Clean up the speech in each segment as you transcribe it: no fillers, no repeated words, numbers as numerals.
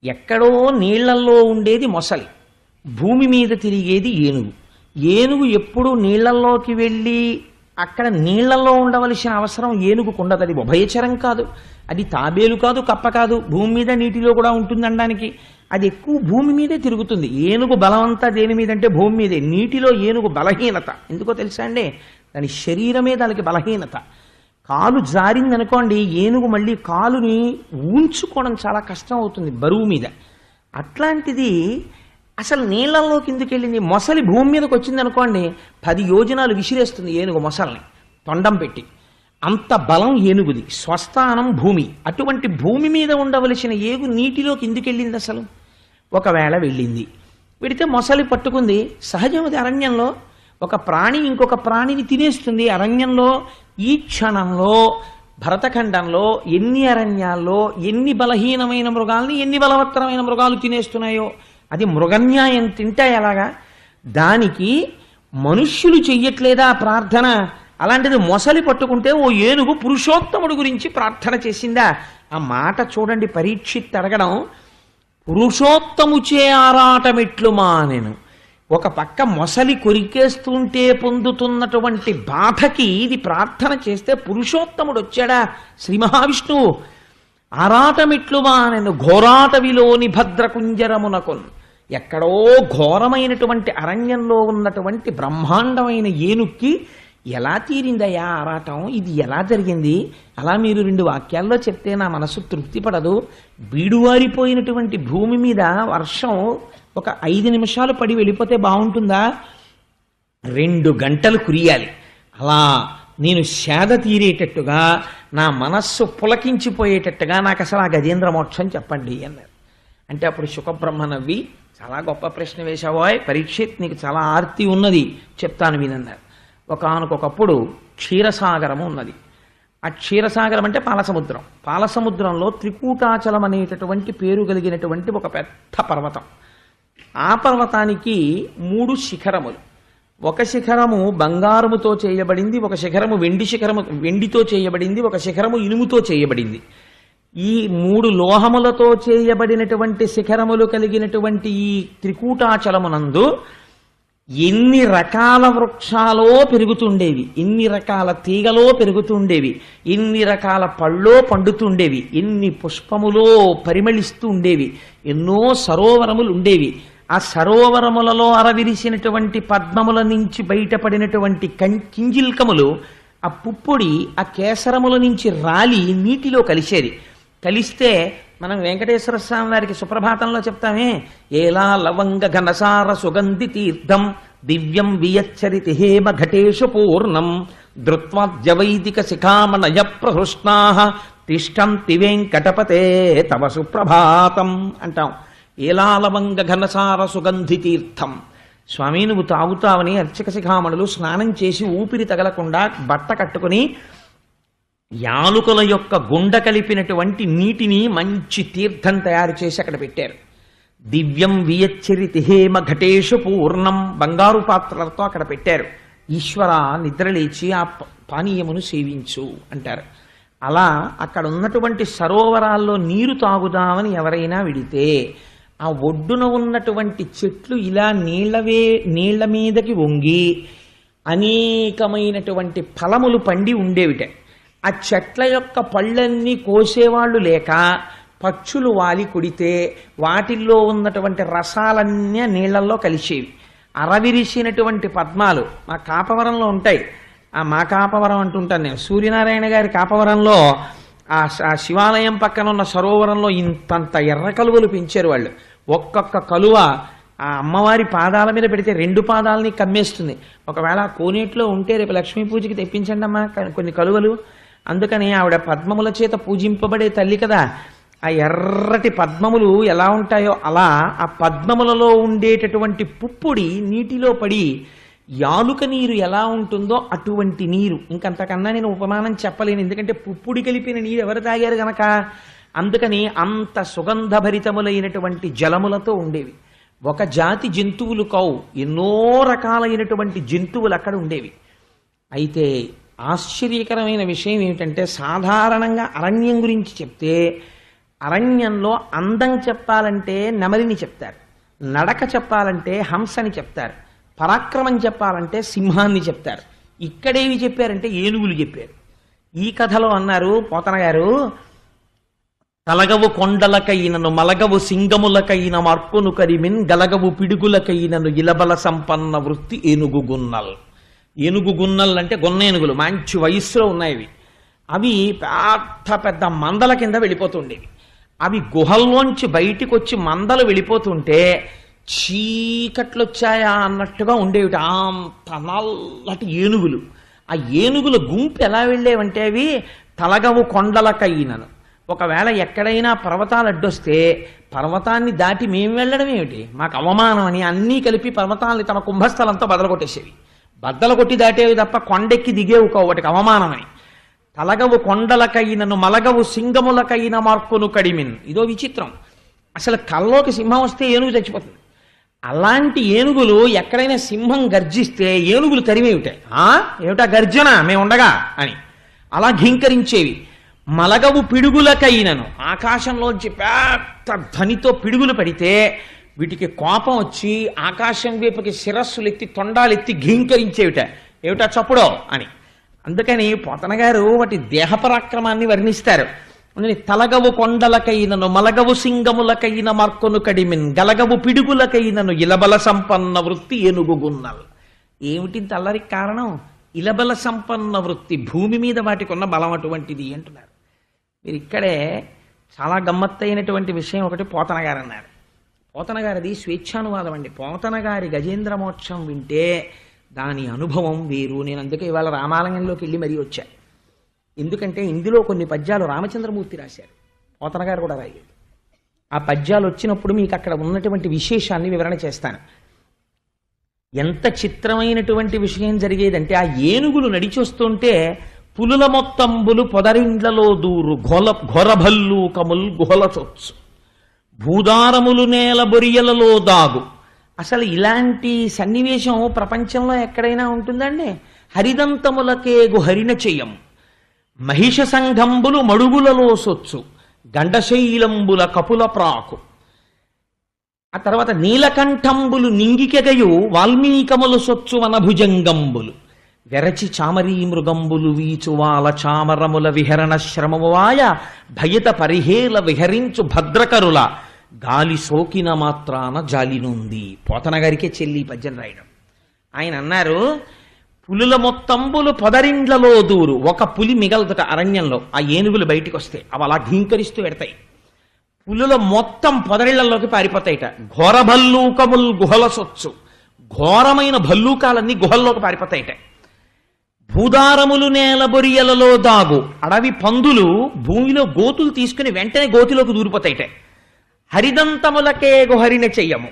ఎక్కడో నీళ్లల్లో ఉండేది మొసలి, భూమి మీద తిరిగేది ఏనుగు. ఏనుగు ఎప్పుడు నీళ్లల్లోకి వెళ్ళి అక్కడ నీళ్లలో ఉండవలసిన అవసరం ఏనుగుకు ఉండదు. అది ఉభయచరం కాదు, అది తాబేలు కాదు, కప్ప కాదు, భూమి మీద నీటిలో కూడా ఉంటుంది అనడానికి. అది ఎక్కువ భూమి మీదే తిరుగుతుంది. ఏనుగు బలమంతా దేని మీద అంటే భూమి మీదే. నీటిలో ఏనుగు బలహీనత ఎందుకో తెలుసా అండి? దాని శరీరమే దానికి బలహీనత. కాలు జారిందనుకోండి, ఏనుగు మళ్ళీ కాలుని ఊంచుకోవడం చాలా కష్టం అవుతుంది బరువు మీద. అట్లాంటిది అసలు నీళ్లలోకి ఎందుకు వెళ్ళింది? మొసలి భూమి మీదకి వచ్చింది అనుకోండి, 10 యోజనాలు విసిరేస్తుంది ఏనుగు మొసల్ని తొండం పెట్టి. అంత బలం ఏనుగుది, స్వస్థానం భూమి. అటువంటి భూమి మీద ఉండవలసిన ఏగు నీటిలోకి ఎందుకు వెళ్ళింది అసలు? ఒకవేళ వెళ్ళింది, వెడితే మొసలి పట్టుకుంది. సహజమది అరణ్యంలో ఒక ప్రాణి ఇంకొక ప్రాణిని తినేస్తుంది. అరణ్యంలో ఈ క్షణంలో భరతఖండంలో ఎన్ని అరణ్యాల్లో ఎన్ని బలహీనమైన మృగాల్ని ఎన్ని బలవత్తరమైన మృగాలు తినేస్తున్నాయో, అది మృగన్యాయం తింటే ఎలాగా? దానికి మనుష్యులు చెయ్యట్లేదా ప్రార్థన? అలాంటిది మొసలి పట్టుకుంటే ఓ ఏనుగు పురుషోత్తముడు గురించి ప్రార్థన చేసిందా? ఆ మాట చూడండి, పరీక్షిత్ అడగడం, పురుషోత్తముచే ఆరాటమిట్లు మానెను. ఒక పక్క మొసలి కొరికేస్తుంటే పొందుతున్నటువంటి బాధకి ఇది ప్రార్థన చేస్తే పురుషోత్తముడు వచ్చాడా శ్రీ మహావిష్ణువు. ఆరాటమిట్లు మానెను ఘోరాటవిలోని భద్రకుంజరమునకొన్. ఎక్కడో ఘోరమైనటువంటి అరణ్యంలో ఉన్నటువంటి బ్రహ్మాండమైన ఏనుక్కి ఎలా తీరిందయ్యా ఆరాటం? ఇది ఎలా జరిగింది? అలా మీరు 2 వాక్యాల్లో చెప్తే నా మనసు తృప్తి పడదు. బీడువారిపోయినటువంటి భూమి మీద వర్షం ఒక 5 నిమిషాలు పడి వెళ్ళిపోతే బాగుంటుందా? 2 గంటలు కురియాలి. అలా నేను సేద తీరేటట్టుగా, నా మనస్సు పులకించిపోయేటట్టుగా నాకు అసలు ఆ గజేంద్ర మోక్షం చెప్పండి అన్నారు. అంటే అప్పుడు శుకబ్రహ్మ నవ్వి, చాలా గొప్ప ప్రశ్న వేశావోయ్ పరీక్షిత్, నీకు చాలా ఆర్తి ఉన్నది, చెప్తాను వినన్నారు. ఒకానొకప్పుడు క్షీరసాగరము ఉన్నది. ఆ క్షీరసాగరం అంటే పాలసముద్రం. పాలసముద్రంలో త్రికూటాచలం అనేటటువంటి పేరు కలిగినటువంటి ఒక పెద్ద పర్వతం. ఆ పర్వతానికి 3 శిఖరములు. ఒక శిఖరము బంగారముతో చేయబడింది, ఒక శిఖరము వెండితో చేయబడింది, ఒక శిఖరము ఇనుముతో చేయబడింది. ఈ 3 లోహములతో చేయబడినటువంటి శిఖరములు కలిగినటువంటి ఈ త్రికూటాచలమునందు ఎన్ని రకాల వృక్షాలో పెరుగుతుండేవి, ఎన్ని రకాల తీగలో పెరుగుతుండేవి, ఎన్ని రకాల పళ్ళో పండుతుండేవి, ఎన్ని పుష్పములో పరిమళిస్తూ ఉండేవి, ఎన్నో సరోవరములు ఉండేవి. ఆ సరోవరములలో అరవిరిసినటువంటి పద్మముల నుంచి బయటపడినటువంటి కింజిల్కములు, ఆ పుప్పొడి ఆ కేసరముల నుంచి రాలి నీటిలో కలిసేది. కలిస్తే మనం వెంకటేశ్వర స్వామి వారికి సుప్రభాతంలో చెప్తామే, ఏలా లవంగ ఘనసార సుగంధి తీర్థం దివ్యం వియచ్చరితి హేమ ఘటేషు పూర్ణం ధృత్వాద్యవైదిక శిఖామణయ ప్రహృష్ణా తిష్టంతి వెంకటపతే తవ సుప్రభాతం అంటాం. ఏలా లవంగ ఘనసార సుగంధి తీర్థం. స్వామి నువ్వు తాగుతావని అర్చక శిఖామణులు స్నానం చేసి ఊపిరి తగలకుండా బట్ట కట్టుకుని యాలుకల యొక్క గుండ కలిపినటువంటి నీటిని మంచి తీర్థం తయారు చేసి అక్కడ పెట్టారు. దివ్యం వియచ్చరితి హేమ ఘటేషు పూర్ణం, బంగారు పాత్రలతో అక్కడ పెట్టారు. ఈశ్వర నిద్రలేచి ఆ పానీయమును సేవించు అంటారు. అలా అక్కడ ఉన్నటువంటి సరోవరాల్లో నీరు తాగుదామని ఎవరైనా విడితే ఆ ఒడ్డున ఉన్నటువంటి చెట్లు ఇలా నీళ్ల మీదకి వంగి అనేకమైనటువంటి ఫలములు పండి ఉండేవిట. ఆ చెట్ల యొక్క పళ్ళన్నీ కోసేవాళ్ళు లేక పక్షులు వాలి కొడితే వాటిల్లో ఉన్నటువంటి రసాలన్నీ నీళ్లలో కలిసేవి. అరవిరిసినటువంటి పద్మాలు మా కాపవరంలో ఉంటాయి. మా కాపవరం అంటుంటాను నేను. సూర్యనారాయణ గారి కాపవరంలో ఆ శివాలయం పక్కన ఉన్న సరోవరంలో ఇంతంత ఎర్ర కలువలు పెంచారు వాళ్ళు. ఒక్కొక్క కలువ ఆ అమ్మవారి పాదాల మీద పెడితే 2 పాదాలని కమ్మేస్తుంది. ఒకవేళ కోనేట్లో ఉంటే రేపు లక్ష్మీ పూజకి తెప్పించండి అమ్మా కొన్ని కలువలు. అందుకని ఆవిడ పద్మముల చేత పూజింపబడే తల్లి కదా. ఆ ఎర్రటి పద్మములు ఎలా ఉంటాయో అలా ఆ పద్మములలో ఉండేటటువంటి పుప్పొడి నీటిలో పడి యాలుక నీరు ఎలా ఉంటుందో అటువంటి నీరు. ఇంకంతకన్నా నేను ఉపమానం చెప్పలేను, ఎందుకంటే పుప్పొడి కలిపిన నీరు ఎవరు తాగారు గనక. అందుకని అంత సుగంధభరితములైనటువంటి జలములతో ఉండేవి. ఒక జాతి జంతువులు కావు, ఎన్నో రకాలైనటువంటి జంతువులు అక్కడ ఉండేవి. అయితే ఆశ్చర్యకరమైన విషయం ఏమిటంటే, సాధారణంగా అరణ్యం గురించి చెప్తే అరణ్యంలో అందం చెప్పాలంటే నెమలిని చెప్తారు, నడక చెప్పాలంటే హంసని చెప్తారు, పరాక్రమం చెప్పాలంటే సింహాన్ని చెప్తారు. ఇక్కడేవి చెప్పారంటే ఏనుగులు చెప్పారు. ఈ కథలో అన్నారు పోతన గారు, తలగవు కొండలకైనను మలగవు సింగములకైన మార్పును కరిమిన్ గలగవు పిడుగులకైనను ఇలబల సంపన్న వృత్తి ఏనుగు గున్నల్. ఏనుగు గున్నల్ అంటే గొన్న ఏనుగులు, మంచి వయస్సులో ఉన్నాయివి. అవి పెద్ద పెద్ద మందల కింద వెళ్ళిపోతుండేవి. అవి గుహల్లోంచి బయటికి వచ్చి మందలు వెళ్ళిపోతుంటే చీకట్లు వచ్చాయా అన్నట్టుగా ఉండేవి. అంత నల్లటి ఏనుగులు. ఆ ఏనుగుల గుంపు ఎలా వెళ్ళేవంటే అవి తలగవు కొండలకైనను, ఒకవేళ ఎక్కడైనా పర్వతాలు అడ్డొస్తే పర్వతాన్ని దాటి మేము వెళ్ళడం ఏమిటి, మాకు అవమానం అని అన్నీ కలిపి పర్వతాన్ని తమ కుంభస్థలంతో బదలగొట్టేసేవి. బద్దలు కొట్టి దాటేవి తప్ప కొండెక్కి దిగేవి వాటికి అవమానమని. తలగవు కొండలకైనను మలగవు సింగములకైన మార్పును కడిమిన్. ఇదో విచిత్రం. అసలు కల్లోకి సింహం వస్తే ఏనుగు చచ్చిపోతుంది. అలాంటి ఏనుగులు ఎక్కడైనా సింహం గర్జిస్తే ఏనుగులు తరిమేవిటాయి. ఏమిటా గర్జన మేముండగా అని అలా ఘీంకరించేవి. మలగవు పిడుగులకైనను, ఆకాశంలోంచి పెద్ద ధ్వనితో పిడుగులు పడితే వీటికి కోపం వచ్చి ఆకాశం వైపుకి శిరస్సులు ఎత్తి తొండాలెత్తి ఘీంకరించేవిట. ఏమిటా చప్పుడో అని. అందుకని పోతన గారు వాటి దేహపరాక్రమాన్ని వర్ణిస్తారు. అందుకని తలగవు కొండలకైనను మలగవు సింగములకైన మార్కొను కడిమిన్ గలగవు పిడుగులకైనను ఇలబల సంపన్న వృత్తి ఏనుగు గున్నల్. ఏమిటి తల్లరికి కారణం? ఇలబల సంపన్న వృత్తి, భూమి మీద వాటికి ఉన్న బలం అటువంటిది అంటున్నారు. మీరు ఇక్కడే చాలా గమ్మత్తైనటువంటి విషయం ఒకటి పోతన గారు అన్నారు. పోతన గారిది స్వేచ్ఛానువాదం అండి. పోతన గారి గజేంద్ర మోక్షం వింటే దాని అనుభవం వేరు. నేను అందుకే ఇవాళ రామాలయంలోకి వెళ్ళి మరీ వచ్చా. ఎందుకంటే ఇందులో కొన్ని పద్యాలు రామచంద్రమూర్తి రాశారు, పోతన గారు కూడా రాయలేదు. ఆ పద్యాలు వచ్చినప్పుడు మీకు అక్కడ ఉన్నటువంటి విశేషాన్ని వివరణ చేస్తాను. ఎంత చిత్రమైనటువంటి విషయం జరిగేదంటే, ఆ ఏనుగులు నడిచొస్తుంటే పులుల మొత్తంబులు పొదరిండ్లలో దూరు ఘోరభల్లు కముల్ గుహల చొచ్చు భూదారములు నేల బొరియలలో దాగు. అసలు ఇలాంటి సన్నివేశం ప్రపంచంలో ఎక్కడైనా ఉంటుందండి? హరిదంతములకేగు హరిణ చెయ్యం మహిష సంఘంబులు మడుగులలో సొచ్చు గండశైలంబుల కపుల ప్రాకు. ఆ తర్వాత నీలకంఠంబులు నింగికెగయు వాల్మీకములు సొచ్చు వనభుజంగంబులు వెరచి చామరీ మృగంబులు వీచువాల చామరముల విహరణ శ్రమమువాయ భయత పరిహేల విహరించు భద్రకరుల గాలి సోకిన మాత్రాన జాలినుంది. పోతన గారికే చెల్లి పద్యం రాయడం. ఆయన అన్నారు, పులుల మొత్తంబులు పొదరిండ్లలో దూరు. ఒక పులి మిగలదుట అరణ్యంలో, ఆ ఏనుగులు బయటికి వస్తే అవి అలా ఘీంకరిస్తూ పెడతాయి. పులుల మొత్తం పొదరిళ్లలోకి పారిపోతాయిట. ఘోర భల్లూకముల్ గుహల సొచ్చు, ఘోరమైన భల్లూకాలన్నీ గుహల్లోకి పారిపోతాయిట. భూదారములు నేల బొరియలలో దాగు, అడవి పందులు భూమిలో గోతులు తీసుకుని వెంటనే గోతిలోకి దూరిపోతాయిట. హరిదంతములకే గుహరిణ చెయ్యము,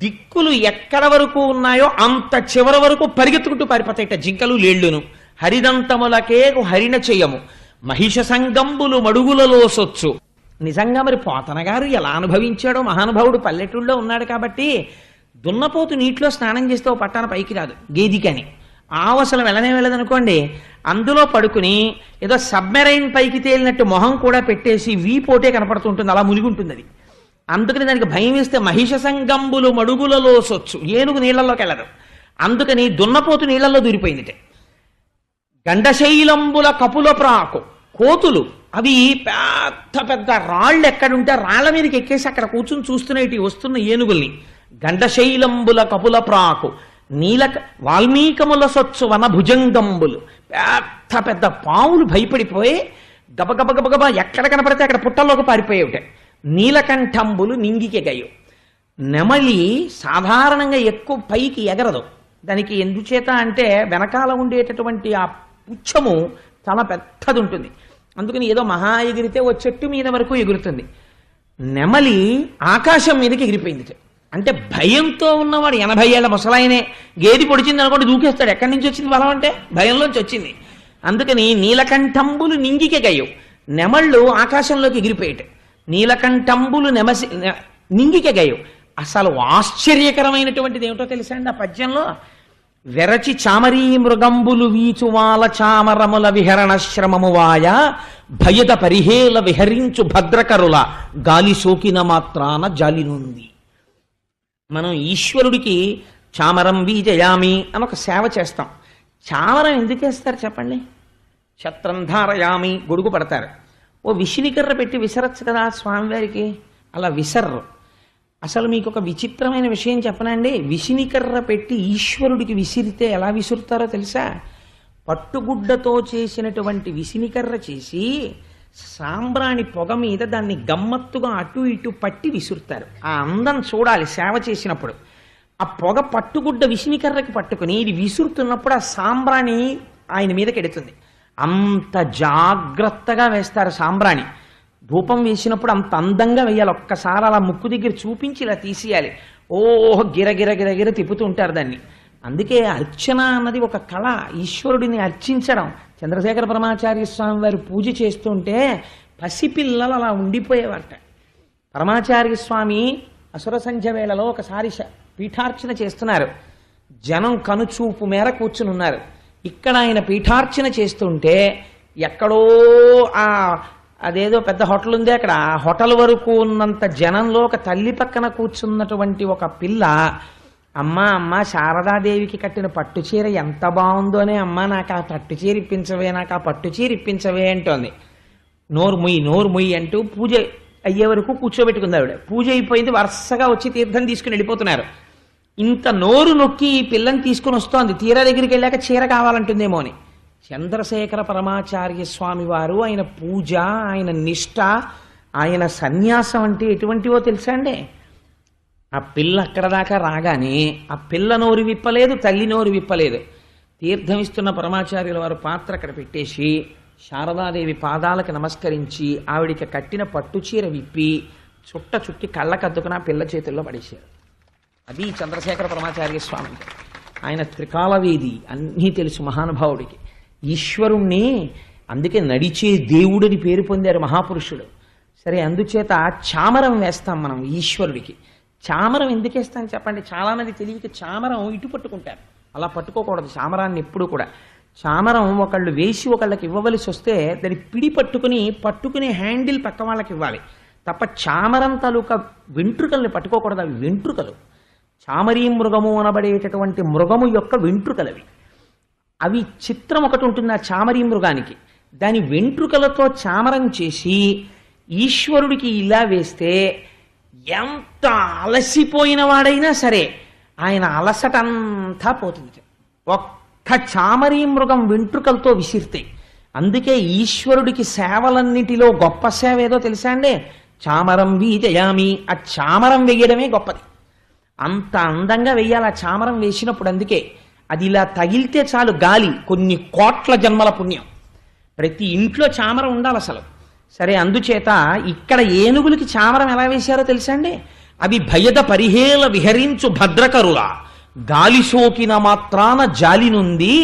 దిక్కులు ఎక్కడ వరకు ఉన్నాయో అంత చివరి వరకు పరిగెత్తుకుంటూ పారిపోతాయిట జింకలు లేళ్లును. హరిదంతములకే హరిణ చెయ్యము మహిష సంగంబులు మడుగులలో సొచ్చు. నిజంగా మరి పోతన గారు ఎలా అనుభవించాడో మహానుభావుడు. పల్లెటూళ్ళలో ఉన్నాడు కాబట్టి దున్నపోతు నీటిలో స్నానం చేస్తే ఓ పట్టాన పైకి రాదు, గేదికని. ఆవు అసలు వెళ్ళనే వెళ్ళదనుకోండి, అందులో పడుకుని ఏదో సబ్మెరైన్ పైకి తేలినట్టు మొహం కూడా పెట్టేసి వీపోటే కనపడుతుంటుంది, అలా మునిగుంటుంది అది. అందుకని దానికి భయం వేస్తే మహిష సంగంబులు మడుగులలో సొచ్చు, ఏనుగు నీళ్లలోకి వెళ్ళదు. అందుకని దున్నపోతు నీళ్లలో దూరిపోయిందిటే. గండశైలంబుల కపుల ప్రాకు, కోతులు అవి పెద్ద పెద్ద రాళ్ళు ఎక్కడుంటే రాళ్ల మీదకి ఎక్కేసి అక్కడ కూర్చుని చూస్తున్నాయి వస్తున్న ఏనుగుల్ని. గండశైలంబుల కపుల ప్రాకు వాల్మీకముల సొచ్చు వన భుజంగంబులు, పెద్ద పెద్ద పావులు భయపడిపోయి గబగబగబగబా ఎక్కడ కనపడితే అక్కడ పుట్టల్లోకి పారిపోయేవిట. నీలకంఠంబులు నింగికెగయు, నెమలి సాధారణంగా ఎక్కువ పైకి ఎగరదు. దానికి ఎందుచేత అంటే వెనకాల ఉండేటటువంటి ఆ పుచ్చము చాలా పెద్దది ఉంటుంది. అందుకని ఏదో మహా ఎగిరితే ఓ చెట్టు మీద వరకు ఎగురుతుంది. నెమలి ఆకాశం మీదకి ఎగిరిపోయింది. అంటే భయంతో ఉన్నవాడు 80 ఏళ్ల ముసలాయనే గేది పొడిచింది అనుకోండి దూకేస్తాడు. ఎక్కడి నుంచి వచ్చింది బలం అంటే భయంలోంచి వచ్చింది. అందుకని నీలకంఠంబులు నింగికెగయు, నెమళ్ళు ఆకాశంలోకి ఎగిరిపోయేట. నీలకంఠంబులు నింగికెగయు. అసలు ఆశ్చర్యకరమైనటువంటిది ఏమిటో తెలుసా అండి ఆ పద్యంలో? వెరచి చామరీ మృగంబులు వీచువాల చామరముల విహరణ శ్రమమువాయ భయద పరిహేల విహరించు భద్రకరుల గాలి సోకిన మాత్రాన జాలినుంది. మనం ఈశ్వరుడికి చామరం వీజయామి అని ఒక సేవ చేస్తాం. చామరం ఎందుకు వేస్తారు చెప్పండి? ఛత్రం ధారయామి, గొడుగు పడతారు. ఓ విషినికర్ర పెట్టి విసరచ్చు కదా స్వామివారికి, అలా విసర్రు. అసలు మీకు ఒక విచిత్రమైన విషయం చెప్పనండి. విషినికర్ర పెట్టి ఈశ్వరుడికి విసిరితే ఎలా విసురుతారో తెలుసా? పట్టుగుడ్డతో చేసినటువంటి విసినికర్ర చేసి సాంబ్రాణి పొగ మీద దాన్ని గమ్మత్తుగా అటు ఇటు పట్టి విసురుతారు. ఆ అందం చూడాలి సేవ చేసినప్పుడు. ఆ పొగ పట్టుగుడ్డ విసినికర్రకి పట్టుకుని ఇది విసురుతున్నప్పుడు ఆ సాంబ్రాణి ఆయన మీదకి ఎడుతుంది. అంత జాగ్రత్తగా వేస్తారు సాంబ్రాణి. ధూపం వేసినప్పుడు అంత అందంగా వేయాలి. ఒక్కసారి అలా ముక్కు దగ్గర చూపించి ఇలా తీసేయాలి. ఓహ్ గిరగిర గిరగిర తిప్పుతూ ఉంటారు దాన్ని. అందుకే అర్చన అన్నది ఒక కళ, ఈశ్వరుడిని అర్చించడం. చంద్రశేఖర పరమాచార్య స్వామి వారు పూజ చేస్తుంటే పసిపిల్లలు అలా ఉండిపోయేవారట. పరమాచార్య స్వామి అసుర సంధ్య వేళలో ఒకసారి పీఠార్చన చేస్తున్నారు. జనం కనుచూపు మేర కూర్చుని ఉన్నారు. ఇక్కడ ఆయన పీఠార్చన చేస్తుంటే ఎక్కడో అదేదో పెద్ద హోటల్ ఉంది అక్కడ, ఆ హోటల్ వరకు ఉన్నంత జనంలో ఒక తల్లి పక్కన కూర్చున్నటువంటి ఒక పిల్ల, అమ్మ శారదాదేవికి కట్టిన పట్టు చీర ఎంత బాగుందోనే, అమ్మ నాకు ఆ పట్టు చీర ఇప్పించవే, నాకు ఆ పట్టు చీర ఇప్పించవే అంటోంది. నోరు ముయ్యి అంటూ పూజ అయ్యే వరకు కూర్చోబెట్టుకుంది ఆవిడ. పూజ అయిపోయింది, వరుసగా వచ్చి తీర్థం తీసుకుని వెళ్ళిపోతున్నారు. ఇంత నోరు నొక్కి ఈ పిల్లని తీసుకుని వస్తోంది. తీరా దగ్గరికి వెళ్ళాక చీర కావాలంటుందేమో అని. చంద్రశేఖర పరమాచార్య స్వామి వారు ఆయన పూజ, ఆయన నిష్ఠ, ఆయన సన్యాసం అంటే ఎటువంటివో తెలుసా అండి? ఆ పిల్ల అక్కడ దాకా రాగానే ఆ పిల్ల నోరు విప్పలేదు, తల్లి నోరు విప్పలేదు. తీర్థం ఇస్తున్న పరమాచార్యుల వారు పాత్ర అక్కడ పెట్టేసి శారదాదేవి పాదాలకు నమస్కరించి ఆవిడికి కట్టిన పట్టుచీర విప్పి చుట్టి కళ్ళకద్దుకుని ఆ పిల్ల చేతుల్లో పడేశారు. అది చంద్రశేఖర పరమాచార్య స్వామి. ఆయన త్రికాలవేది, అన్నీ తెలుసు మహానుభావుడికి. ఈశ్వరుణ్ణి అందుకే నడిచే దేవుడిని పేరు పొందారు మహాపురుషుడు. సరే, అందుచేత చామరం వేస్తాం మనం ఈశ్వరుడికి. చామరం ఎందుకు వేస్తాం చెప్పండి? చాలామంది తెలియక చామరం ఇటు పట్టుకుంటారు. అలా పట్టుకోకూడదు చామరాన్ని ఎప్పుడు కూడా. చామరం ఒకళ్ళు వేసి ఒకళ్ళకి ఇవ్వవలసి వస్తే దాన్ని పిడి పట్టుకునే హ్యాండిల్ పక్క వాళ్ళకి ఇవ్వాలి తప్ప చామరం తాలూకా వెంట్రుకల్ని పట్టుకోకూడదు. అవి వెంట్రుకలు. చామరీ మృగము అనబడేటటువంటి మృగము యొక్క వెంట్రుకలవి. అవి చిత్రం ఒకటి ఉంటుంది ఆ చామరీ మృగానికి. దాని వెంట్రుకలతో చామరం చేసి ఈశ్వరుడికి ఇలా వేస్తే ఎంత అలసిపోయిన వాడైనా సరే ఆయన అలసటంతా పోతుంది ఒక్క చామరీ మృగం వెంట్రుకలతో విసిరితే. అందుకే ఈశ్వరుడికి సేవలన్నిటిలో గొప్ప సేవ ఏదో తెలుసా అండి? చామరం వీజయామి. ఆ చామరం వేయడమే గొప్పది. అంత అందంగా వెయ్యాలి ఆ చామరం వేసినప్పుడు. అందుకే అది ఇలా తగిలితే చాలు గాలి, కొన్ని కోట్ల జన్మల పుణ్యం. ప్రతి ఇంట్లో చామరం ఉండాలి అసలు. సరే, అందుచేత ఇక్కడ ఏనుగులకి చామరం ఎలా వేశారో తెలుసా అండి? అవి భయద పరిహేల విహరించు భద్రకరుల గాలి సోకిన మాత్రాన జాలినుంది.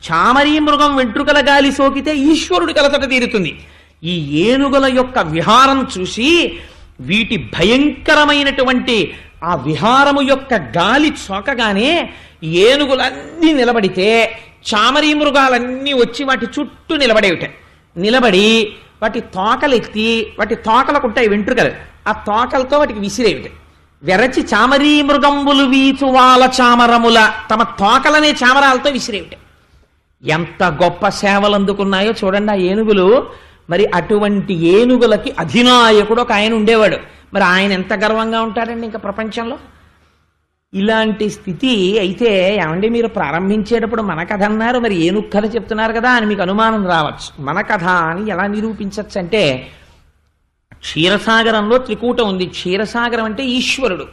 చామరీ మృగం వెంట్రుకల గాలి సోకితే ఈశ్వరుడి కలతట తీరుతుంది. ఈ ఏనుగుల యొక్క విహారం చూసి వీటి భయంకరమైనటువంటి ఆ విహారము యొక్క గాలి సోకగానే ఏనుగులన్నీ నిలబడితే చామరీ మృగాలన్నీ వచ్చి వాటి చుట్టూ నిలబడి వాటి తోకలెత్తి, వాటి తోకలకుంటాయి వెంట్రుకలు, ఆ తోకలతో వాటికి విసిరేవిట. వెరచి చామరీ మృగంబులు వీచువాల చామరముల తమ తోకలనే చామరాలతో విసిరేవిట. ఎంత గొప్ప సేవలు అందుకున్నాయో చూడండి ఆ ఏనుగులు. మరి అటువంటి ఏనుగులకి అధినాయకుడు ఒక ఆయన ఉండేవాడు. మరి ఆయన ఎంత గర్వంగా ఉంటాడండి ఇంకా ప్రపంచంలో. ఇలాంటి స్థితి అయితే ఏమండి మీరు ప్రారంభించేటప్పుడు మన కథ అన్నారు, మరి ఏనుగు కథ చెప్తున్నారు కదా అని మీకు అనుమానం రావచ్చు. మన కథ అని ఎలా నిరూపించవచ్చు అంటే, క్షీరసాగరంలో త్రికూటం ఉంది. క్షీరసాగరం అంటే ఈశ్వరుడు.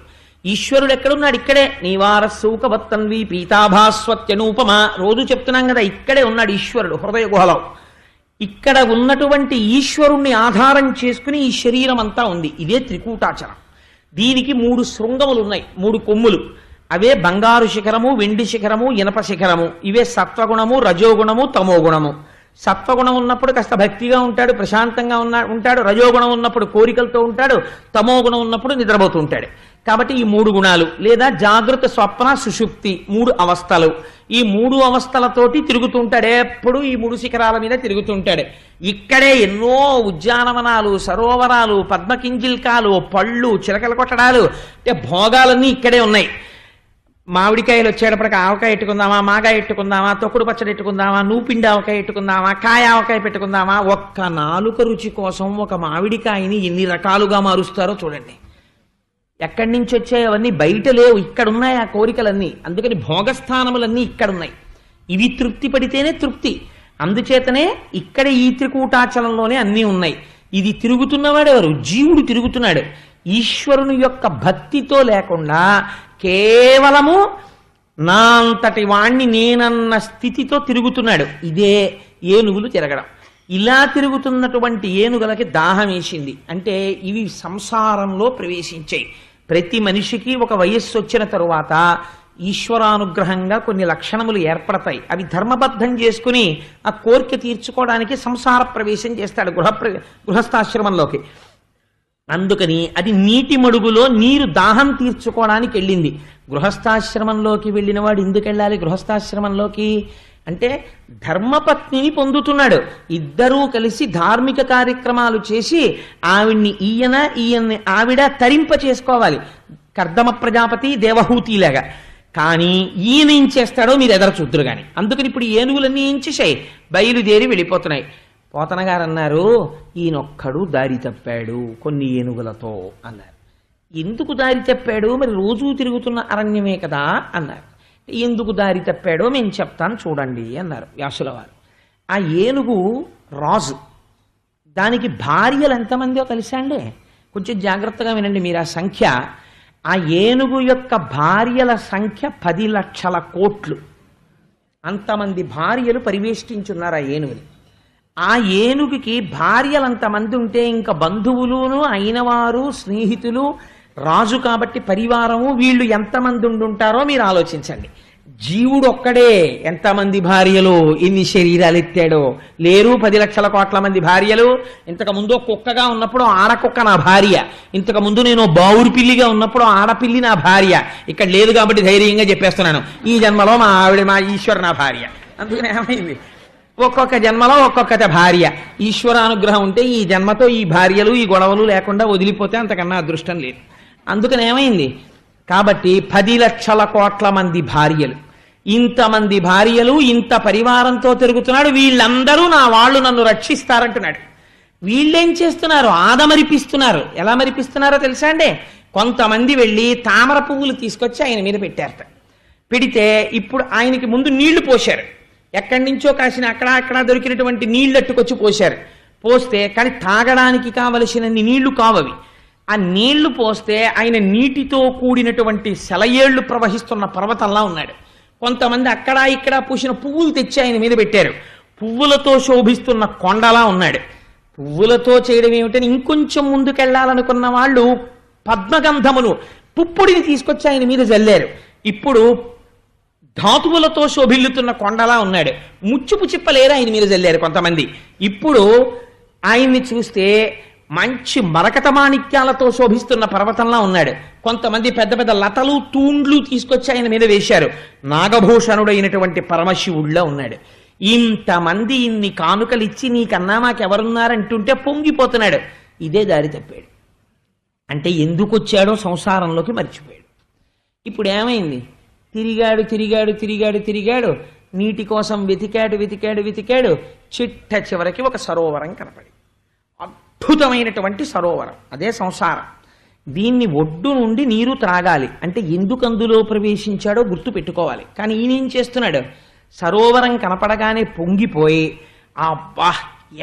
ఈశ్వరుడు ఎక్కడున్నాడు? ఇక్కడే. నీవారసౌకవత్తన్వి పీతాభాస్వత్యనూపమ. రోజు చెప్తున్నాం కదా, ఇక్కడే ఉన్నాడు ఈశ్వరుడు హృదయ గుహలో. ఇక్కడ ఉన్నటువంటి ఈశ్వరుణ్ణి ఆధారం చేసుకుని ఈ శరీరం అంతా ఉంది. ఇదే త్రికూటాచలం. దీనికి 3 శృంగములు ఉన్నాయి, 3 కొమ్ములు. అవే బంగారు శిఖరము, వెండి శిఖరము, ఇనప శిఖరము. ఇవే సత్వగుణము, రజోగుణము, తమోగుణము. సత్వగుణం ఉన్నప్పుడు కాస్త భక్తిగా ఉంటాడు, ప్రశాంతంగా ఉంటాడు. రజోగుణం ఉన్నప్పుడు కోరికలతో ఉంటాడు. తమోగుణం ఉన్నప్పుడు నిద్రపోతూ ఉంటాడు. కాబట్టి ఈ 3 గుణాలు, లేదా జాగృత స్వప్న సుషుప్తి 3 అవస్థలు, ఈ 3 అవస్థలతోటి తిరుగుతూ ఉంటాడు. ఎప్పుడు ఈ 3 శిఖరాల మీద తిరుగుతూ ఉంటాడు. ఇక్కడే ఎన్నో ఉద్యానవనాలు, సరోవరాలు, పద్మకింజిల్కాలు, పళ్ళు, చిలకల కొట్టడాలు, అంటే భోగాలన్నీ ఇక్కడే ఉన్నాయి. మామిడికాయలు వచ్చేటప్పటికి ఆవకాయ ఎట్టుకుందామా, మాగాయ ఎట్టుకుందామా, తొక్కుడు పచ్చడి ఎట్టుకుందామా, నూపిండి ఆవకాయ ఎట్టుకుందామా, కాయ ఆవకాయ పెట్టుకుందామా. ఒక్క నాలుక రుచి కోసం ఒక మామిడికాయని ఎన్ని రకాలుగా మారుస్తారో చూడండి. ఎక్కడి నుంచి వచ్చాయి అవన్నీ బయట లేవు, ఇక్కడ ఉన్నాయి ఆ కోరికలన్నీ. అందుకని భోగస్థానములన్నీ ఇక్కడ ఉన్నాయి. ఇవి తృప్తి పడితేనే తృప్తి. అందుచేతనే ఇక్కడ ఈ త్రికూటాచలంలోనే అన్నీ ఉన్నాయి. ఇది తిరుగుతున్నవాడు ఎవరు? జీవుడు తిరుగుతున్నాడు. ఈశ్వరుని యొక్క భక్తితో లేకుండా కేవలము నా అంతటి వాణ్ణి నేనన్న స్థితితో తిరుగుతున్నాడు. ఇదే ఏనుగులు తిరగడం. ఇలా తిరుగుతున్నటువంటి ఏనుగులకి దాహం వేసింది అంటే ఇవి సంసారంలో ప్రవేశించాయి. ప్రతి మనిషికి ఒక వయస్సు వచ్చిన తరువాత ఈశ్వరానుగ్రహంగా కొన్ని లక్షణములు ఏర్పడతాయి. అవి ధర్మబద్ధం చేసుకుని ఆ కోరిక తీర్చుకోవడానికి సంసార ప్రవేశం చేస్తాడు గృహస్థాశ్రమంలోకి. అందుకని అది నీటి మడుగులో నీరు దాహం తీర్చుకోవడానికి వెళ్ళింది. గృహస్థాశ్రమంలోకి వెళ్ళిన వాడు ఎందుకు వెళ్ళాలి గృహస్థాశ్రమంలోకి అంటే ధర్మపత్నిని పొందుతున్నాడు. ఇద్దరూ కలిసి ధార్మిక కార్యక్రమాలు చేసి ఈయన్ని ఆవిడ తరింప చేసుకోవాలి. కర్దమ ప్రజాపతి దేవహూతిలాగా. కానీ ఈయన ఏం చేస్తాడో మీరు ఎదర చూద్దరు కానీ. అందుకని ఇప్పుడు ఏనుగులన్నీ ఏం చేశాయి? బయలుదేరి వెళ్ళిపోతున్నాయి. పోతన గారు అన్నారు, ఈయనొక్కడు దారి తప్పాడు కొన్ని ఏనుగులతో అన్నారు. ఎందుకు దారి తప్పాడు? మరి రోజూ తిరుగుతున్న అరణ్యమే కదా అన్నారు. ఎందుకు దారి తప్పాడో మేము చెప్తాను చూడండి అన్నారు వ్యాసుల వారు. ఆ ఏనుగు రాజు, దానికి భార్యలు ఎంతమందో తెలుసా అండి? కొంచెం జాగ్రత్తగా వినండి మీరు ఆ సంఖ్య. ఆ ఏనుగు యొక్క భార్యల సంఖ్య 10 లక్షల కోట్లు. అంతమంది భార్యలు పరివేష్టించున్నారు ఆ ఏనుగుని. ఆ ఏనుగుకి భార్యలంతమంది ఉంటే ఇంకా బంధువులును అయినవారు, స్నేహితులు, రాజు కాబట్టి పరివారము, వీళ్ళు ఎంతమంది ఉండుంటారో మీరు ఆలోచించండి. జీవుడు ఒక్కడే ఎంతమంది భార్యలు, ఎన్ని శరీరాలు ఎత్తాడో లేరు. 10 లక్షల కోట్ల మంది భార్యలు. ఇంతకు ముందు కుక్కగా ఉన్నప్పుడు ఆడకుక్క నా భార్య, ఇంతకు ముందు నేను బావురు పిల్లిగా ఉన్నప్పుడు ఆడపిల్లి నా భార్య. ఇక్కడ లేదు కాబట్టి ధైర్యంగా చెప్పేస్తున్నాను, ఈ జన్మలో మా ఆవిడ మా ఈశ్వర నా భార్య. అందుకని ఏమైంది, ఒక్కొక్క జన్మలో ఒక్కొక్కత భార్య. ఈశ్వరానుగ్రహం ఉంటే ఈ జన్మతో ఈ భార్యలు ఈ గొడవలు లేకుండా వదిలిపోతే అంతకన్నా అదృష్టం లేదు. అందుకని ఏమైంది, కాబట్టి 10 లక్షల కోట్ల మంది భార్యలు, ఇంతమంది భార్యలు, ఇంత పరివారంతో తిరుగుతున్నాడు. వీళ్ళందరూ నా వాళ్ళు, నన్ను రక్షిస్తారంటున్నాడు. వీళ్ళేం చేస్తున్నారు? ఆదమరిపిస్తున్నారు. ఎలా మరిపిస్తున్నారో తెలుసా అండి? కొంతమంది వెళ్ళి తామర పువ్వులు తీసుకొచ్చి ఆయన మీద పెట్టారట. పెడితే ఇప్పుడు ఆయనకి ముందు నీళ్లు పోశారు. ఎక్కడి నుంచో కాసిన అక్కడ దొరికినటువంటి నీళ్ళట్టుకొచ్చి పోశారు. పోస్తే కానీ తాగడానికి కావలసినన్ని నీళ్లు కావవి. ఆ నీళ్లు పోస్తే ఆయన నీటితో కూడినటువంటి సెలయేళ్లు ప్రవహిస్తున్న పర్వతంలా ఉన్నాడు. కొంతమంది అక్కడ ఇక్కడ పూసిన పువ్వులు తెచ్చి ఆయన మీద పెట్టారు. పువ్వులతో శోభిస్తున్న కొండలా ఉన్నాడు. పువ్వులతో చేయడం ఏమిటని ఇంకొంచెం ముందుకెళ్లాలనుకున్న వాళ్ళు పద్మగంధమును, పుప్పుడిని తీసుకొచ్చి ఆయన మీద జల్లారు. ఇప్పుడు ధాతువులతో శోభిల్లుతున్న కొండలా ఉన్నాడు. ముచ్చుపు చిప్పలేరు ఆయన మీద జల్లారు కొంతమంది. ఇప్పుడు ఆయన్ని చూస్తే మంచి మరకత మాణిక్యాలతో శోభిస్తున్న పర్వతంలా ఉన్నాడు. కొంతమంది పెద్ద పెద్ద లతలు, తూండ్లు తీసుకొచ్చి ఆయన మీద వేశారు. నాగభూషణుడైనటువంటి పరమశివుడిలా ఉన్నాడు. ఇంతమంది ఇన్ని కానుకలు ఇచ్చి నీకన్నా మాకెవరున్నారంటుంటే పొంగిపోతున్నాడు. ఇదే దారి తప్పాడు. అంటే ఎందుకు వచ్చాడో సంసారంలోకి మర్చిపోయాడు. ఇప్పుడు ఏమైంది? తిరిగాడు, నీటి కోసం వెతికాడు. చిట్ట చివరికి ఒక సరోవరం కనపడి, అద్భుతమైనటువంటి సరోవరం. అదే సంసారం. దీన్ని ఒడ్డు నుండి నీరు త్రాగాలి అంటే ఎందుకు అందులో ప్రవేశించాడో గుర్తు పెట్టుకోవాలి. కానీ ఈయన ఏం చేస్తున్నాడు? సరోవరం కనపడగానే పొంగిపోయి, అబ్బా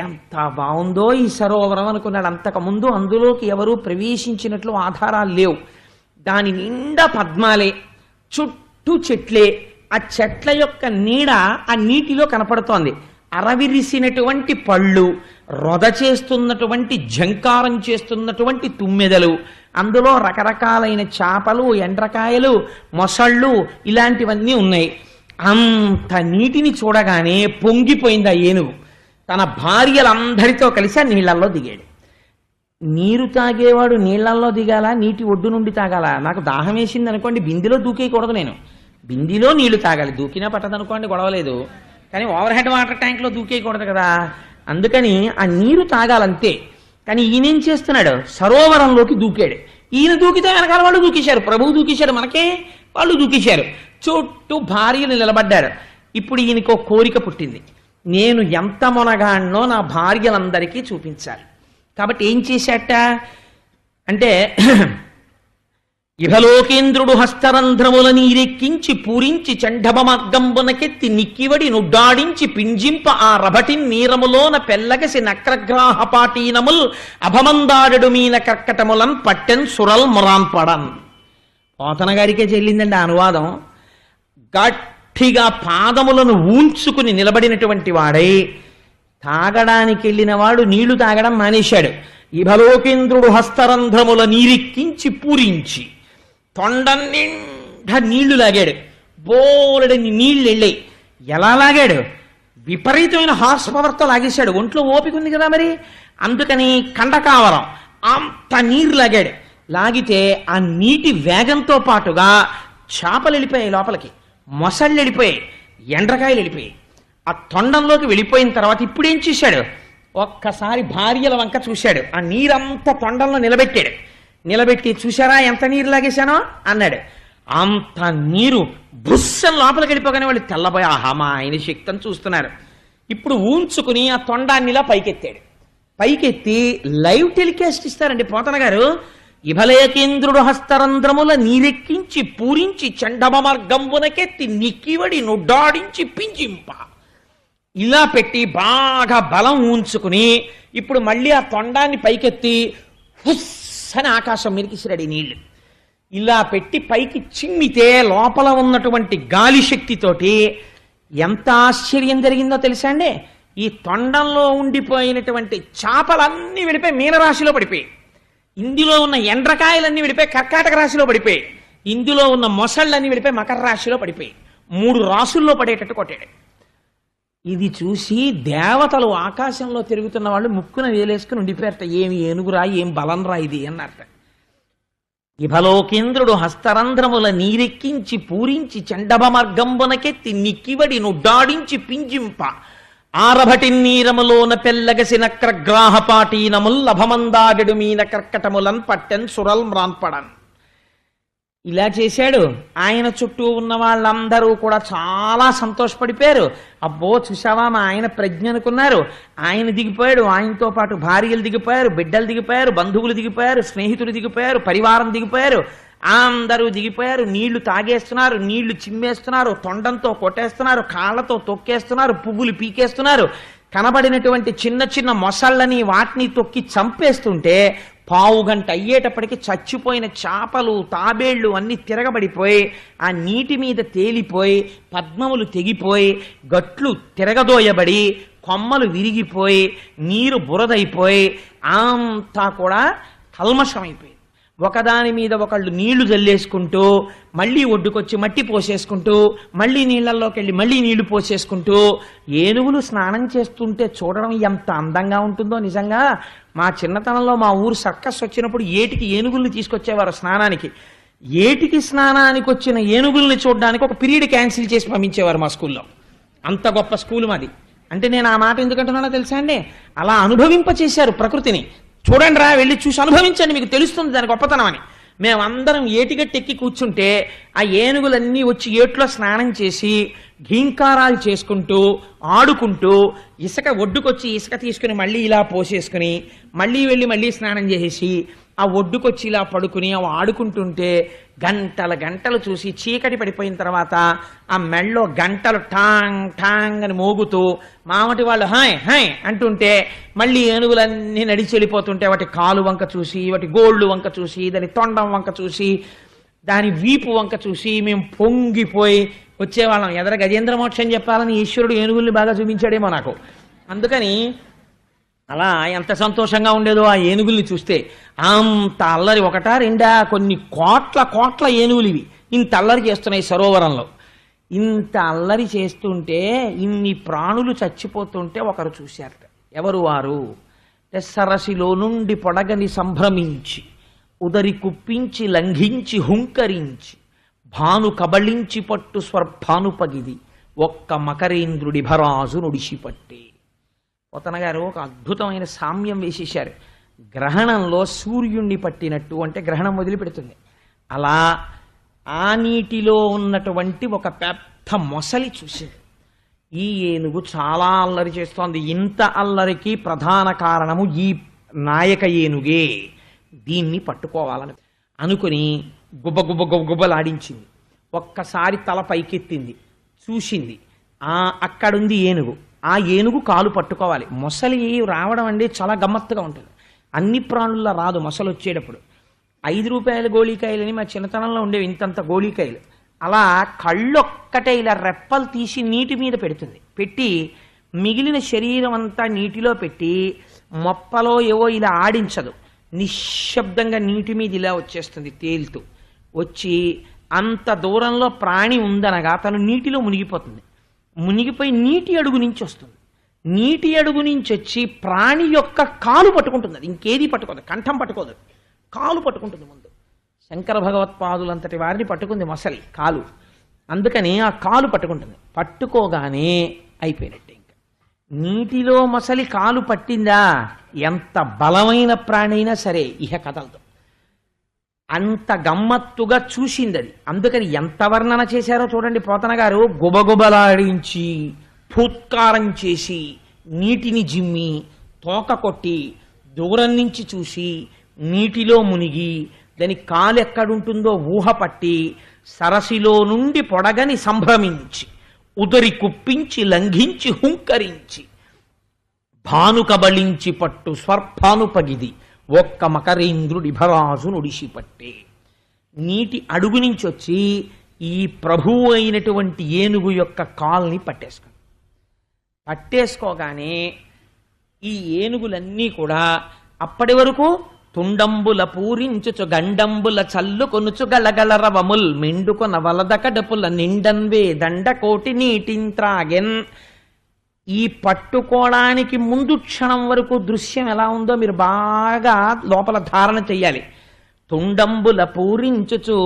ఎంత బాగుందో ఈ సరోవరం అనుకున్నాడు. అంతకుముందు అందులోకి ఎవరూ ప్రవేశించినట్లు ఆధారాలు లేవు. దాని నిండా పద్మాలే, చుట్టూ చెట్లే. ఆ చెట్ల యొక్క నీడ ఆ నీటిలో కనపడుతోంది. అరవిరిసినటువంటి పళ్ళు, రొద చేస్తున్నటువంటి జంకారం చేస్తున్నటువంటి తుమ్మెదలు, అందులో రకరకాలైన చేపలు, ఎండ్రకాయలు, మొసళ్ళు ఇలాంటివన్నీ ఉన్నాయి. అంత నీటిని చూడగానే పొంగిపోయింది ఆ ఏనుగు. తన భార్యలందరితో కలిసి ఆ నీళ్లల్లో దిగాడు. నీరు తాగేవాడు నీళ్లల్లో దిగాలా, నీటి ఒడ్డు నుండి తాగాలా? నాకు దాహం వేసింది అనుకోండి, బిందెలో దూకేయకూడదు, నేను బిందెలో నీళ్లు తాగాలి. దూకినా పట్టదనుకోండి, గొడవలేదు. కానీ ఓవర్ హెడ్ వాటర్ ట్యాంక్లో దూకేయకూడదు కదా, అందుకని ఆ నీరు తాగాలంతే. కానీ ఈయనేం చేస్తున్నాడు, సరోవరంలోకి దూకాడు. ఈయన దూకితే వెనకాల వాళ్ళు దూకేశారు, ప్రభువు దూకేశాడు, మనకే వాళ్ళు దూకేశారు. చుట్టూ భార్యలు నిలబడ్డారు. ఇప్పుడు ఈయనకో కోరిక పుట్టింది, నేను ఎంత మొనగాన్నో నా భార్యలందరికీ చూపించాలి. కాబట్టి ఏం చేశాట అంటే, ఇహలోకేంద్రుడు హస్తరంధ్రముల నీరెక్కించి పూరించి చండభ మార్గంబునకెత్తి నిక్కివడి నుడ్డాడించి పింజింప ఆ రభటిన్ నీరములోన పెల్లగసి నక్రగ్రాహపాటీనముల్ అభమందాడడు మీన కర్కటములన్ పట్టెన్ సురల్ మొరాన్పడన్. పోతన గారికే చెల్లిందండి ఆ అనువాదం. గట్టిగా పాదములను ఊంచుకుని నిలబడినటువంటి వాడై తాగడానికి వెళ్ళిన వాడు నీళ్లు తాగడం మానేశాడు. ఇహలోకేంద్రుడు హస్తరంధ్రముల నీరెక్కించి పూరించి తొండం నిండా నీళ్లు లాగాడు. బోలెడని నీళ్లు వెళ్ళాయి. ఎలా లాగాడు, విపరీతమైన హార్స్ పవర్తో లాగేశాడు. ఒంట్లో ఓపిక ఉంది కదా మరి, అందుకని కండకావరం అంత నీరు లాగాడు. లాగితే ఆ నీటి వేగంతో పాటుగా చేపలు వెళ్ళిపోయాయి లోపలికి, మొసళ్ళు వెళ్ళిపోయాయి, ఎండ్రకాయలు వెళ్ళిపోయాయి. ఆ తొండంలోకి వెళ్ళిపోయిన తర్వాత ఇప్పుడేం చూశాడు, ఒక్కసారి భార్యల వంక చూశాడు. ఆ నీరంతా తొండంలో నిలబెట్టాడు. నిలబెట్టి, చూశారా ఎంత నీరు లాగేశానో అన్నాడు. అంత నీరు బుస్సని లోపలికి వెళ్ళిపోగానే వాళ్ళు తెల్లబోయి, ఆహా మా ఆయన శక్తిని చూస్తున్నారు. ఇప్పుడు ఊంచుకుని ఆ తొండాన్నిలా పైకెత్తాడు. పైకెత్తి లైవ్ టెలికాస్ట్ ఇస్తారండి పోతన గారు. ఇభలేకేంద్రుడు హస్తరంధ్రముల నీరెక్కించి పూరించి చండమ మార్గంబునకెత్తి నిక్కివడి నుడ్డాడించి పింజింప, ఇలా పెట్టి బాగా బలం ఊంచుకుని ఇప్పుడు మళ్ళీ ఆ తొండాన్ని పైకెత్తి హుస్ అని ఆకాశం మీదకి ఇసిరాడు నీళ్లు. ఇలా పెట్టి పైకి చిమ్మితే లోపల ఉన్నటువంటి గాలి శక్తితోటి ఎంత ఆశ్చర్యం జరిగిందో తెలుసా అండి. ఈ తొండంలో ఉండిపోయినటువంటి చేపలన్నీ వెళ్ళిపోయి మీనరాశిలో పడిపోయి, ఇందులో ఉన్న ఎండ్రకాయలన్నీ వెళ్ళిపోయి కర్కాటక రాశిలో పడిపోయి, ఇందులో ఉన్న మొసళ్ళన్నీ వెళ్ళిపోయి మకర రాశిలో పడిపోయి 3 రాశుల్లో పడేటట్టు కొట్టాడు. ఇది చూసి దేవతలు ఆకాశంలో తిరుగుతున్న వాళ్ళు ముక్కున వేలేసుకుని ఉండిపోయారట. ఏమి ఏనుగురా, ఏం బలంరా ఇది అన్నారట. ఇభలోకేంద్రుడు హస్తరంధ్రముల నీరెక్కించి పూరించి చండభ మార్గంబునకెత్తి నిక్కివడి నుడ్డాడించి పింజింప ఆరభటి నీరములోన పెల్లగసి నక్రగ్రాహపాటీనముల్ లభమందాడెడు మీన కర్కటములన్ పట్టెన్ సురల్ మ్రాన్పడన్. ఇలా చేశాడు. ఆయన చుట్టూ ఉన్న వాళ్ళందరూ కూడా చాలా సంతోషపడిపోయారు. అబ్బో చూసావా మా ఆయన ప్రజ్ఞ అనుకున్నారు. ఆయన దిగిపోయాడు, ఆయనతో పాటు భార్యలు దిగిపోయారు, బిడ్డలు దిగిపోయారు, బంధువులు దిగిపోయారు, స్నేహితులు దిగిపోయారు, పరివారం దిగిపోయారు, అందరూ దిగిపోయారు. నీళ్లు తాగేస్తున్నారు, నీళ్లు చిమ్మేస్తున్నారు, తొండంతో కొట్టేస్తున్నారు, కాళ్లతో తొక్కేస్తున్నారు, పువ్వులు పీకేస్తున్నారు. కనబడినటువంటి చిన్న చిన్న మొసళ్ళని వాటిని తొక్కి చంపేస్తుంటే పావు గంట అయ్యేటప్పటికి చచ్చిపోయిన చేపలు తాబేళ్లు అన్ని తిరగబడిపోయి ఆ నీటి మీద తేలిపోయి పద్మములు తెగిపోయి గట్లు తిరగదోయబడి కొమ్మలు విరిగిపోయి నీరు బురదైపోయి అంతా కూడా కల్మషమైపోయింది. ఒకదాని మీద ఒకళ్ళు నీళ్లు జల్లేసుకుంటూ మళ్ళీ ఒడ్డుకొచ్చి మట్టి పోసేసుకుంటూ మళ్ళీ నీళ్లలోకి వెళ్ళి మళ్ళీ నీళ్లు పోసేసుకుంటూ ఏనుగులు స్నానం చేస్తుంటే చూడడం ఎంత అందంగా ఉంటుందో. నిజంగా మా చిన్నతనంలో మా ఊరు సర్కస్ వచ్చినప్పుడు ఏటికి ఏనుగుల్ని తీసుకొచ్చేవారు స్నానానికి. ఏటికి స్నానానికి వచ్చిన ఏనుగుల్ని చూడడానికి ఒక పీరియడ్ క్యాన్సిల్ చేసి పంపించేవారు మా స్కూల్లో. అంత గొప్ప స్కూల్ మాది. అంటే నేను ఆ మాట ఎందుకంటున్నానో తెలుసా అండి, అలా అనుభవింపచేశారు ప్రకృతిని. చూడండి రా, వెళ్ళి చూసి అనుభవించండి, మీకు తెలుస్తుంది దాని గొప్పతనం అని. మేమందరం ఏటిగట్టెక్కి కూర్చుంటే ఆ ఏనుగులన్నీ వచ్చి ఏట్లో స్నానం చేసి ఘీంకారాలు చేసుకుంటూ ఆడుకుంటూ ఇసుక ఒడ్డుకొచ్చి ఇసుక తీసుకుని మళ్ళీ ఇలా పోసేసుకుని మళ్ళీ వెళ్ళి మళ్ళీ స్నానం చేసేసి ఆ ఒడ్డుకొచ్చి ఇలా పడుకుని అవి ఆడుకుంటుంటే గంటల గంటలు చూసి చీకటి పడిపోయిన తర్వాత ఆ మెళ్ళో గంటలు టాంగ్ టాంగ్ అని మోగుతూ మామటి వాళ్ళు హాయ్ హాయ్ అంటుంటే మళ్ళీ ఏనుగులన్నీ నడిచి వెళ్ళిపోతుంటే వాటి కాలు వంక చూసి వాటి గోళ్ళు వంక చూసి దాని తొండం వంక చూసి దాని వీపు వంక చూసి మేము పొంగిపోయి వచ్చేవాళ్ళం. ఎదర గజేంద్ర మోక్షం చెప్పాలని ఈశ్వరుడు ఏనుగుల్ని బాగా చూపించాడేమో నాకు. అందుకని అలా ఎంత సంతోషంగా ఉండేదో ఆ ఏనుగుల్ని చూస్తే. అంత అల్లరి, ఒకటా రెండా, కొన్ని కోట్ల కోట్ల ఏనుగులు ఇవి ఇంత అల్లరి చేస్తున్నాయి సరోవరంలో. ఇంత అల్లరి చేస్తుంటే ఇన్ని ప్రాణులు చచ్చిపోతుంటే ఒకరు చూశారట. ఎవరు వారు? సరసిలో నుండి పొడగని సంభ్రమించి ఉదరి కుప్పించి లంఘించి హుంకరించి భాను కబళించి పట్టు స్వర్భానుపగిది ఒక్క మకరేంద్రుడి భరాజు నుడిసిపట్టే. పోతన గారు ఒక అద్భుతమైన సామ్యం వేసేశారు. గ్రహణంలో సూర్యుణ్ణి పట్టినట్టు, అంటే గ్రహణం వదిలిపెడుతుంది, అలా ఆ నీటిలో ఉన్నటువంటి ఒక పెద్ద మొసలి చూసింది. ఈ ఏనుగు చాలా అల్లరి చేస్తోంది. ఇంత అల్లరికి ప్రధాన కారణము ఈ నాయక ఏనుగే, దీన్ని పట్టుకోవాలని అనుకుని గుబ్బ గుబ్బ గుబ్బలాడించింది. ఒక్కసారి తల పైకెత్తింది, చూసింది, అక్కడుంది ఏనుగు. ఆ ఏనుగు కాలు పట్టుకోవాలి. మొసలి రావడం అంటే చాలా గమ్మత్తుగా ఉంటుంది. అన్ని ప్రాణుల్లో రాదు మొసలు వచ్చేటప్పుడు. 5 రూపాయల గోళీకాయలని మా చిన్నతనంలో ఉండేవి, ఇంతంత గోళీకాయలు. అలా కళ్ళొక్కటే ఇలా రెప్పలు తీసి నీటి మీద పెడుతుంది. పెట్టి మిగిలిన శరీరం అంతా నీటిలో పెట్టి మొప్పలో ఏవో ఇలా ఆడించదు, నిశ్శబ్దంగా నీటి మీద ఇలా వచ్చేస్తుంది తేలుతూ. వచ్చి అంత దూరంలో ప్రాణి ఉందనగా తను నీటిలో మునిగిపోతుంది. మునిగిపోయి నీటి అడుగు నుంచి వస్తుంది. నీటి అడుగు నుంచి వచ్చి ప్రాణి యొక్క కాలు పట్టుకుంటుంది. అది ఇంకేది పట్టుకోదు, కంఠం పట్టుకోదు, కాలు పట్టుకుంటుంది. ముందు శంకర భగవత్పాదులంతటి వారిని పట్టుకుంది మొసలి కాలు. అందుకని ఆ కాలు పట్టుకుంటుంది. పట్టుకోగానే అయిపోయినట్టే. ఇంకా నీటిలో మొసలి కాలు పట్టిందా, ఎంత బలమైన ప్రాణి అయినా సరే ఇహ కథలతో అంత గమ్మత్తుగా చూసింది అది. అందుకని ఎంత వర్ణన చేశారో చూడండి పోతన గారు. గుబగుబలాడించి ఫూత్కారం చేసి నీటిని జిమ్మి తోక కొట్టి దూరం నుంచి చూసి నీటిలో మునిగి దాని కాలు ఎక్కడుంటుందో ఊహ పట్టి సరసిలో నుండి పొడగని సంభ్రమించి ఉదరి కుప్పించి లంఘించి హుంకరించి భాను కబళించి పట్టు స్వర్భానుపగిది ఒక్క మకరేంద్రుడి భరాజు నుడిసిపట్టే. నీటి అడుగు నుంచి వచ్చి ఈ ప్రభువు అయినటువంటి ఏనుగు యొక్క కాల్ని పట్టేసుకోగానే ఈ ఏనుగులన్నీ కూడా అప్పటి వరకు తుండంబుల పూరించుచు గండంబుల చల్లు కొనుచు గలగలరవముల్ మెండుకొన వలద కడుపుల నిండన్వే దండ కోటి నీటింత్రాగెన్. ఈ పట్టుకోవడానికి ముందు క్షణం వరకు దృశ్యం ఎలా ఉందో మీరు బాగా లోపల ధారణ చెయ్యాలి. తుండంబుల పూరించుచు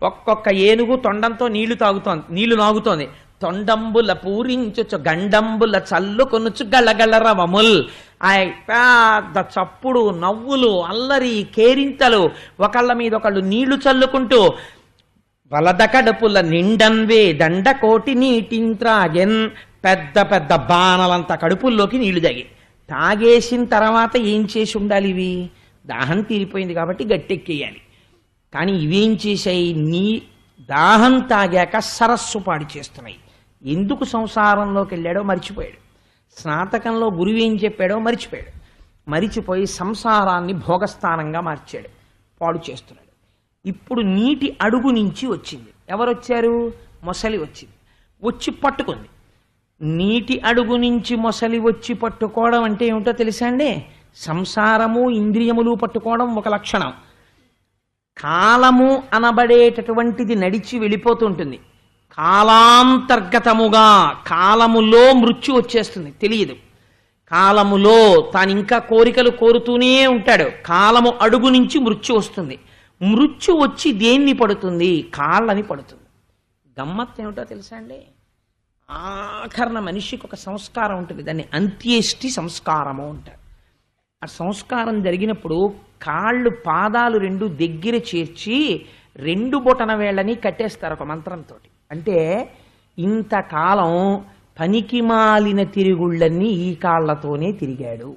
ఒక్కొక్క ఏనుగు తొండంతో నీళ్లు నాగుతోంది. తొండంబుల పూరించుచు గండంబుల చల్లు కొనుచు గలగలరవముల్. ఆ పెద్ద చప్పుడు, నవ్వులు, అల్లరి, కేరింతలు, ఒకళ్ళ మీద ఒకళ్ళు నీళ్లు చల్లుకుంటూ వలద కడుపుల నిండన్వే దండ కోటి నీటింత్రాగెన్. పెద్ద పెద్ద బాణలంత కడుపుల్లోకి నీళ్లు తాగేసిన తర్వాత ఏం చేసి ఉండాలి? ఇవి దాహం తీరిపోయింది కాబట్టి గట్టెక్కేయాలి. కానీ ఇవేం చేశాయి? దాహం తాగాక సరస్సు పాడి చేస్తున్నాయి. ఎందుకు సంసారంలోకి వెళ్ళాడో మర్చిపోయాడు. స్నాతకంలో గురువు ఏం చెప్పాడో మర్చిపోయాడు. మరిచిపోయి సంసారాన్ని భోగస్థానంగా మార్చాడు, పాడు చేస్తున్నాడు. ఇప్పుడు నీటి అడుగు నుంచి వచ్చింది. ఎవరొచ్చారు? మొసలి వచ్చింది. వచ్చి పట్టుకుంది. నీటి అడుగు నుంచి మొసలి వచ్చి పట్టుకోవడం అంటే ఏమిటో తెలుసా అండి? సంసారము ఇంద్రియములు పట్టుకోవడం ఒక లక్షణం. కాలము అనబడేటటువంటిది నడిచి వెళ్ళిపోతుంటుంది. కాలాంతర్గతముగా కాలములో మృత్యు వచ్చేస్తుంది, తెలియదు. కాలములో తాను ఇంకా కోరికలు కోరుతూనే ఉంటాడు. కాలము అడుగు నుంచి మృత్యు వస్తుంది. మృత్యు వచ్చి దేన్ని పడుతుంది? కాళ్ళని పడుతుంది. గమ్మత్తు ఏమిటో తెలుసా అండి? ఆఖరణ మనిషికి ఒక సంస్కారం ఉంటుంది, దాన్ని అంత్యేష్టి సంస్కారము అంటారు. ఆ సంస్కారం జరిగినప్పుడు కాళ్ళు పాదాలు రెండు దగ్గర చేర్చి 2 బొటన వేళ్ళని కట్టేస్తారు ఒక మంత్రంతో. అంటే ఇంతకాలం పనికి మాలిన తిరుగుళ్ళన్నీ ఈ కాళ్లతోనే తిరిగాడు,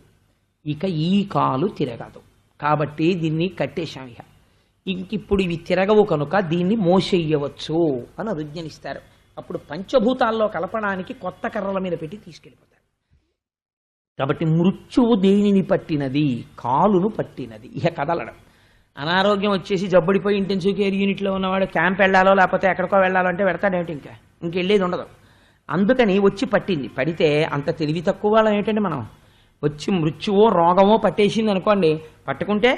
ఇక ఈ కాలు తిరగదు కాబట్టి దీన్ని కట్టేశాం. ఇంకిప్పుడు ఇవి తిరగవు కనుక దీన్ని మోసేయవచ్చు అని అనుజ్ఞనిస్తారు. అప్పుడు పంచభూతాల్లో కలపడానికి కొత్త కర్రల మీద పెట్టి తీసుకెళ్ళిపోతారు. కాబట్టి మృత్యువు దేనిని పట్టినది? కాలును పట్టినది. ఇక కదలడం. అనారోగ్యం వచ్చేసి జబ్బడిపోయి ఇంటెన్సివ్ కేర్ యూనిట్లో ఉన్నవాడు క్యాంప్ వెళ్ళాలో లేకపోతే ఎక్కడికో వెళ్ళాలో అంటే పెడతాడేమిటి? ఇంకెళ్ళేది ఉండదు. అందుకని వచ్చి పట్టింది. పడితే అంత తెలివి తక్కువ వాళ్ళం ఏంటండి మనం? వచ్చి మృత్యువో రోగమో పట్టేసింది అనుకోండి, పట్టుకుంటే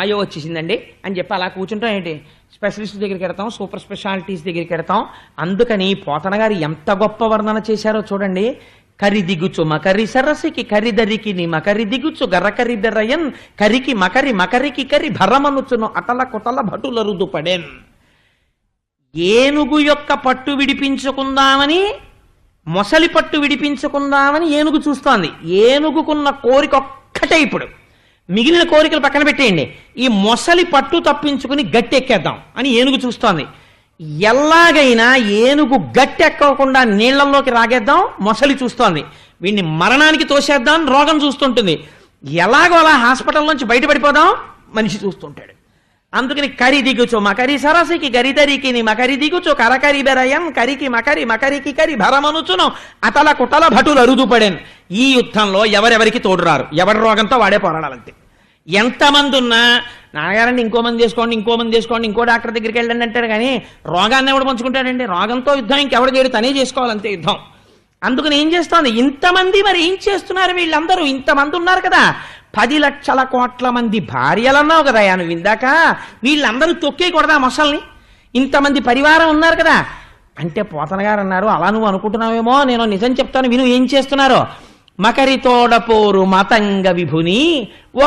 అయ్యో వచ్చేసిందండి అని చెప్పి అలా కూర్చుంటాం ఏంటి, స్పెషలిస్ట్ దగ్గరికి వెడతాం, సూపర్ స్పెషాలిటీస్ దగ్గరికి వెడతాం. అందుకని పోతన గారు ఎంత గొప్ప వర్ణన చేశారో చూడండి. కరి దిగుచు మకరి సరసికి కరిదరికి ని మకరి దిగుచు గర్రకరి బెర్రయన్ కరికి మకరి మకరికి కరి భరమనుచును అటల కొటల భటులరుదు పడేన్. ఏనుగు యొక్క పట్టు విడిపించుకుందామని, మొసలి పట్టు విడిపించుకుందామని ఏనుగు చూస్తోంది. ఏనుగుకున్న కోరిక ఒక్కటే, ఇప్పుడు మిగిలిన కోరికలు పక్కన పెట్టేయండి, ఈ మొసలి పట్టు తప్పించుకుని గట్టెక్కేద్దాం అని ఏనుగు చూస్తోంది. ఎలాగైనా ఏనుగు గట్టెక్కకుండా నీళ్లలోకి రాగేద్దాం మొసలి చూస్తోంది. వీడిని మరణానికి తోసేద్దాం రోగం చూస్తుంటుంది. ఎలాగో అలా హాస్పిటల్ నుంచి బయటపడిపోదాం మనిషి చూస్తుంటాడు. అందుకని కరి దిగుచో మకరి సరసికి గరిదరికి ని మకరి దిగుచో కరకరి బెరయం కరికి మకరి మకరికి కరి భరమనుచును అతల కుటల భటులు అరుదుపడేన్. ఈ యుద్ధంలో ఎవరెవరికి తోడురారు, ఎవరి రోగంతో వాడే పోరాడాలంతే. ఎంతమంది ఉన్నా నాన్నగారండి ఇంకో మంది చేసుకోండి, ఇంకో మంది చేసుకోండి, ఇంకో డాక్టర్ దగ్గరికి వెళ్ళండి అంటాడు. కానీ రోగాన్ని ఎవడు పంచుకుంటాడండి? రోగంతో యుద్ధం ఇంకెవడు చేయడు, తనే చేసుకోవాలంతే యుద్ధం. అందుకని ఏం చేస్తోంది, ఇంతమంది మరి ఏం చేస్తున్నారు వీళ్ళందరూ? ఇంతమంది ఉన్నారు కదా, 10 లక్షల కోట్ల మంది భార్యలన్నావు కదా నువ్వు ఇందాక, వీళ్ళందరూ తొక్కేయకూడదా మొసల్ని? ఇంతమంది పరివారం ఉన్నారు కదా అంటే పోతన గారు అన్నారు, అలా నువ్వు అనుకుంటున్నావేమో, నేను నిజం చెప్తాను విను ఏం చేస్తున్నారో. మకరి తోడపోరు మతంగ విభుని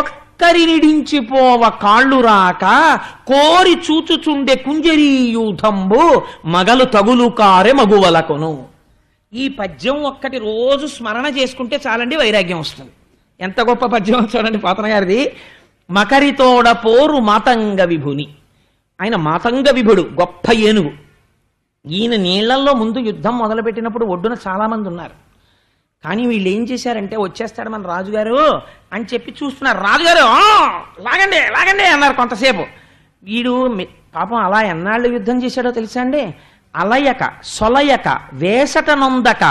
ఒక్కరినిడించిపోవ కాళ్ళు రాక కోరి చూచుచుండే కుంజరీయూథంబు మగలు తగులు కారె మగువలకును. ఈ పద్యం ఒక్కటి రోజు స్మరణ చేసుకుంటే చాలండి, వైరాగ్యం వస్తుంది. ఎంత గొప్ప పద్యం చూడండి పోతన గారిది. మకరితోడ పోరు మాతంగ విభుని, ఆయన మాతంగ విభుడు, గొప్ప ఏనుగు. ఈయన నీళ్లలో ముందు యుద్ధం మొదలుపెట్టినప్పుడు ఒడ్డున చాలా మంది ఉన్నారు. కానీ వీళ్ళు ఏం చేశారంటే, వచ్చేస్తాడు మన రాజుగారు అని చెప్పి చూస్తున్నారు. రాజుగారు లాగండి లాగండి అన్నారు కొంతసేపు. వీడు పాపం అలా ఎన్నాళ్ళు యుద్ధం చేశాడో తెలుసా అండి? అలయక సొలయక వేసట నొందక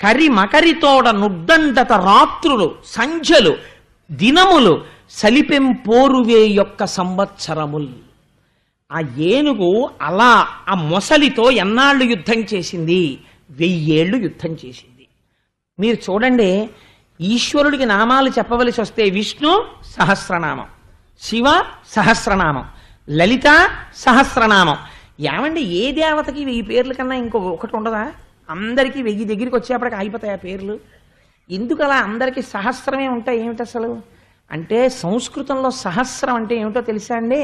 కరి మకరితోడ నుడ్డండత రాత్రులు సంధ్యలు దినములు సలిపెం పోరువే యొక్క సంవత్సరముల్. ఆ ఏనుగు అలా ఆ మొసలితో ఎన్నాళ్ళు యుద్ధం చేసింది? 1000 ఏళ్ళు యుద్ధం చేసింది. మీరు చూడండి, ఈశ్వరుడికి నామాలు చెప్పవలసి వస్తే విష్ణు సహస్రనామం, శివ సహస్రనామం, లలిత సహస్రనామం. ఏమండి ఏ దేవతకి 1000 పేర్ల కన్నా ఒకటి ఉండదా? అందరికీ 1000 దగ్గరికి వచ్చేప్పటికి అయిపోతాయి ఆ పేర్లు. ఎందుకు అలా అందరికీ సహస్రమే ఉంటాయి? ఏమిటి అసలు అంటే, సంస్కృతంలో సహస్రం అంటే ఏమిటో తెలుసా అండి?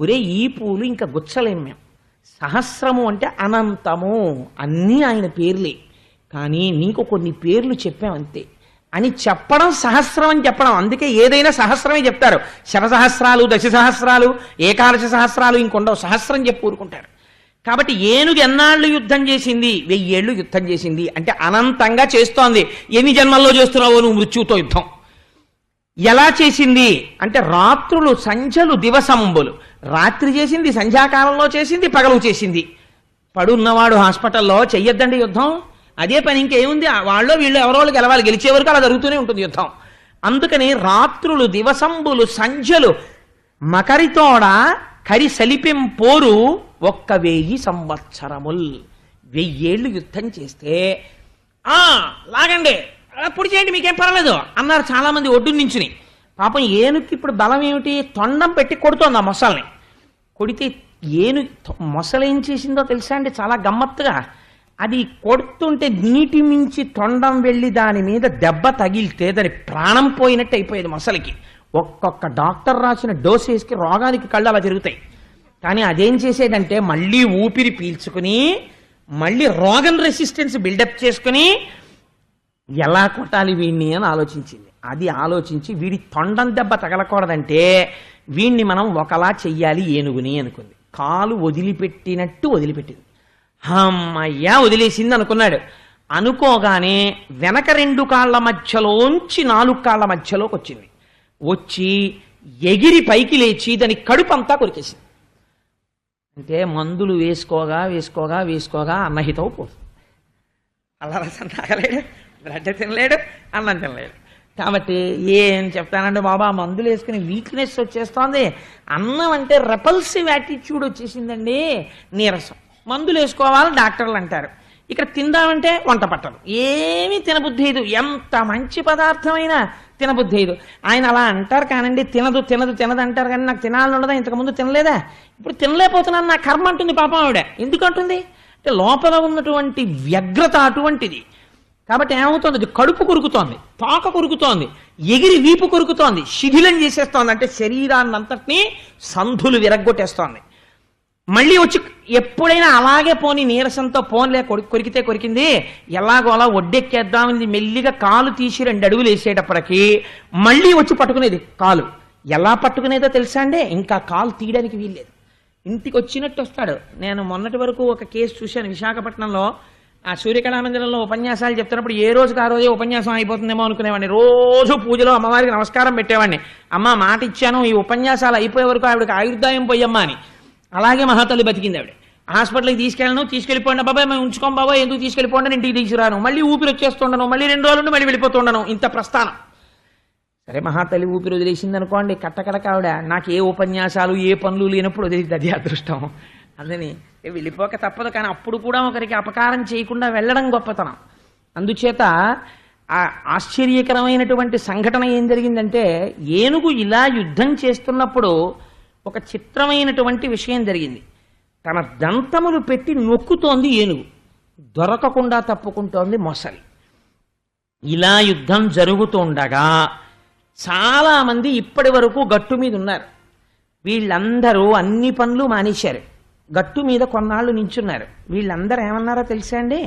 ఒరే ఈ పూలు ఇంకా గుచ్చలేం మేము. సహస్రము అంటే అనంతము, అన్నీ ఆయన పేర్లే, కానీ నీకు కొన్ని పేర్లు చెప్పామంతే అని చెప్పడం సహస్రం అని చెప్పడం. అందుకే ఏదైనా సహస్రమే చెప్తారు. శతసహస్రాలు, దశ సహస్రాలు, ఏకాదశ సహస్రాలు ఇంకొండవు, సహస్రం చెప్పి ఊరుకుంటారు. కాబట్టి ఏనుగు ఎన్నాళ్ళు యుద్ధం చేసింది? 1000 ఏళ్ళు యుద్ధం చేసింది. అంటే అనంతంగా చేస్తోంది. ఎన్ని జన్మల్లో చేస్తున్నావో నువ్వు మృత్యుతో యుద్ధం? ఎలా చేసింది అంటే, రాత్రులు సంధ్యలు దివసంబులు. రాత్రి చేసింది, సంధ్యాకాలంలో చేసింది, పగలు చేసింది. పడున్నవాడు హాస్పిటల్లో చెయ్యొద్దండి యుద్ధం, అదే పని ఇంకేముంది? వాళ్ళు వీళ్ళు ఎవరో వాళ్ళు గెలవాలి, గెలిచే వరకు అలా జరుగుతూనే ఉంటుంది యుద్ధం. అందుకని రాత్రులు దివసంబులు సంధ్యలు మకరితోడ కరి సలిపెం పోరు 1000 సంవత్సరముల్. 1000 ఏళ్ళు యుద్ధం చేస్తే లాగండి అప్పుడు చేయండి మీకేం పర్వాలేదు అన్నారు చాలా మంది ఒడ్డు నుంచుని. పాపం ఏనుగుకి ఇప్పుడు బలం ఏమిటి? తొండం పెట్టి కొడుతోంది ఆ మొసల్ని. కొడితే మొసలు ఏం చేసిందో తెలుసా అండి? చాలా గమ్మత్తుగా అది కొడుతుంటే నీటి మించి తొండం వెళ్ళి దాని మీద దెబ్బ తగిలితే దాని ప్రాణం పోయినట్టు అయిపోయేది మొసలికి. ఒక్కొక్క డాక్టర్ రాసిన డోసేస్కి రోగానికి కళ్ళు అలా తిరుగుతాయి. కానీ అదేం చేసేదంటే, మళ్ళీ ఊపిరి పీల్చుకుని మళ్ళీ రోగం రెసిస్టెన్స్ బిల్డప్ చేసుకుని ఎలా కొట్టాలి వీడిని అని ఆలోచించింది. అది ఆలోచించి వీడి తొండం దెబ్బ తగలకూడదంటే వీడిని మనం ఒకలా చెయ్యాలి ఏనుగుని అనుకుంది. కాలు వదిలిపెట్టినట్టు వదిలిపెట్టింది. అమ్మయ్యా వదిలేసింది అనుకున్నాడు. అనుకోగానే వెనక 2 కాళ్ళ మధ్యలోంచి 4 కాళ్ళ మధ్యలోకి వచ్చింది. వచ్చి ఎగిరి పైకి లేచి దాని కడుపు అంతా కొరికేసింది. అంటే మందులు వేసుకోగా వేసుకోగా వేసుకోగా అన్నహితవు పోతుంది. అలా రసం తాగలేడు, బ్లడ్ తినలేడు, అన్నం తినలేడు. కాబట్టి ఏం చెప్తానంటే బాబా, మందులు వేసుకుని వీక్నెస్ వచ్చేస్తోంది, అన్నం అంటే రెపల్సివ్ యాటిట్యూడ్ వచ్చేసిందండి, నీరసం. మందులు వేసుకోవాలని డాక్టర్లు అంటారు. ఇక్కడ తిందామంటే వంట పట్టదు, ఏమీ తినబుద్ధి లేదు. ఎంత మంచి పదార్థమైనా తినబుద్ధి అయ్యదు. ఆయన అలా అంటారు కానండి, తినదు తినదు తినదు అంటారు కానీ నాకు తినాలని ఉండదా, ఇంతకుముందు తినలేదా, ఇప్పుడు తినలేకపోతున్నాను నా కర్మ అంటుంది పాపం ఆవిడ. ఎందుకంటుంది అంటే లోపల ఉన్నటువంటి వ్యగ్రత అటువంటిది. కాబట్టి ఏమవుతుంది, అది కడుపు కొరుకుతోంది, తోక కొరుకుతోంది, ఎగిరి వీపు కొరుకుతోంది, శిథిలం చేసేస్తోంది, అంటే శరీరాన్ని అంతటినీ సంధులు విరగ్గొట్టేస్తోంది. మళ్ళీ వచ్చి ఎప్పుడైనా అలాగే పోని నీరసంతో పోన్లే కొరికితే కొరికింది ఎలాగో అలా ఒడ్డెక్కేద్దామని మెల్లిగా కాలు తీసి 2 అడుగులు వేసేటప్పటికి మళ్ళీ వచ్చి పట్టుకునేది కాలు. ఎలా పట్టుకునేదో తెలుసా అండి, ఇంకా కాలు తీయడానికి వీల్లేదు, ఇంటికి వచ్చినట్టు వస్తాడు. నేను మొన్నటి వరకు ఒక కేసు చూశాను విశాఖపట్నంలో. ఆ సూర్యకళామందిరంలో ఉపన్యాసాలు చెప్తున్నప్పుడు ఏ రోజుకి ఆ రోజే ఉపన్యాసం అయిపోతుందేమో అనుకునేవాడిని. రోజు పూజలో అమ్మవారికి నమస్కారం పెట్టేవాడిని, అమ్మ మాట ఇచ్చాను ఈ ఉపన్యాసాలు అయిపోయే వరకు ఆవిడకి ఆయుర్దాయం పోయమ్మా అని. అలాగే మహాతల్లి బతికింది ఆవిడ. హాస్పిటల్కి తీసుకెళ్ళిపోండి బాబాయ్, మేము ఉంచుకోం బాబాయ్, ఎందుకు తీసుకెళ్ళిపోండి, ఇంటికి తీసుకురాను, మళ్ళీ ఊపిరి వచ్చేస్తుండను, మళ్ళీ 2 రోజులు మళ్ళీ వెళ్ళిపోతుండను, ఇంత ప్రస్థానం. సరే మహాతల్లి ఊపిరి వదిలేసింది అనుకోండి, కట్టకడక ఆవిడ నాకు ఏ ఉపన్యాసాలు ఏ పనులు లేనప్పుడు వదిలేది, అది అదృష్టం. అందుని వెళ్ళిపోక తప్పదు, కానీ అప్పుడు కూడా ఒకరికి అపకారం చేయకుండా వెళ్ళడం గొప్పతనం. అందుచేత ఆ ఆశ్చర్యకరమైనటువంటి సంఘటన ఏం జరిగిందంటే, ఏనుగు ఇలా యుద్ధం చేస్తున్నప్పుడు ఒక చిత్రమైనటువంటి విషయం జరిగింది. తన దంతములు పెట్టి నొక్కుతోంది ఏనుగు, దొరకకుండా తప్పుకుంటోంది మొసలి. ఇలా యుద్ధం జరుగుతుండగా చాలామంది ఇప్పటి వరకు గట్టు మీద ఉన్నారు. వీళ్ళందరూ అన్ని పనులు మానేశారు, గట్టు మీద కొన్నాళ్ళు నించున్నారు. వీళ్ళందరూ ఏమన్నారో తెలుసా అండి,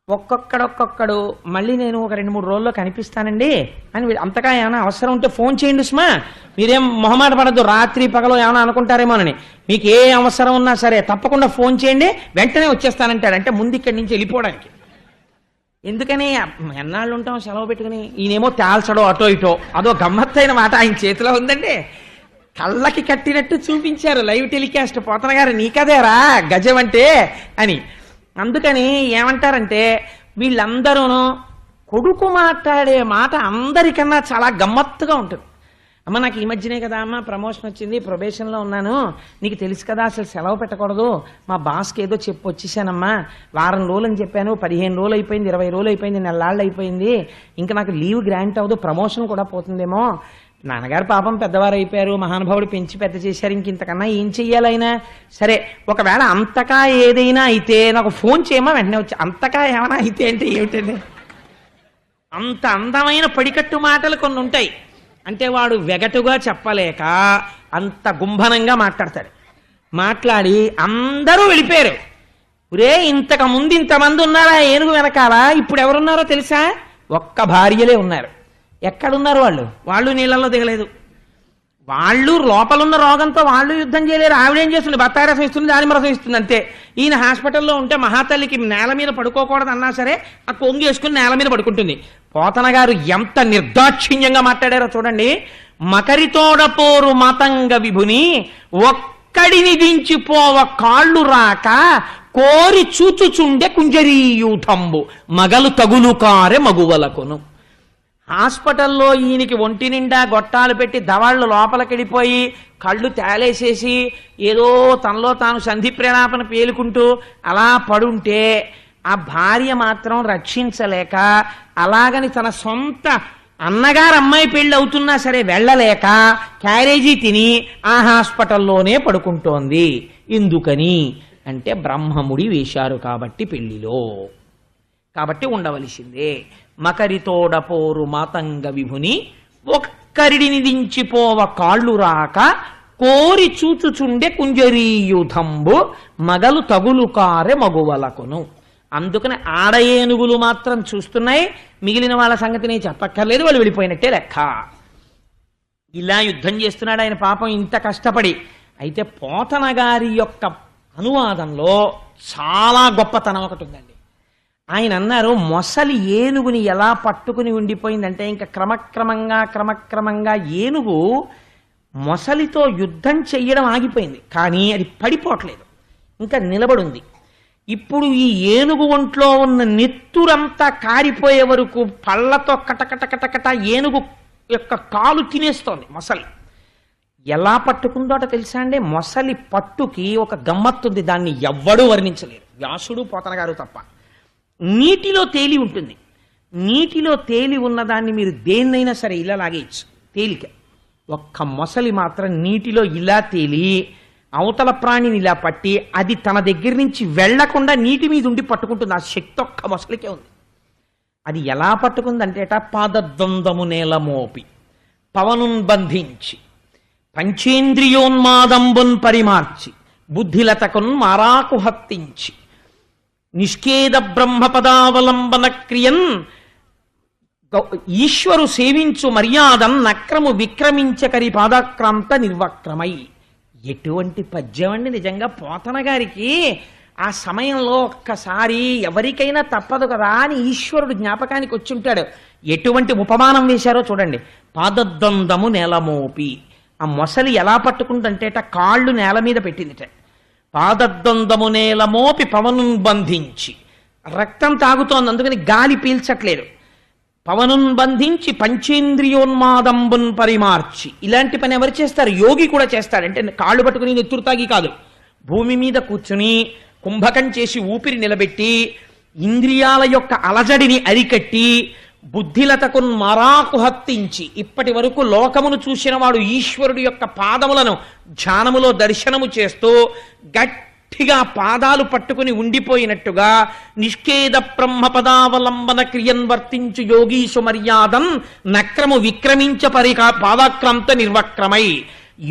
ఒక్కొక్కడు మళ్ళీ నేను ఒక 2-3 రోజుల్లో కనిపిస్తానండి అని. అంతగా ఏమైనా అవసరం ఉంటే ఫోన్ చేయండి సుమా, మీరేం మొహమాట పడద్దు, రాత్రి పగలో ఏమైనా అనుకుంటారేమోనని, మీకు ఏ అవసరం ఉన్నా సరే తప్పకుండా ఫోన్ చేయండి, వెంటనే వచ్చేస్తానంటాడు. అంటే ముందు ఇక్కడి నుంచి వెళ్ళిపోవడానికి. ఎందుకని ఎన్నాళ్ళు ఉంటాం సెలవు పెట్టుకుని, ఈయనేమో తేల్చడో అటో ఇటో, అదో గమ్మత్తైన మాట ఆయన చేతిలో ఉందండి. కళ్ళకి కట్టినట్టు చూపించారు లైవ్ టెలికాస్ట్, పోతన గారు నీకదేరా గజం అంటే అని. అందుకని ఏమంటారంటే వీళ్ళందరూ కొడుకు మాట్లాడే మాట అందరికన్నా చాలా గమ్మత్తుగా ఉంటుంది. అమ్మ నాకు ఈ మధ్యనే కదా అమ్మ ప్రమోషన్ వచ్చింది, ప్రొబేషన్లో ఉన్నాను, నీకు తెలుసు కదా అసలు సెలవు పెట్టకూడదు, మా బాస్కి ఏదో చెప్పి వచ్చేసానమ్మా, వారం రోజులు అని చెప్పాను, 15 రోజులు అయిపోయింది, 20 రోజులు అయిపోయింది, నెలలాళ్ళు అయిపోయింది, ఇంకా నాకు లీవ్ గ్రాంట్ అవ్వదు, ప్రమోషన్ కూడా పోతుందేమో, నాన్నగారు పాపం పెద్దవారు అయిపోయారు, మహానుభావుడు పెంచి పెద్ద చేశారు, ఇంతకన్నా ఏం చెయ్యాలైనా సరే, ఒకవేళ అంతకా ఏదైనా అయితే నాకు ఫోన్ చేయమా వెంటనే వచ్చి. అంతకా ఏమైనా అయితే అంటే ఏమిటండి, అంత అందమైన పడికట్టు మాటలు కొన్ని ఉంటాయి. అంటే వాడు వెగటుగా చెప్పలేక అంత గుంభనంగా మాట్లాడతాడు. మాట్లాడి అందరూ వెళ్ళిపోయారు. ఒరే ఇంతకు ముందు ఇంతమంది ఉన్నారా ఏనుగు వెనకాల, ఇప్పుడు ఎవరున్నారో తెలుసా, ఒక్క భార్యలే ఉన్నారు. ఎక్కడున్నారు వాళ్ళు, వాళ్ళు నీళ్ళల్లో దిగలేదు, వాళ్ళు లోపలున్న రోగంతో వాళ్ళు యుద్ధం చేయలేరు. ఆవిడేం చేస్తుంది, బత్తాయి రసం ఇస్తుంది, దానిమ్మ రసం ఇస్తుంది అంతే. ఈయన హాస్పిటల్లో ఉంటే మహాతల్లికి నేల మీద పడుకోకూడదు అన్నా సరే ఆ కొంగు వేసుకుని నేల మీద పడుకుంటుంది. పోతన గారు ఎంత నిర్దాక్షిణ్యంగా మాట్లాడారో చూడండి. మకరితోడపోరు మాతంగ విభుని ఒక్కడిని దించిపోవ కాళ్ళు రాక కోరి చూచుచుండే కుంజరీయూథంబు మగలు తగులు కారె మగువలకును. హాస్పిటల్లో ఈయనకి ఒంటి నిండా గొట్టాలు పెట్టి దవాళ్ళు లోపలికెళ్ళిపోయి కళ్ళు తేలేసేసి ఏదో తనలో తాను సంధి ప్రేలాపన పేలుకుంటూ అలా పడుంటే ఆ భార్య మాత్రం రక్షించలేక అలాగని తన సొంత అన్నగారు అమ్మాయి పెళ్ళి అవుతున్నా సరే వెళ్ళలేక క్యారేజీ తిని ఆ హాస్పిటల్లోనే పడుకుంటోంది. ఎందుకని అంటే బ్రహ్మముడి వేశారు కాబట్టి పెళ్లిలో, కాబట్టి ఉండవలసిందే. మకరితోడపోరు మాతంగ విభుని ఒక్కరిడిని దించిపోవ కాళ్ళు రాక కోరి చూచుచుండే కుంజరీయుధంబు మగలు తగులు కారె మగువలకును. అందుకని ఆడ ఏనుగులు మాత్రం చూస్తున్నాయి, మిగిలిన వాళ్ళ సంగతి నేను చెప్పక్కర్లేదు, వాళ్ళు వెళ్ళిపోయినట్టే లెక్క. ఇలా యుద్ధం చేస్తున్నాడు ఆయన పాపం ఇంత కష్టపడి. అయితే పోతన గారి యొక్క అనువాదంలో చాలా గొప్పతనం ఒకటి ఉందండి. ఆయన అన్నారు, మొసలి ఏనుగుని ఎలా పట్టుకుని ఉండిపోయిందంటే ఇంకా క్రమక్రమంగా ఏనుగు మొసలితో యుద్ధం చెయ్యడం ఆగిపోయింది, కానీ అది పడిపోవట్లేదు, ఇంకా నిలబడుంది. ఇప్పుడు ఈ ఏనుగు ఒంట్లో ఉన్న నెత్తురంతా కారిపోయే వరకు పళ్ళతో కటకటకటకట ఏనుగు యొక్క కాలు తినేస్తోంది మొసలి. ఎలా పట్టుకుందోట తెలుసా అండి, మొసలి పట్టుకి ఒక గమ్మత్తుంది, దాన్ని ఎవ్వడూ వర్ణించలేరు, వ్యాసుడు పోతన గారు తప్ప. నీటిలో తేలి ఉంటుంది, నీటిలో తేలి ఉన్నదాన్ని మీరు దేన్నైనా సరే ఇలా లాగేయచ్చు, తేలిక. ఒక్క మొసలి మాత్రం నీటిలో ఇలా తేలి అవతల ప్రాణిని ఇలా పట్టి అది తన దగ్గర నుంచి వెళ్లకుండా నీటి మీద ఉండి పట్టుకుంటుంది. ఆ శక్తి ఒక్క మొసలికే ఉంది. అది ఎలా పట్టుకుందంటేట, పాదద్వందము నేల మోపి పవనున్ బంధించి పంచేంద్రియోన్మాదంబున్ పరిమార్చి బుద్ధిలతకున్ మారాకు హత్తించి నిష్కేద బ్రహ్మపదావలంబన క్రియన్ ఈశ్వరు సేవించు మర్యాదం నక్రము విక్రమించకరి పాదాక్రాంత నిర్వక్రమై. ఎటువంటి పద్యం అండి నిజంగా. పోతన గారికి ఆ సమయంలో ఒక్కసారి ఎవరికైనా తప్పదు కదా అని ఈశ్వరుడు జ్ఞాపకానికి వచ్చి ఉంటాడు. ఎటువంటి ఉపమానం వేశారో చూడండి. పాదద్వందము నేలమోపి, ఆ మొసలి ఎలా పట్టుకుందంటేట కాళ్ళు నేల మీద పెట్టిందిట. పాదద్వందము నేలమోపి పవనున్ బంధించి, రక్తం తాగుతోంది అందుకని గాలి పీల్చట్లేదు. పవనున్ బంధించి పంచేంద్రియోన్మాదంబున్ పరిమార్చి. ఇలాంటి పని ఎవరు చేస్తారు? యోగి కూడా చేస్తాడు. అంటే కాళ్ళు పట్టుకుని నెత్తురు తాగి కాదు, భూమి మీద కూర్చుని కుంభకం చేసి ఊపిరి నిలబెట్టి ఇంద్రియాల యొక్క అలజడిని అరికట్టి బుద్ధిలతకు మరాకు హత్తించి, ఇప్పటి వరకు లోకమును చూసిన వాడు ఈశ్వరుడు యొక్క పాదములను ధ్యానములో దర్శనము చేస్తూ గట్టిగా పాదాలు పట్టుకుని ఉండిపోయినట్టుగా నిష్కేద బ్రహ్మపదావలంబన క్రియన్ వర్తించు యోగీశు మర్యాదం నక్రము విక్రమించ పాదాక్రాంత నిర్వక్రమై.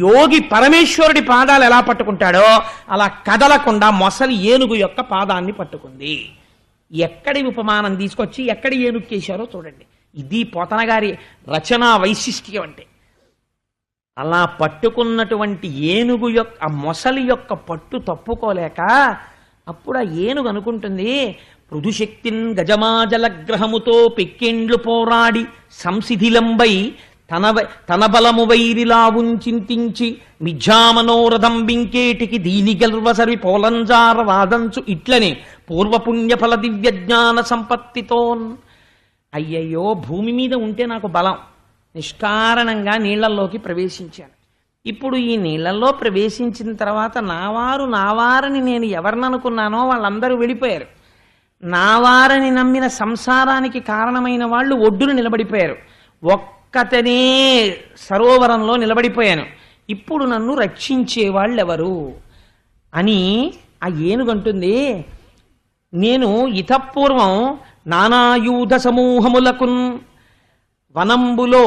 యోగి పరమేశ్వరుడి పాదాలు ఎలా పట్టుకుంటాడో అలా కదలకుండా మొసలి ఏనుగు యొక్క పాదాన్ని పట్టుకుంది. ఎక్కడి ఉపమానం తీసుకొచ్చి ఎక్కడి ఏనుక్కేశారో చూడండి. ఇది పోతన గారి రచనా వైశిష్ట్యం అంటే. అలా పట్టుకున్నటువంటి ఏనుగు యొక్క ఆ మొసలి యొక్క పట్టు తప్పుకోలేక అప్పుడు ఆ ఏనుగు అనుకుంటుంది, పృథుశక్తిన్ గజమాజలగ్రహముతో పెక్కెండ్లు పోరాడి సంసిధిలంబై తన బలము వైరిలా ఉంచింతించి మిథ్యామనోరథం బింకేటికి దీని గల్వసరి పోలంజార వాదంచు ఇట్లనే పూర్వపుణ్యఫల దివ్యజ్ఞాన సంపత్తితోన్. అయ్యయ్యో, భూమి మీద ఉంటే నాకు బలం, నిష్కారణంగా నీళ్లలోకి ప్రవేశించాను. ఇప్పుడు ఈ నీళ్లలో ప్రవేశించిన తర్వాత నావారని నేను ఎవరిననుకున్నానో వాళ్ళందరూ వెళ్ళిపోయారు. నావారని నమ్మిన సంసారానికి కారణమైన వాళ్ళు ఒడ్డును నిలబడిపోయారు. ఒక్కతనే సరోవరంలో నిలబడిపోయాను. ఇప్పుడు నన్ను రక్షించే వాళ్ళెవరు అని ఆ ఏనుగంటుంది. నేను ఇతపూర్వం నానాయూధ సమూహములకున్ వనంబులో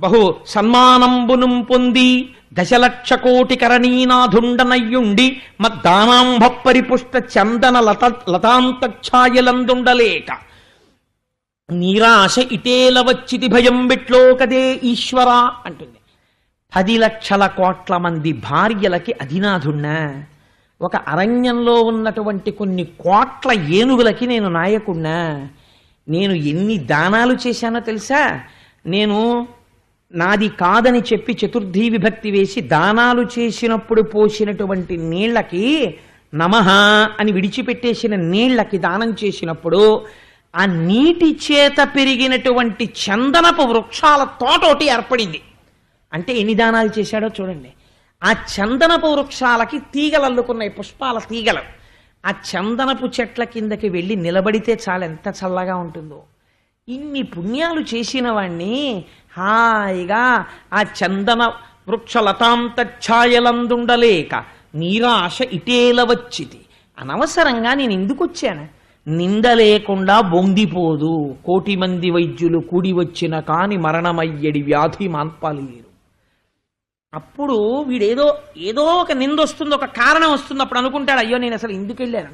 బహు సన్మానంబును పొంది దశలక్ష కోటి కరణీనాథుండనయ్యుండి మద్దానాంభ పరిపుష్ట చందన లతాంతఛాయలందుండలేక నీరాశ ఇటేల వచ్చితి భయం బిట్లో కదే ఈశ్వరా అంటుంది. 10 లక్షల కోట్ల మంది భార్యలకి అధినాథున్నా, ఒక అరణ్యంలో ఉన్నటువంటి కొన్ని కోట్ల ఏనుగులకి నేను నాయకున్నా. నేను ఎన్ని దానాలు చేశానో తెలుసా? నేను నాది కాదని చెప్పి చతుర్థీ విభక్తి వేసి దానాలు చేసినప్పుడు పోసినటువంటి నీళ్లకి నమః అని విడిచిపెట్టేసిన నీళ్లకి దానం చేసినప్పుడు ఆ నీటి చేత పెరిగినటువంటి చందనపు వృక్షాల తోటోటి ఏర్పడింది. అంటే ఎన్ని దానాలు చేశాడో చూడండి. ఆ చందనపు వృక్షాలకి తీగలు అల్లుకున్నాయి, పుష్పాల తీగలు. ఆ చందనపు చెట్ల కిందకి వెళ్ళి నిలబడితే చాలా ఎంత చల్లగా ఉంటుందో. ఇన్ని పుణ్యాలు చేసిన వాణ్ణి హాయిగా ఆ చందన వృక్ష లతాంతఛాయలందుండలేక నీరాశ ఇటేల వచ్చితి. అనవసరంగా నేను ఎందుకు వచ్చాను? నింద లేకుండా బొందిపోదు, 1,000,000 మంది వైద్యులు కూడి వచ్చిన కాని మరణమయ్యడి వ్యాధి మాన్పాలేరు. అప్పుడు వీడేదో ఒక నింద వస్తుంది, ఒక కారణం వస్తుంది. అప్పుడు అనుకుంటాడు, అయ్యో నేను అసలు ఎందుకు వెళ్ళాను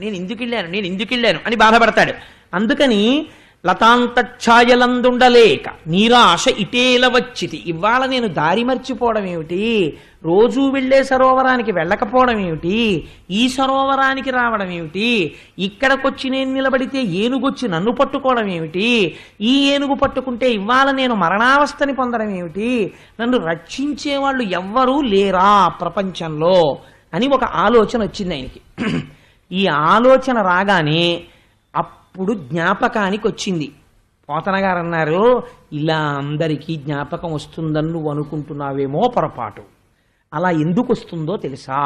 అని బాధపడతాడు. అందుకని లతాంతఛాయలందుండలేక నీరాశ ఇటేల వచ్చితి. ఇవాళ నేను దారి మర్చిపోవడం ఏమిటి? రోజూ వెళ్లే సరోవరానికి వెళ్ళకపోవడం ఏమిటి? ఈ సరోవరానికి రావడం ఏమిటి? ఇక్కడికొచ్చి నేను నిలబడితే ఏనుగొచ్చి నన్ను పట్టుకోవడం ఏమిటి? ఈ ఏనుగు పట్టుకుంటే ఇవాళ నేను మరణావస్థని పొందడం ఏమిటి? నన్ను రక్షించేవాళ్ళు ఎవ్వరూ లేరా ప్రపంచంలో అని ఒక ఆలోచన వచ్చింది ఆయనకి. ఈ ఆలోచన రాగానే అప్పుడు జ్ఞాపకానికి వచ్చింది. పోతన గారు అన్నారు, ఇలా అందరికీ జ్ఞాపకం వస్తుందని నువ్వు అనుకుంటున్నావేమో పొరపాటు. అలా ఎందుకు వస్తుందో తెలుసా?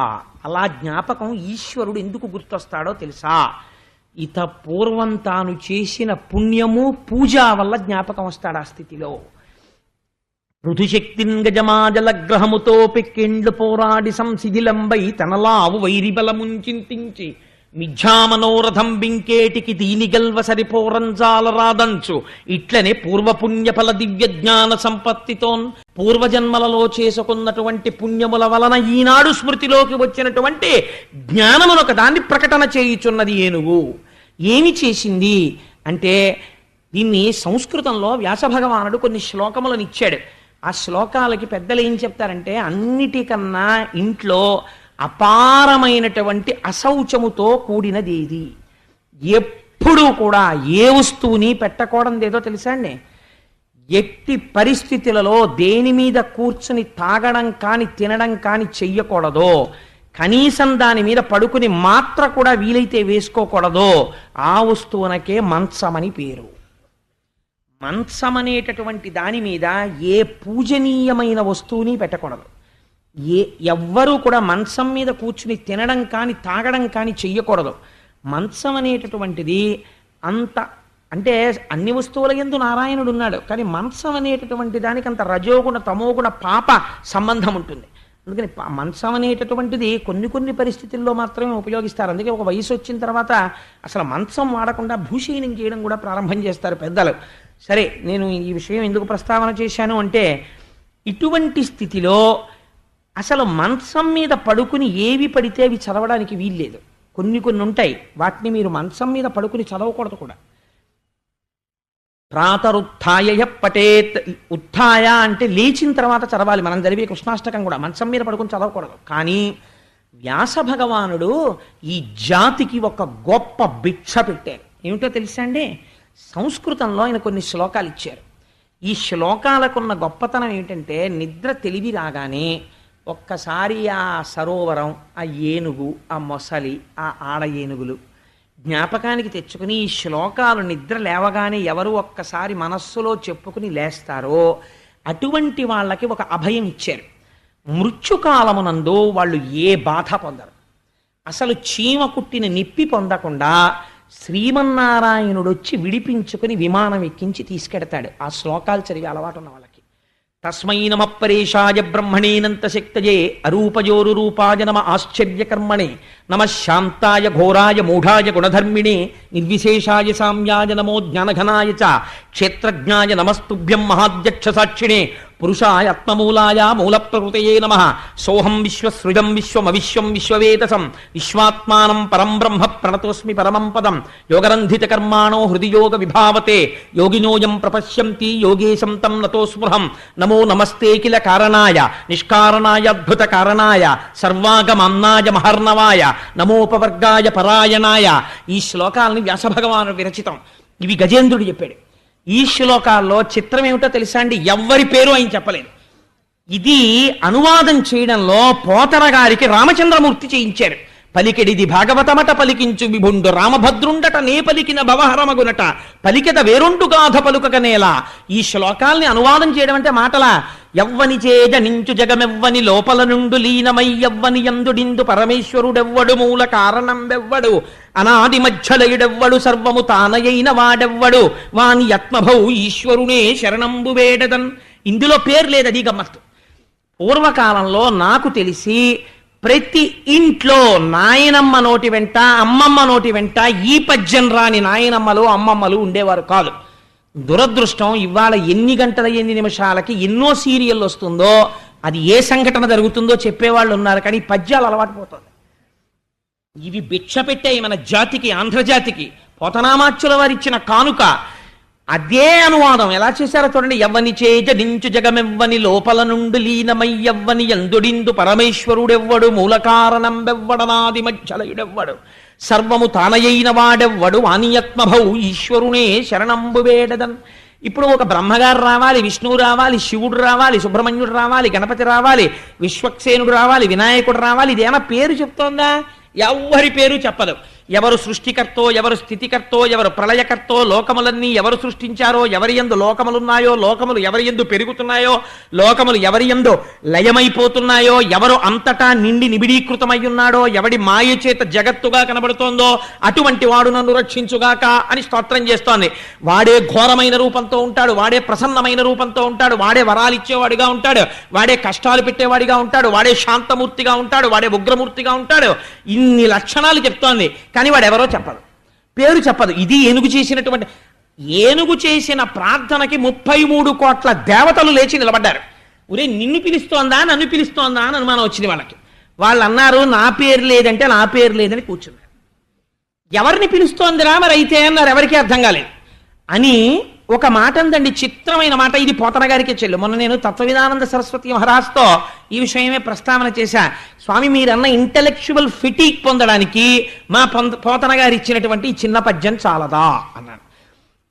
అలా జ్ఞాపకం ఈశ్వరుడు ఎందుకు గుర్తొస్తాడో తెలుసా? ఇత పూర్వం తాను చేసిన పుణ్యము పూజ వల్ల జ్ఞాపకం వస్తాడు ఆ స్థితిలో. ఋతుశక్తిన్ గజమాజలగ్రహముతో పెక్కిండ్లు పోరాడి సంశిథిలంబై తనలావు వైరిబలముంచింతించి మిథ్యామనోరథం బింకేటికి దీనిగల్వ సరిపోరంజాలరాదంచు ఇట్లనే పూర్వపుణ్యఫల దివ్య జ్ఞాన సంపత్తితోన్ పూర్వజన్మలలో చేసుకున్నటువంటి పుణ్యముల వలన ఈనాడు స్మృతిలోకి వచ్చినటువంటి జ్ఞానమునొక దాన్ని ప్రకటన చేయుచున్నది ఏనుగు. ఏమి చేసింది అంటే, దీన్ని సంస్కృతంలో వ్యాసభగవానుడు కొన్ని శ్లోకములను ఇచ్చాడు. ఆ శ్లోకాలకి పెద్దలు ఏం చెప్తారంటే, అన్నిటికన్నా ఇంట్లో అపారమైనటువంటి అశౌచముతో కూడినది ఏది, ఎప్పుడూ కూడా ఏ వస్తువుని పెట్టకూడదు ఏదో తెలుసా అండి. ఎట్టి పరిస్థితులలో దేని మీద కూర్చుని తాగడం కాని తినడం కాని చెయ్యకూడదో, కనీసం దాని మీద పడుకుని మాత్ర కూడా వీలైతే వేసుకోకూడదో ఆ వస్తువునకే మంచమని పేరు. మంచం అనేటటువంటి దాని మీద ఏ పూజనీయమైన వస్తువుని పెట్టకూడదు. ఎవ్వరూ కూడా మంచం మీద కూర్చుని తినడం కానీ తాగడం కానీ చెయ్యకూడదు. మంచం అనేటటువంటిది అంత అంటే అన్ని వస్తువుల యందు నారాయణుడు ఉన్నాడు, కానీ మంచం అనేటటువంటి దానికి అంత రజోగుణ తమోగుణ పాప సంబంధం ఉంటుంది. అందుకని మంచం అనేటటువంటిది కొన్ని పరిస్థితుల్లో మాత్రమే ఉపయోగిస్తారు. అందుకే ఒక వయసు వచ్చిన తర్వాత అసలు మంచం వాడకుండా భూషయనం చేయడం కూడా ప్రారంభం చేస్తారు పెద్దలు. సరే, నేను ఈ విషయం ఎందుకు ప్రస్తావన చేశాను అంటే, ఇటువంటి స్థితిలో అసలు మంచం మీద పడుకుని ఏవి పడితే అవి చదవడానికి వీల్లేదు. కొన్ని ఉంటాయి, వాటిని మీరు మంచం మీద పడుకుని చదవకూడదు కూడా. ప్రాతరుత్థాయ పఠేత్, ఉత్థాయ అంటే లేచిన తర్వాత చదవాలి. మనం చదివే కృష్ణాష్టకం కూడా మంచం మీద పడుకుని చదవకూడదు. కానీ వ్యాస భగవానుడు ఈ జాతికి ఒక గొప్ప భిక్ష పెట్టారు. ఏమిటో తెలుసా అండి, సంస్కృతంలో ఆయన కొన్ని శ్లోకాలు ఇచ్చారు. ఈ శ్లోకాలకున్న గొప్పతనం ఏమిటంటే, నిద్ర తెలివి రాగానే ఒక్కసారి ఆ సరోవరం, ఆ ఏనుగు, ఆ మొసలి, ఆ ఆడ ఏనుగులు జ్ఞాపకానికి తెచ్చుకుని ఈ శ్లోకాలు నిద్ర లేవగానే ఎవరు ఒక్కసారి మనస్సులో చెప్పుకుని లేస్తారో అటువంటి వాళ్ళకి ఒక అభయం ఇచ్చారు. మృత్యుకాలమునందు వాళ్ళు ఏ బాధ పొందరు. అసలు చీమ కుట్టిన నిప్పి పొందకుండా శ్రీమన్నారాయణుడు వచ్చి విడిపించుకుని విమానం ఎక్కించి తీసుకెడతాడు. ఆ శ్లోకాలు చదివి అలవాటు ఉన్న వాళ్ళకి. తస్మై నమ పరేశాయ బ్రహ్మణేనంత శక్తయే అరూపజోరు రూపాయ నమ ఆశ్చర్యకర్మణే నమ శాంతాయ ఘోరాయ మూఢాయ గుణధర్మిణే నిర్విశేషాయ సామ్యాయ నమో జ్ఞానఘనాయ చ క్షేత్రజ్ఞాయ నమస్తుభ్యం మహాధ్యక్ష సాక్షిణే పురుషాయ ఆత్మమూలాయ మూల ప్రకృతయే నమః సోహం విశ్వసృజం విశ్వమవిశ్వం విశ్వవేదసం విశ్వాత్మానం పరం బ్రహ్మ ప్రణతోస్మి పరమం పదం యోగరంధిత కర్మాణో హృది యోగ విభావతే యోగినోయం ప్రపశ్యంతి యోగేశం తం నతోస్మృహం నమో నమస్తే కిల కారణాయ నిష్కారణాయ అద్భుత కారణాయ సర్వాగమన్నాయ మహర్ణవాయ నమోపవర్గాయ పరాయణాయ. ఈ శ్లోకాలని వ్యాసభగవానుడు విరచితం. ఇవి గజేంద్రుడు చెప్పాడు. ఈ శ్లోకాల్లో చిత్రం ఏమిటో తెలుసా అండి, ఎవ్వరి పేరు ఆయన చెప్పలేదు. ఇది అనువాదం చేయడంలో పోతన గారికి రామచంద్రమూర్తి చేయించారు. పలికెడిది భాగవతమట పలికించు విభుండు రామభద్రుండట నే పలికిన భవహరమగునట పలికెద వేరొండు గాథ పలుకక నేల. ఈ శ్లోకాల్ని అనువాదం చేయడం అంటే మాటలా. ఎవ్వని చేజ నించు జగమెవ్వని లోపల నుండు లీనమై ఎవ్వని యందుడిందు పరమేశ్వరుడెవ్వడు మూల కారణంబెవ్వడు అనాది మధ్యలయుడెవ్వడు సర్వము తానయైన వాడెవ్వడు వాని ఆత్మభౌ ఈశ్వరునే శరణంబు వేడదన్. ఇందులో పేరు లేదు, అది గమ్మత్తు. పూర్వకాలంలో నాకు తెలిసి ప్రతి ఇంట్లో నాయనమ్మ నోటి వెంట అమ్మమ్మ నోటి వెంట ఈ పద్యం రాని నాయనమ్మలు అమ్మమ్మలు ఉండేవారు కాదు. దురదృష్టం, ఇవాళ ఎన్ని గంటల ఎన్ని నిమిషాలకి ఎన్నో సీరియల్ వస్తుందో, అది ఏ సంఘటన జరుగుతుందో చెప్పేవాళ్ళు ఉన్నారు, కానీ పద్యాలు అలవాటు పోతుంది. ఇవి భిక్ష పెట్టాయి మన జాతికి, ఆంధ్రజాతికి. పోతనామాచ్యుల వారిచ్చిన కానుక. అదే అనువాదం ఎలా చేశారో చూడండి. ఎవ్వని చేజ నించు జగమెవ్వని లోపల నుండి లీనమై ఎవ్వని యందుడిందు పరమేశ్వరుడెవ్వడు మూల కారణంబెవ్వడనాది మధ్యలయుడెవ్వడు సర్వము తానయైన వాడెవ్వడు వానియత్మభౌ ఈశ్వరునే శరణంబు వేడదన్. ఇప్పుడు ఒక బ్రహ్మగారు రావాలి, విష్ణువు రావాలి, శివుడు రావాలి, సుబ్రహ్మణ్యుడు రావాలి, గణపతి రావాలి, విశ్వక్సేనుడు రావాలి, వినాయకుడు రావాలి. ఇదేమైనా పేరు చెప్తోందా? ఎవ్వరి పేరు చెప్పదు. ఎవరు సృష్టికర్తో, ఎవరు స్థితికర్తో, ఎవరు ప్రళయకర్తో, లోకములన్నీ ఎవరు సృష్టించారో, ఎవరి యందు లోకములున్నాయో, లోకములు ఎవరి యందు పెరుగుతున్నాయో, లోకములు ఎవరి యందు లయమైపోతున్నాయో, ఎవరు అంతటా నిండి నిబిడీకృతమై ఉన్నాడో, ఎవడి మాయ చేత జగత్తుగా కనబడుతోందో అటువంటి వాడు నన్ను రక్షించుగాక అని స్తోత్రం చేస్తోంది. వాడే ఘోరమైన రూపంతో ఉంటాడు, వాడే ప్రసన్నమైన రూపంతో ఉంటాడు, వాడే వరాలు ఇచ్చేవాడిగా ఉంటాడు, వాడే కష్టాలు పెట్టేవాడిగా ఉంటాడు, వాడే శాంతమూర్తిగా ఉంటాడు, వాడే ఉగ్రమూర్తిగా ఉంటాడు. ఇన్ని లక్షణాలు చెప్తోంది, కానీ వాడు ఎవరో చెప్పదు, పేరు చెప్పదు. ఇది ఏనుగు చేసినటువంటి, ఏనుగు చేసిన ప్రార్థనకి 33 కోట్ల దేవతలు లేచి నిలబడ్డారు. ఒరే నిన్ను పిలుస్తోందా నన్ను పిలుస్తోందా అని అనుమానం వచ్చింది వాళ్ళకి. వాళ్ళు అన్నారు నా పేరు లేదంటే నా పేరు లేదని కూర్చున్నారు. ఎవరిని పిలుస్తోందిరా మరి అయితే అన్నారు, ఎవరికీ అర్థం కాలేదు అని ఒక మాట అందండి, చిత్రమైన మాట. ఇది పోతన గారికి చెల్లు. మొన్న నేను తత్వవిధానంద సరస్వతి మహారాజ్తో ఈ విషయమే ప్రస్తావన చేశా. స్వామి మీరన్న ఇంటెలెక్చువల్ ఫిటీక్ పొందడానికి మా పోతన గారు ఇచ్చినటువంటి ఈ చిన్న పద్యం చాలదా అన్నాను.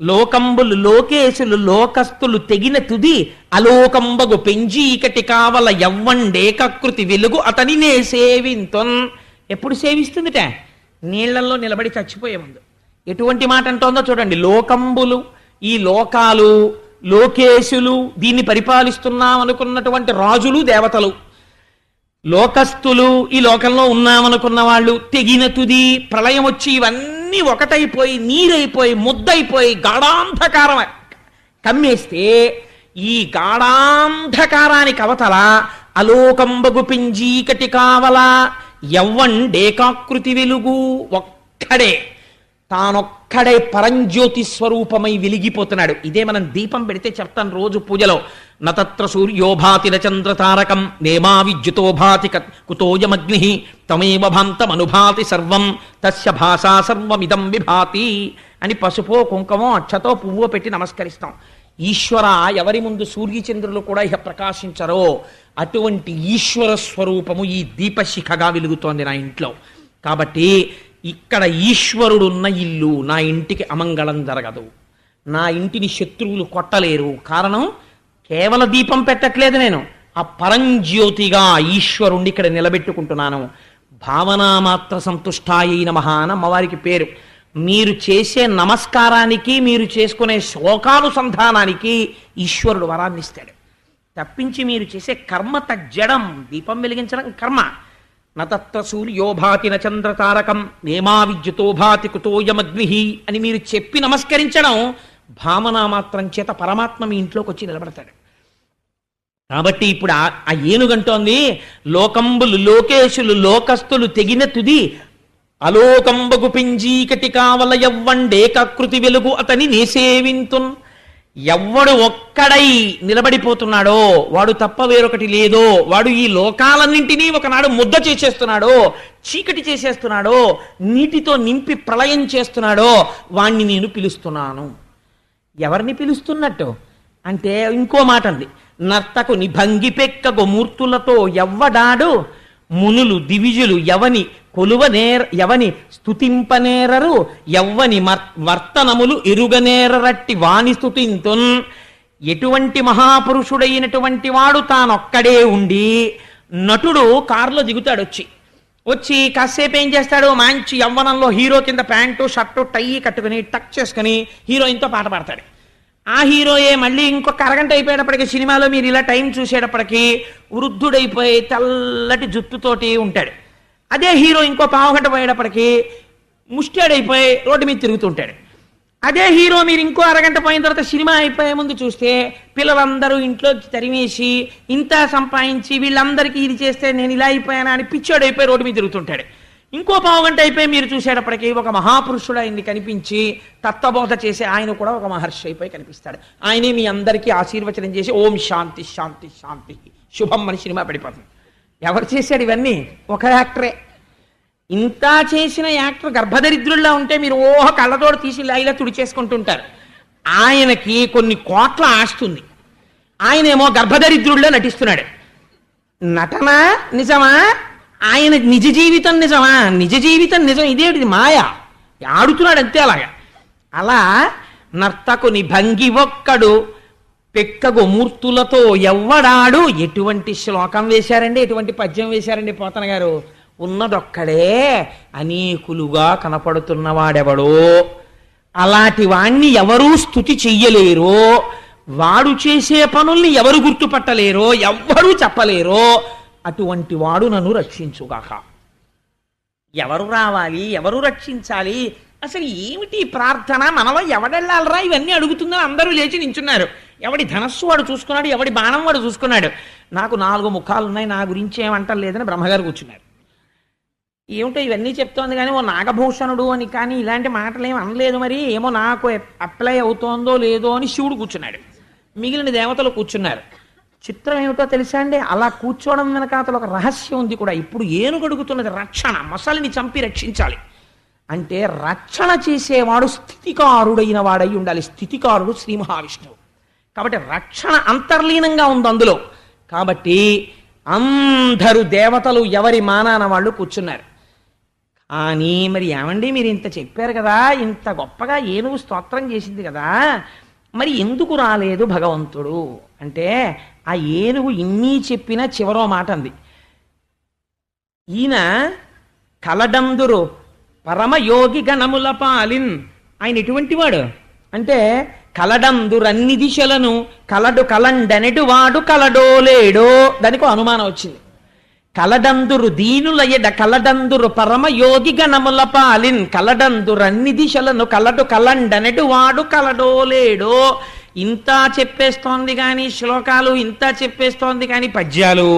లోకంబులు లోకేశులు లోకస్తులు తెగిన తుది అలోకంబగు పెంజీకటి కావల యవ్వండేకృతి వెలుగు అతని నే సేవింతొన్. ఎప్పుడు సేవిస్తుందిట? నీళ్లలో నిలబడి చచ్చిపోయే ముందు. ఎటువంటి మాట అంటోందో చూడండి. లోకంబులు, ఈ లోకాలు, లోకేశులు, దీన్ని పరిపాలిస్తున్నాం అనుకున్నటువంటి రాజులు దేవతలు, లోకస్తులు, ఈ లోకంలో ఉన్నామనుకున్న వాళ్ళు, తెగిన తుది ప్రళయం వచ్చి ఇవన్నీ ఒకటైపోయి నీరైపోయి ముద్దయిపోయి గాఢాంధకారం కమ్మేస్తే ఈ గాఢాంధకారానికి అవతల అలోకంబగు పింజీకటి కావల యవ్వండేకాకృతి వెలుగు ఒక్కడే, తానొక్కడే పరంజ్యోతి స్వరూపమై వెలిగిపోతున్నాడు. ఇదే మనం దీపం పెడితే చెప్తాను రోజు పూజలో. నతత్ర సూర్యోభాతి నచంద్రతారకం నేమా విద్యుతోభాతి కుతోయమగ్ని తమేవ భాంతమనుభాతి సర్వం తస్య భాషా సర్వమిదం విభాతి అని పసుపో కుంకుమో అక్షతో పువ్వో పెట్టి నమస్కరిస్తాం. ఈశ్వర ఎవరి ముందు సూర్యచంద్రులు కూడా ఇక ప్రకాశించరో అటువంటి ఈశ్వర స్వరూపము ఈ దీపశిఖగా వెలుగుతోంది నా ఇంట్లో. కాబట్టి ఇక్కడ ఈశ్వరుడున్న ఇల్లు, నా ఇంటికి అమంగళం జరగదు, నా ఇంటిని శత్రువులు కొట్టలేరు. కారణం కేవల దీపం పెట్టట్లేదు, నేను ఆ పరంజ్యోతిగా ఈశ్వరుణ్ణి ఇక్కడ నిలబెట్టుకుంటున్నాను. భావనామాత్ర సంతుష్టాయై నమః అని అమ్మవారికి పేరు. మీరు చేసే నమస్కారానికి, మీరు చేసుకునే శ్లోకానుసంధానానికి ఈశ్వరుడు వరాన్ని ఇస్తాడు. తప్పించి మీరు చేసే కర్మ తజ్జడం. దీపం వెలిగించడం కర్మ. నతత్ర సూర్యోభాతి నచంద్రతారకం నేమా విద్యుతోభాతి కుతోయమగ్ని అని మీరు చెప్పి నమస్కరించడం భావనామాత్రం చేత పరమాత్మ మీ ఇంట్లోకి వచ్చి నిలబడతాడు. కాబట్టి ఇప్పుడు ఆ ఏనుగంటోంది లోకంబులు లోకేశులు లోకస్తులు తెగిన తుది అలోకంబగు పింజీకటి కావల యవ్వండేకాకృతి వెలుగు అతని నేసేవింతున్. ఎవ్వడు ఒక్కడై నిలబడిపోతున్నాడో వాడు తప్ప వేరొకటి లేదో, వాడు ఈ లోకాలన్నింటినీ ఒకనాడు ముద్ద చేసేస్తున్నాడో, చీకటి చేసేస్తున్నాడో, నీటితో నింపి ప్రళయం చేస్తున్నాడో వాణ్ణి నేను పిలుస్తున్నాను. ఎవరిని పిలుస్తున్నట్టు అంటే ఇంకో మాట అంది. నర్తకు నిభంగి పెక్కగు మూర్తులతో ఎవ్వడాడు మునులు దివిజులు ఎవని ఎవని స్తుతింపనేరరు ఎవ్వని వర్తనములు ఎరుగనేరరట్టి వాని స్తుతింతున్. ఎటువంటి మహాపురుషుడైనటువంటి వాడు తానొక్కడే ఉండి, నటుడు కారులో దిగుతాడు, వచ్చి కాసేపు ఏం చేస్తాడు, మంచి యవ్వనంలో హీరో కింద ప్యాంటు షర్టు టై కట్టుకుని టక్ చేసుకుని హీరోయిన్తో పాట పాడతాడు. ఆ హీరోయే మళ్ళీ ఇంకొక అరగంట అయిపోయేటప్పటికి సినిమాలో మీరు ఇలా టైం చూసేటప్పటికి వృద్ధుడైపోయి తెల్లటి జుట్టుతోటి ఉంటాడు. అదే హీరో ఇంకో పావుగంట పోయేటప్పటికి ముష్టాడైపోయి రోడ్డు మీద తిరుగుతుంటాడు. అదే హీరో మీరు ఇంకో అరగంట పోయిన తర్వాత సినిమా అయిపోయే ముందు చూస్తే పిల్లలందరూ ఇంట్లో తరిమేసి ఇంత సంపాదించి వీళ్ళందరికీ ఇది చేస్తే నేను ఇలా అయిపోయానా అని పిచ్చోడైపోయి రోడ్డు మీద తిరుగుతుంటాడు. ఇంకో పావుగంట అయిపోయి మీరు చూసేటప్పటికి ఒక మహాపురుషుడు ఆయన్ని కనిపించి తత్వబోధ చేసి ఆయన కూడా ఒక మహర్షి అయిపోయి కనిపిస్తాడు. ఆయనే మీ అందరికీ ఆశీర్వచనం చేసి ఓం శాంతి శాంతి శాంతి శుభం అని సినిమా పడిపోతుంది. ఎవరు చేశాడు ఇవన్నీ? ఒక యాక్టరే. ఇంత చేసిన యాక్టర్ గర్భదరిద్రుల్లా ఉంటే మీరు ఓహ కళ్ళతోడు తీసి ఇలా తుడిచేసుకుంటుంటారు. ఆయనకి కొన్ని కోట్ల ఆస్తుంది, ఆయనేమో గర్భదరిద్రుల్లో నటిస్తున్నాడు. నటన నిజమా? ఆయన నిజ జీవితం నిజమా? నిజ జీవితం నిజం, ఇదేంటిది మాయ, ఆడుతున్నాడు అంతే. అలా నర్తకుని భంగి ఒక్కడు పెక్కగు మూర్తులతో ఎవ్వడాడు. ఎటువంటి శ్లోకం వేశారండి, ఎటువంటి పద్యం వేశారండి పోతన గారు. ఉన్నదొక్కడే అనేకులుగా కనపడుతున్నవాడెవడో, అలాంటి వాణ్ణి ఎవరూ స్తుతి చెయ్యలేరో, వాడు చేసే పనుల్ని ఎవరు గుర్తుపట్టలేరో, ఎవ్వరూ చెప్పలేరో, అటువంటి వాడు నన్ను రక్షించుగాక. ఎవరు రావాలి, ఎవరు రక్షించాలి, అసలు ఏమిటి ప్రార్థన, మనలో ఎవడెళ్ళాలరా ఇవన్నీ అడుగుతుందని అందరూ లేచి నించున్నారు. ఎవడి ధనస్సు వాడు చూసుకున్నాడు, ఎవడి బాణం వాడు చూసుకున్నాడు. నాకు 4 ముఖాలు ఉన్నాయి, నా గురించి ఏమంటలేదని బ్రహ్మగారు కూర్చున్నారు. ఏమిటో ఇవన్నీ చెప్తోంది కానీ ఓ నాగభూషణుడు అని కానీ ఇలాంటి మాటలు ఏమి అనలేదు, మరి ఏమో నాకు అప్లై అవుతోందో లేదో అని శివుడు కూర్చున్నాడు. మిగిలిన దేవతలు కూర్చున్నారు. చిత్రం ఏమిటో తెలుసా అండి, అలా కూర్చోవడం వెనకాతలు ఒక రహస్యం ఉంది కూడా. ఇప్పుడు ఏనుగడుగుతున్నది రక్షణ, మొసలిని చంపి రక్షించాలి అంటే రక్షణ చేసేవాడు స్థితికారుడైన వాడై ఉండాలి. స్థితికారుడు శ్రీ మహావిష్ణువు కాబట్టి రక్షణ అంతర్లీనంగా ఉంది అందులో. కాబట్టి అందరూ దేవతలు ఎవరి మానాన వాళ్ళు కూర్చున్నారు. కానీ మరి ఏమండి, మీరు ఇంత చెప్పారు కదా, ఇంత గొప్పగా ఏనుగు స్తోత్రం చేసింది కదా, మరి ఎందుకు రాలేదు భగవంతుడు అంటే, ఆ ఏనుగు ఇన్ని చెప్పినా చివరో మాట అంది. ఈయన కలడందురు పరమయోగి గణముల పాలిన్, ఆయన ఎటువంటి వాడు అంటే, కలడందురన్ని దిశలను కలడు కలండనెటు వాడు కలడో లేడో, దానికి అనుమానం వచ్చింది. కలడందురు దీనుల ఎడ కలడందురు పరమయోగి గణముల పాలిన్, కలడందురన్ని దిశలను కలడు కలండనెటు వాడు కలడో లేడో. ఇంత చెప్పేస్తోంది కానీ శ్లోకాలు, ఇంత చెప్పేస్తోంది కానీ పద్యాలు,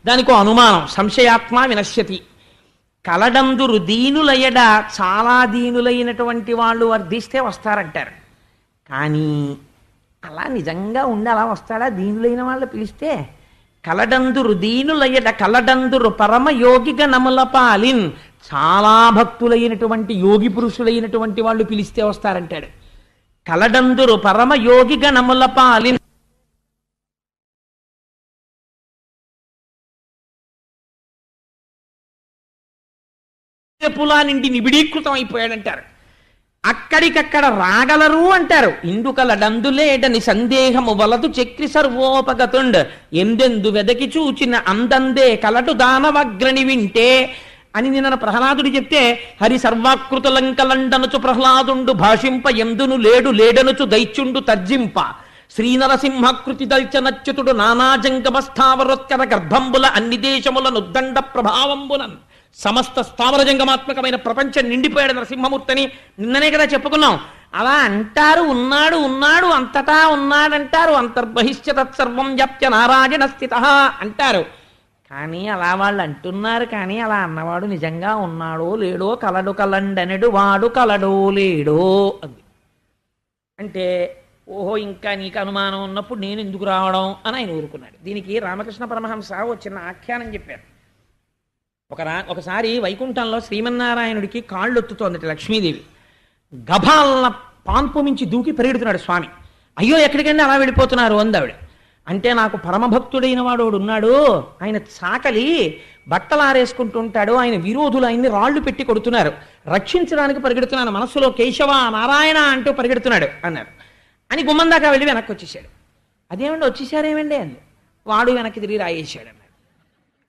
దానికో అనుమానం. సంశయాత్మ వినశ్యతి. కలడందురు దీనుల ఎడ, చాలా దీనులైనటువంటి వాళ్ళు వర్ధిస్తే వస్తారంటారు. కానీ అలా నిజంగా ఉండి అలా వస్తాడా దీనులైన వాళ్ళు పిలిస్తే? కలడందురు దీనుల ఎడ కలడందురు పరమయోగి గణముల పాలిన్, చాలా భక్తులైనటువంటి యోగి పురుషులైనటువంటి వాళ్ళు పిలిస్తే వస్తారంటాడు. కలడందురు పరమయోగి గణముల పాలిన్, పులా నిండి నిబిడీకృతం అయిపోయాడంటారు. అక్కడికక్కడ రాగలరు అంటారు. ఇందుకలడందులేడని సందేహము వలదు చక్రి సర్వోపగతుండ్, ఎందెందు వెదకి చూచిన అందందే కలటు దానవగ్రని వింటే అని నిన్న ప్రహ్లాదుడు చెప్తే, హరి సర్వాకృతులంకలండనుచు ప్రహ్లాదుండు భాషింప ఎందును లేడు లేడనుచు దైత్యుండు తర్జింప, శ్రీనరసింహకృతి దల్చనచ్యుతుడు నానాజంగమస్థావరోత్కర గర్భంబుల అన్ని దేశముల నుద్దండ ప్రభావంబులన్, సమస్త స్థావర జంగమాత్మకమైన ప్రపంచం నిండిపోయాడు నరసింహమూర్తిని నిన్ననే కదా చెప్పుకున్నాం. అలా అంటారు. ఉన్నాడు ఉన్నాడు అంతటా ఉన్నాడంటారు. అంతర్బహిష్య తత్సర్వం వ్యాప్య నారాయణ స్థిత అంటారు. కానీ అలా వాళ్ళు అంటున్నారు. కానీ అలా అన్నవాడు నిజంగా ఉన్నాడో లేడో, కలడు కలండనెడు వాడు కలడో లేడో అంది. అంటే ఓహో, ఇంకా నీకు అనుమానం ఉన్నప్పుడు నేను ఎందుకు రావడం అని ఆయన ఊరుకున్నాడు. దీనికి రామకృష్ణ పరమహంస ఓ చిన్న ఆఖ్యానం చెప్పారు. ఒకసారి వైకుంఠంలో శ్రీమన్నారాయణుడికి కాళ్ళు ఒత్తుతోందట లక్ష్మీదేవి. గభాలన పాన్పు మించి దూకి పరిగెడుతున్నాడు స్వామి. అయ్యో ఎక్కడికండి అలా వెళ్ళిపోతున్నారు అందావిడ. అంటే నాకు పరమభక్తుడైన వాడు ఉన్నాడు, ఆయన చాకలి బట్టలు ఆరేసుకుంటుంటాడు, ఆయన విరోధులు ఆయన్ని రాళ్లు పెట్టి కొడుతున్నారు, రక్షించడానికి పరిగెడుతున్నాను, మనస్సులో కేశవ నారాయణ అంటూ పరిగెడుతున్నాడు అన్నారు. అని గుమ్మం దాకా వెళ్ళి వెనక్కి వచ్చేసాడు. అదేమండి వచ్చేసారేమండి అంది. వాడు వెనక్కి తిరిగి రాయేశాడు అన్నాడు.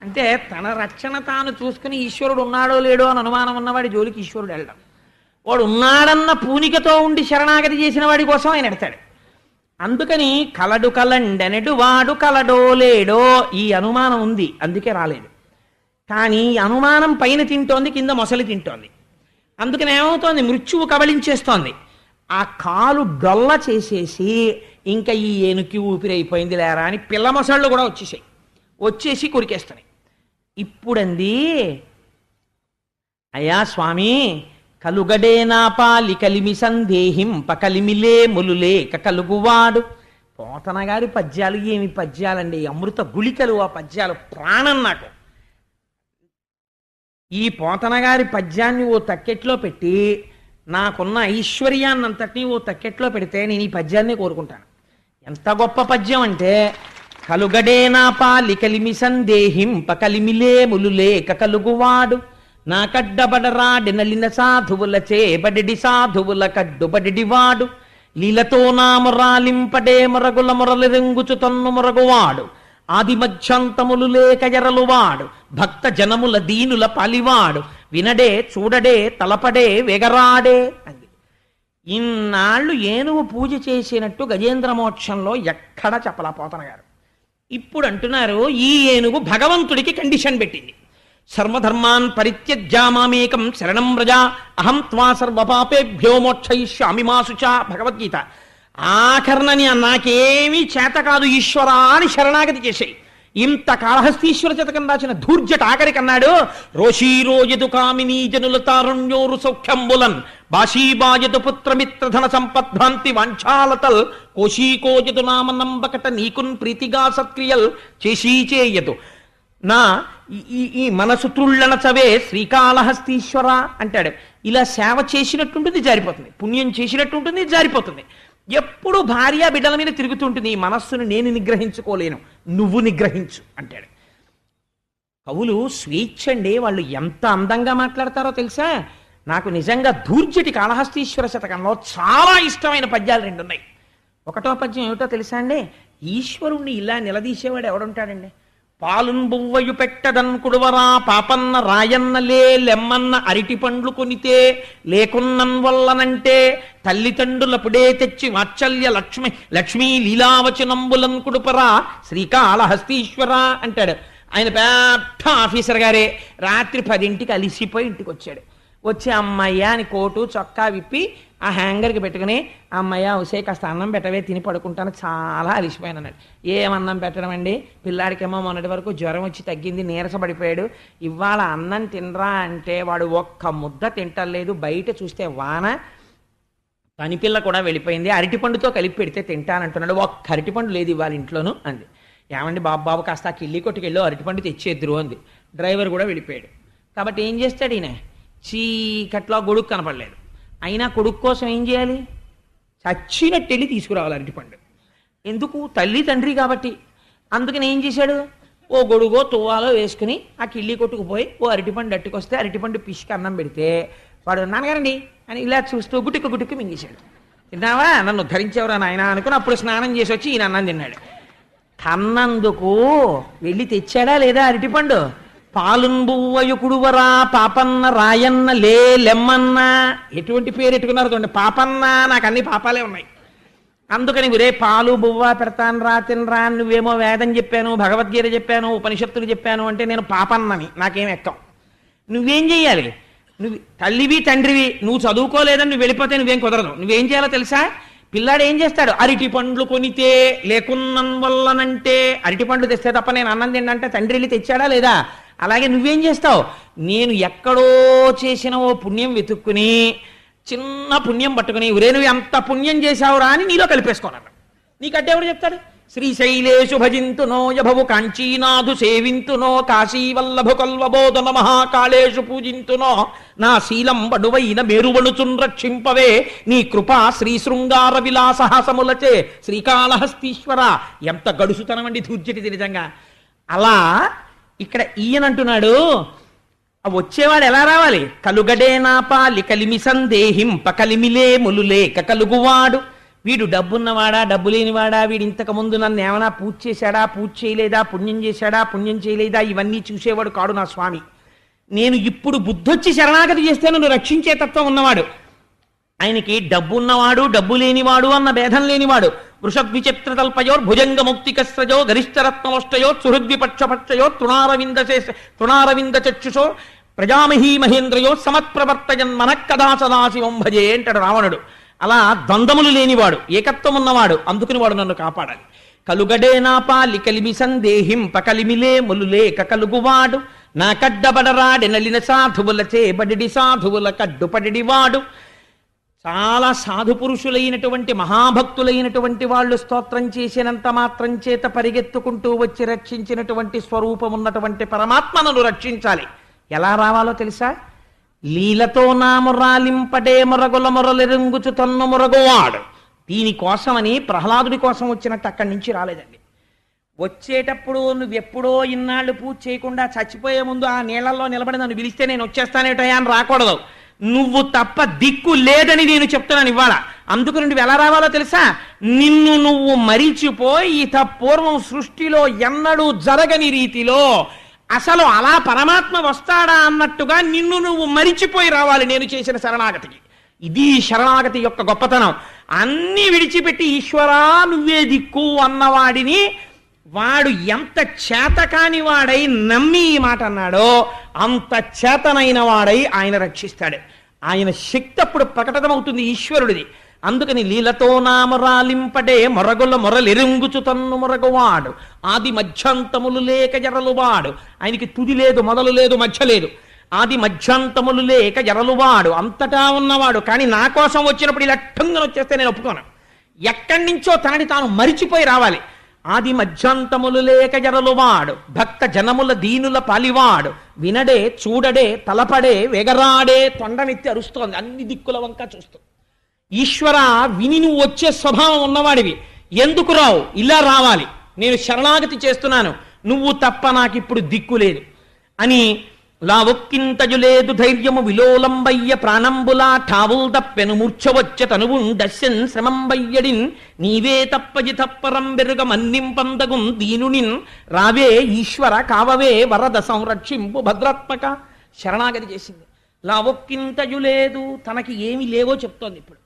అంటే తన రక్షణ తాను చూసుకుని ఈశ్వరుడు ఉన్నాడో లేడో అని అనుమానం ఉన్నవాడి జోలికి ఈశ్వరుడు వెళ్ళడం, వాడు ఉన్నాడన్న పూనికతో ఉండి శరణాగతి చేసిన వాడి కోసం ఆయన ఎడతాడు. అందుకని కలడు కలండనెడు వాడు కలడో లేడో ఈ అనుమానం ఉంది, అందుకే రాలేదు. కానీ అనుమానం పైన తింటోంది, కింద మొసలి తింటోంది. అందుకని ఏమవుతోంది, మృత్యువు కబళించేస్తోంది. ఆ కాలు డొల్ల చేసేసి ఇంకా ఈ ఏనుకి ఊపిరైపోయింది లేరా అని పిల్ల మొసళ్ళు కూడా వచ్చేసి కొరికేస్తున్నాయి. ఇప్పుడంది, అయ్యా స్వామి కలుగడే నా పాలి కలిమి సందేహింప కలిమిలే ములులేక కలుగువాడు. పోతన గారి పద్యాలు ఏమి పద్యాలండి, అమృత గుళికలు ఆ పద్యాలు, ప్రాణం నాకు. ఈ పోతన గారి పద్యాన్ని ఓ తక్కెట్లో పెట్టి నాకున్న ఐశ్వర్యాన్నంతటినీ ఓ తక్కెట్లో పెడితే నేను ఈ పద్యాన్ని కోరుకుంటాను. ఎంత గొప్ప పద్యం అంటే, కలుగడే నా పాలి కలిమి సందేహింప కలిమిలే ములులేక కలుగువాడు, నా కడ్డబడరాడి నలిన సాధువులచే బడిడి సాధువుల కడ్డుబడివాడు, లీలతో నా మొరాలింపడే మొరగుల మొరలు రెంగుచు తన్ను మొరగువాడు, ఆదిమధ్యాంతములు లేక ఎరలువాడు భక్త జనముల దీనుల పలివాడు వినడే చూడడే తలపడే వెగరాడే అంది. ఇన్నాళ్ళు ఏనుగు పూజ చేసినట్టు గజేంద్ర మోక్షంలో ఎక్కడ చెప్పలా పోతన గారు. ఇప్పుడు అంటున్నారు ఈ ఏనుగు భగవంతుడికి కండిషన్ పెట్టింది. సర్వధర్మాన్ పరిత్యజ్యామామేకం శరణం వ్రజ అహం త్వా సర్వపాపేభ్యో మోక్షయిష్యామి మా శుచ భగవద్గీత. ఆఖరణని నాకేమీ చేత కాదు ఈశ్వరా అని శరణాగతి చేసేయి. ఇంత కాళహస్తీశ్వర శతకం రాసిన ధూర్జట ఆఖరికన్నాడు రోషీరోయదు కామినీ జనుల తారుణ్యోరు సౌఖ్యంబులన్ బాషీబాయదు పుత్రమిత్రధన సంపద్భ్రాంతి వాంఛాలతల్ కోశీకోజదు నామ నంబకట నీకున్ ప్రీతిగా సత్క్రియల్ చేసీచేయదు నా ఈ మనసు త్రుళ్ళన చవే శ్రీకాళహస్తీశ్వర అంటాడు. ఇలా సేవ చేసినట్టుంటుంది జారిపోతుంది, పుణ్యం చేసినట్టుంటుంది జారిపోతుంది. ఎప్పుడు భార్య బిడ్డల మీద తిరుగుతుంటుంది. ఈ మనస్సును నేను నిగ్రహించుకోలేను, నువ్వు నిగ్రహించు అంటాడు. కవులు స్వేచ్ఛ అండి, వాళ్ళు ఎంత అందంగా మాట్లాడతారో తెలుసా. నాకు నిజంగా ధూర్జటి కాళహస్తీశ్వర శతకంలో చాలా ఇష్టమైన పద్యాలు రెండు ఉన్నాయి. ఒకటో పద్యం ఏమిటో తెలుసా అండి, ఈశ్వరుణ్ణి ఇలా నిలదీసేవాడు ఎవడుంటాడండి. పాలున్ బువ్వయు పెట్టదన్ కుడువరా పాపన్న రాయన్నలే లెమ్మన్న అరిటి పండ్లు కొనితే లేకున్నన్ వల్లనంటే తల్లిదండ్రులపుడే తెచ్చి వాత్సల్య లక్ష్మీ లీలావచనంబులన్ కుడుపరా శ్రీకాళహస్తీశ్వర అంటాడు. ఆయన పెద్ద ఆఫీసర్ గారే రాత్రి 10ంటికి అలిసిపోయి ఇంటికి వచ్చాడు. వచ్చి అమ్మయ్య అని కోటు చొక్కా విప్పి ఆ హ్యాంగర్కి పెట్టుకుని అమ్మయ్య ఉసే కాస్త అన్నం పెట్టవే తిని పడుకుంటాను చాలా అలిసిపోయాను అన్నాడు. ఏమన్నం పెట్టడం అండి, పిల్లాడికేమో మొన్నటి వరకు జ్వరం వచ్చి తగ్గింది, నీరసపడిపోయాడు. ఇవాళ అన్నం తినరా అంటే వాడు ఒక్క ముద్ద తింటలేదు. బయట చూస్తే వాన, పనిపిల్ల కూడా వెళ్ళిపోయింది. అరటిపండుతో కలిపి పెడితే తింటానంటున్నాడు. ఒక్క అరటిపండు లేదు ఇవాళ ఇంట్లోనూ అంది. ఏమండి బాబు కాస్త ఆ కిళ్ళి కొట్టుకెళ్ళి అరటిపండు తెచ్చేద్దరు అంది. డ్రైవర్ కూడా వెళ్ళిపోయాడు. కాబట్టి ఏం చేస్తాడు ఈయన, చీకట్లో గొడుగు కనపడలేదు. అయినా కొడుకు కోసం ఏం చేయాలి, చచ్చినట్టు వెళ్ళి తీసుకురావాలి అరటిపండు. ఎందుకు, తల్లి తండ్రి కాబట్టి. అందుకని ఏం చేశాడు, ఓ గొడుగో తువ్వాలో వేసుకుని ఆ కిళ్ళి కొట్టుకుపోయి ఓ అరటిపండు అట్టుకొస్తే అరటిపండు పిసికి అన్నం పెడితే వాడు నాన్నగారండి అని ఇలా చూస్తూ గుటుక్కు మింగేశాడు. తిన్నావా, నన్ను ధరించేవరా నాయన అనుకుని అప్పుడు స్నానం చేసి వచ్చి ఈయన అన్నం తిన్నాడు. కన్నందుకు వెళ్ళి తెచ్చాడా లేదా అరటిపండు. పాలుంబువ్వయు కుడువరా పాపన్న రాయన్న లే లెమ్మన్న, ఎటువంటి పేరు ఎట్టుకున్నారు చూడండి, పాపన్న. నాకు అన్ని పాపాలే ఉన్నాయి. అందుకని ఒరే పాలు బువ్వ పెడతాను రా తినరా, నువ్వేమో వేదం చెప్పాను, భగవద్గీత చెప్పాను, ఉపనిషత్తులు చెప్పాను అంటే నేను పాపన్నని నాకేం ఎక్కం. నువ్వేం చెయ్యాలి, నువ్వు తల్లివి తండ్రివి, నువ్వు చదువుకోలేదని నువ్వు వెళ్ళిపోతే నువ్వేం కుదరదు. నువ్వేం చేయాలో తెలుసా, పిల్లాడు ఏం చేస్తాడు, అరటి పండ్లు కొనితే లేకున్నం వల్లనంటే, అరటి పండ్లు తెస్తే తప్ప నేను అన్నం తిండంటే తండ్రి వెళ్ళి తెచ్చాడా లేదా. అలాగే నువ్వేం చేస్తావు, నేను ఎక్కడో చేసిన ఓ పుణ్యం వెతుక్కుని చిన్న పుణ్యం పట్టుకుని ఒరే నువ్వు ఎంత పుణ్యం చేశావురా అని నీలో కలిపేసుకోనన్నా. నీకంటే ఎవరు చెప్తాడు, శ్రీశైలేషు భజింతునో యభవు కాంచీనాథు సేవింతునో కాశీవల్లభు కల్వబోధన మహాకాళేషు పూజింతునో నా శీలం బడువైన మేరువణుచున్ రక్షింపవే నీ కృపా శ్రీ శృంగార విలాసహాసములచే శ్రీకాళహస్తీశ్వర. ఎంత గడుసుతనం అండి ధూర్జటిది నిజంగా. అలా ఇక్కడ ఈయనంటున్నాడు, వచ్చేవాడు ఎలా రావాలి, కలుగడే నా పాలి కలిమి సందేహింప కలిమిలే ములులేక కలుగువాడు. వీడు డబ్బున్నవాడా డబ్బు లేనివాడా, వీడు ఇంతకు ముందు నన్ను ఏమైనా పూజ చేశాడా పూజ చేయలేదా, పుణ్యం చేశాడా పుణ్యం చేయలేదా, ఇవన్నీ చూసేవాడు కాడు నా స్వామి. నేను ఇప్పుడు బుద్ధొచ్చి శరణాగతి చేస్తే నన్ను రక్షించే తత్వం ఉన్నవాడు. ఆయనకి డబ్బు ఉన్నవాడు డబ్బు లేనివాడు అన్న భేదం లేనివాడు. వృషద్విచిత్రతల్పయోర్ భుజంగ ముక్తికస్రజో గరిష్టరత్నవష్టయో సుహృద్విపక్షపక్షయో తృణారవింద చక్షుషో ప్రజామహీ మహేంద్రయో సమత్ప్రవర్తయన్ మనక్కదాసదాశివం భజే అంటాడు రావణుడు. అలా ద్వంద్వములు లేనివాడు, ఏకత్వం ఉన్నవాడు. అందుకుని వాడు నన్ను కాపాడాలి. కలుగడే నా పాలి కలిమి సందేహింప కలిమిలే ములులేక కలుగువాడు నా కడ్డబడరాడి నలిన సాధువులచే బడిడి సాధువుల కడ్డుపడివాడు. చాలా సాధు పురుషులైనటువంటి మహాభక్తులైనటువంటి వాళ్ళు స్తోత్రం చేసినంత మాత్రం చేత పరిగెత్తుకుంటూ వచ్చి రక్షించినటువంటి స్వరూపం ఉన్నటువంటి పరమాత్మను రక్షించాలి. ఎలా రావాలో తెలుసా, లీలతో నా మురాలింపడే మొరగుల మొరలెరుంగుచు తన్ను మొరగువాడు. దీనికోసమని ప్రహ్లాదుడి కోసం వచ్చినట్టు అక్కడి నుంచి రాలేదండి. వచ్చేటప్పుడు నువ్వెప్పుడో ఇన్నాళ్ళు పూజ చేయకుండా చచ్చిపోయే ముందు ఆ నీళ్లలో నిలబడి నన్ను పిలిస్తే నేను వచ్చేస్తానేటయా అని రాకూడదు. నువ్వు తప్ప దిక్కు లేదని నేను చెప్తున్నాను ఇవాళ. అందుకు నువ్వు ఎలా రావాలో తెలుసా, నిన్ను నువ్వు మరిచిపోయి ఇత పూర్వం సృష్టిలో ఎన్నడూ జరగని రీతిలో అసలు అలా పరమాత్మ వస్తాడా అన్నట్టుగా నిన్ను నువ్వు మరిచిపోయి రావాలి నేను చేసిన శరణాగతికి. ఇది శరణాగతి యొక్క గొప్పతనం. అన్నీ విడిచిపెట్టి ఈశ్వరా నువ్వే దిక్కు అన్నవాడిని వాడు ఎంత చేతకాని వాడై నమ్మి ఈ మాట అన్నాడో అంత చేతనైన వాడై ఆయన రక్షిస్తాడు. ఆయన శక్తి అప్పుడు ప్రకటనమవుతుంది ఈశ్వరుడిది. అందుకని లీలతో నామరాలింపడే మొరగుల మొరలెరుంగుచు తన్ను మొరగువాడు ఆది మధ్యాంతములు లేక జరలువాడు. ఆయనకి తుది లేదు, మొదలు లేదు, మధ్య లేదు. ఆది మధ్యాంతములు లేక జరలువాడు, అంతటా ఉన్నవాడు. కానీ నా కోసం వచ్చినప్పుడు ఇలా ఠంగన వచ్చేస్తే నేను ఒప్పుకోను. ఎక్కడి నుంచో తనని తాను మరిచిపోయి రావాలి. ఆది మధ్యాంతములు లేక జరలువాడు భక్త జనముల దీనుల పాలివాడు వినడే చూడడే తలపడే వెగరాడే తొండమెత్తి అరుస్తోంది అన్ని దిక్కుల వంక చూస్తూ. ఈశ్వర విని నువ్వు వచ్చే స్వభావం ఉన్నవాడివి, ఎందుకు రావు? ఇలా రావాలి, నేను శరణాగతి చేస్తున్నాను, నువ్వు తప్ప నాకిప్పుడు దిక్కు లేదు అని. లావొక్కింతజు లేదు ధైర్యము విలోలంబయ్య ప్రాణంబులా ఠావుల్ తప్పెను మూర్ఛవచ్చ తనువుండస్యన్ శ్రమంబయ్యడిన్ నీవే తప్పజి తప్పరం బెరుగ మన్నింపందగుం దీనునిన్ రావే ఈశ్వర కావవే వరద సంరక్షింపు భద్రాత్మక. శరణాగతి చేసింది. లావొక్కింతజు లేదు, తనకి ఏమి లేవో చెప్తోంది. ఇప్పుడు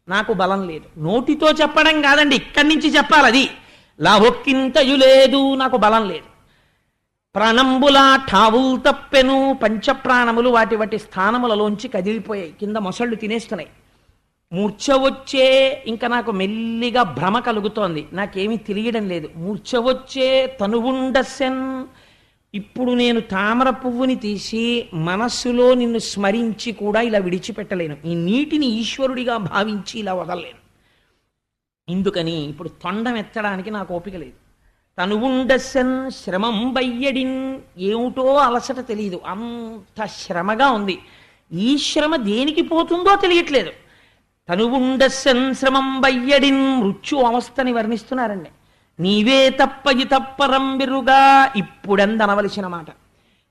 నాకు బలం లేదు, నోటితో చెప్పడం కాదండి, ఇక్కడి నుంచి చెప్పాలి. అది లావొక్కింతజు లేదు, నాకు బలం లేదు. ప్రాణంబులా ఠావుల్ తప్పెను, పంచప్రాణములు వాటి వాటి స్థానములలోంచి కదిలిపోయాయి, కింద మొసళ్ళు తినేస్తున్నాయి. మూర్ఛ వచ్చే, ఇంకా నాకు మెల్లిగా భ్రమ కలుగుతోంది, నాకేమీ తెలియడం లేదు. మూర్ఛ వచ్చే తనువుండసెన్, ఇప్పుడు నేను తామర పువ్వుని తీసి మనస్సులో నిన్ను స్మరించి కూడా ఇలా విడిచిపెట్టలేను. ఈ నీటిని ఈశ్వరుడిగా భావించి ఇలా వదలలేను. ఇందుకని ఇప్పుడు తొండం ఎత్తడానికి నాకు ఓపిక లేదు. తనువుండసెన్ శ్రమం బయ్యడిన్, ఏమిటో అలసట తెలియదు, అంత శ్రమగా ఉంది. ఈ శ్రమ దేనికి పోతుందో తెలియట్లేదు. తనువుండసెన్ శ్రమం బయ్యడిన్, మృత్యు అవస్థని వర్ణిస్తున్నారండి. నీవే తప్పయి తప్పరం బిరుగా, ఇప్పుడెందనవలసిన మాట.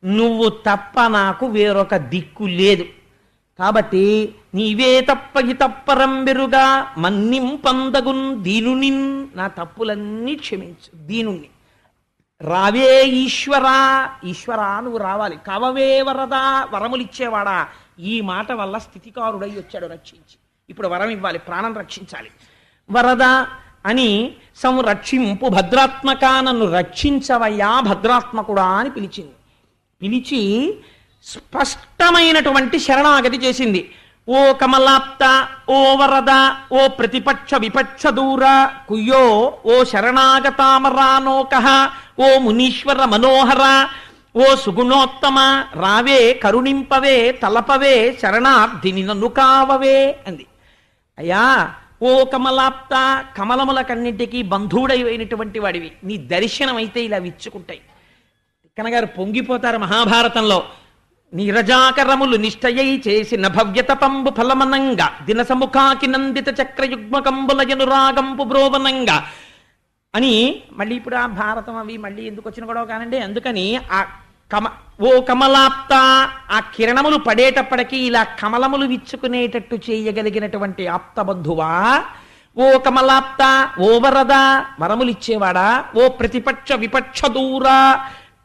నువ్వు తప్ప నాకు వేరొక దిక్కు లేదు కాబట్టి నీవే తప్పయి తప్పరం బెరుగా మన్నింపందగున్ దీనునిన్, నా తప్పులన్నీ క్షమించు దీనుణ్ణి. రావే ఈశ్వరా, ఈశ్వరా నువ్వు రావాలి. కావవే వరదా, వరములిచ్చేవాడా. ఈ మాట వల్ల స్థితికారుడై వచ్చాడు రక్షించి. ఇప్పుడు వరం ఇవ్వాలి, ప్రాణం రక్షించాలి. వరద అని సంరక్షింపు భద్రాత్మక, నన్ను రక్షించవయ్యా భద్రాత్మకుడా అని పిలిచింది. పిలిచి స్పష్టమైనటువంటి శరణాగతి చేసింది. ఓ కమలాప్త, ఓ వరద, ఓ ప్రతిపక్ష విపక్ష దూర కుయ్యో, ఓ శరణాగతామరానోక, ఓ మునీశ్వర మనోహర, ఓ సుగుణోత్తమ, రావే కరుణింపవే తలపవే శరణార్థిని నన్ను కావవే అంది. అయ్యా ఓ కమలాప్త, కమలములకన్నింటికీ బంధువుడైనటువంటి వాడివి, నీ దర్శనం అయితే ఇలా విచ్చుకుంటాయి. కనగారు పొంగిపోతారు మహాభారతంలో. నీరజాకరములు నిష్టయై చేసిన భవ్యతపంబు ఫలమనంగా దినసముఖాకి నందిత చక్రయుగ్మకంబులయను రాగంపు బ్రోవనంగా అని. మళ్ళీ ఇప్పుడు ఆ భారతం అవి మళ్ళీ ఎందుకు వచ్చిన గొడవ కానండి. అందుకని ఆ ఓ కమలాప్త, ఆ కిరణములు పడేటప్పటికీ ఇలా కమలములు విచ్చుకునేటట్టు చేయగలిగినటువంటి ఆప్తబంధువా. ఓ కమలాప్త, ఓ వరద, వరములిచ్చేవాడా. ఓ ప్రతిపక్ష విపక్ష దూర,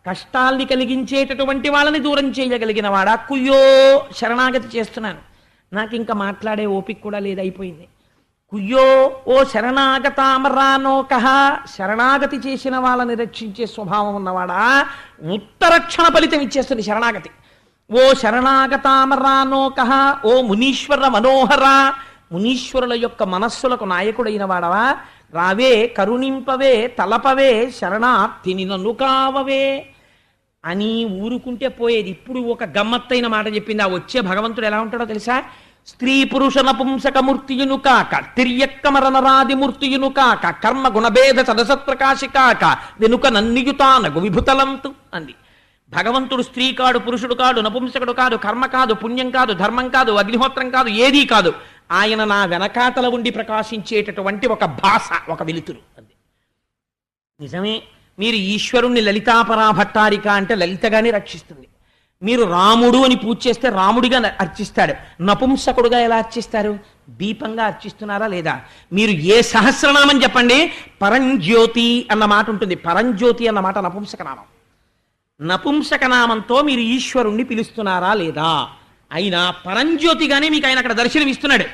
కష్టాల్ని కలిగించేటటువంటి వాళ్ళని దూరం చేయగలిగిన వాడా. కుయ్యో, శరణాగతి చేస్తున్నాను, నాకు ఇంకా మాట్లాడే ఓపిక కూడా లేదు, అయిపోయింది. కుయ్యో, ఓ శరణాగతామరానోక, శరణాగతి చేసిన వాళ్ళని రక్షించే స్వభావం ఉన్నవాడా. ఉత్తరక్షణ ఫలితం ఇచ్చేస్తుంది శరణాగతి. ఓ శరణాగతామరానోక, ఓ మునీశ్వర మనోహర, మునీశ్వరుల యొక్క మనస్సులకు నాయకుడైన వాడవా. రావే కరుణింపవే తలపవే శరణార్థిని నన్ను కావవే అని ఊరుకుంటే పోయేది. ఇప్పుడు ఒక గమ్మత్తైన మాట చెప్పింది. ఆ వచ్చే భగవంతుడు ఎలా ఉంటాడో తెలుసా. స్త్రీ పురుష నపుంసక మూర్తియును కాక, తిర్యక్కమరనరాది మూర్తియును కాక, కర్మ గుణభేద సదసత్ప్రకాశి కాక, వెనుక నన్నియుతానగు విభుతలంతు అంది. భగవంతుడు స్త్రీ కాడు, పురుషుడు కాడు, నపుంసకుడు కాదు, కర్మ కాదు, పుణ్యం కాదు, ధర్మం కాదు, అగ్నిహోత్రం కాదు, ఏదీ కాదు. ఆయన నా వెనకాతల ఉండి ప్రకాశించేటటువంటి ఒక భాష, ఒక వెలుతురు అంది. నిజమే, మీరు ఈశ్వరుణ్ణి లలితాపరా భట్టారిక అంటే లలితగానే రక్షిస్తుంది. మీరు రాముడు అని పూజ చేస్తే రాముడిగా అర్చిస్తాడు. నపుంసకుడుగా ఎలా అర్చిస్తారు? దీపంగా అర్చిస్తున్నారా లేదా? మీరు ఏ సహస్రనామం చెప్పండి, పరంజ్యోతి అన్న మాట ఉంటుంది. పరంజ్యోతి అన్న మాట నపుంసకనామం. నపుంసకనామంతో మీరు ఈశ్వరుణ్ణి పిలుస్తున్నారా లేదా? అయినా పరంజ్యోతిగానే మీకు ఆయన అక్కడ దర్శనం ఇస్తున్నాడు.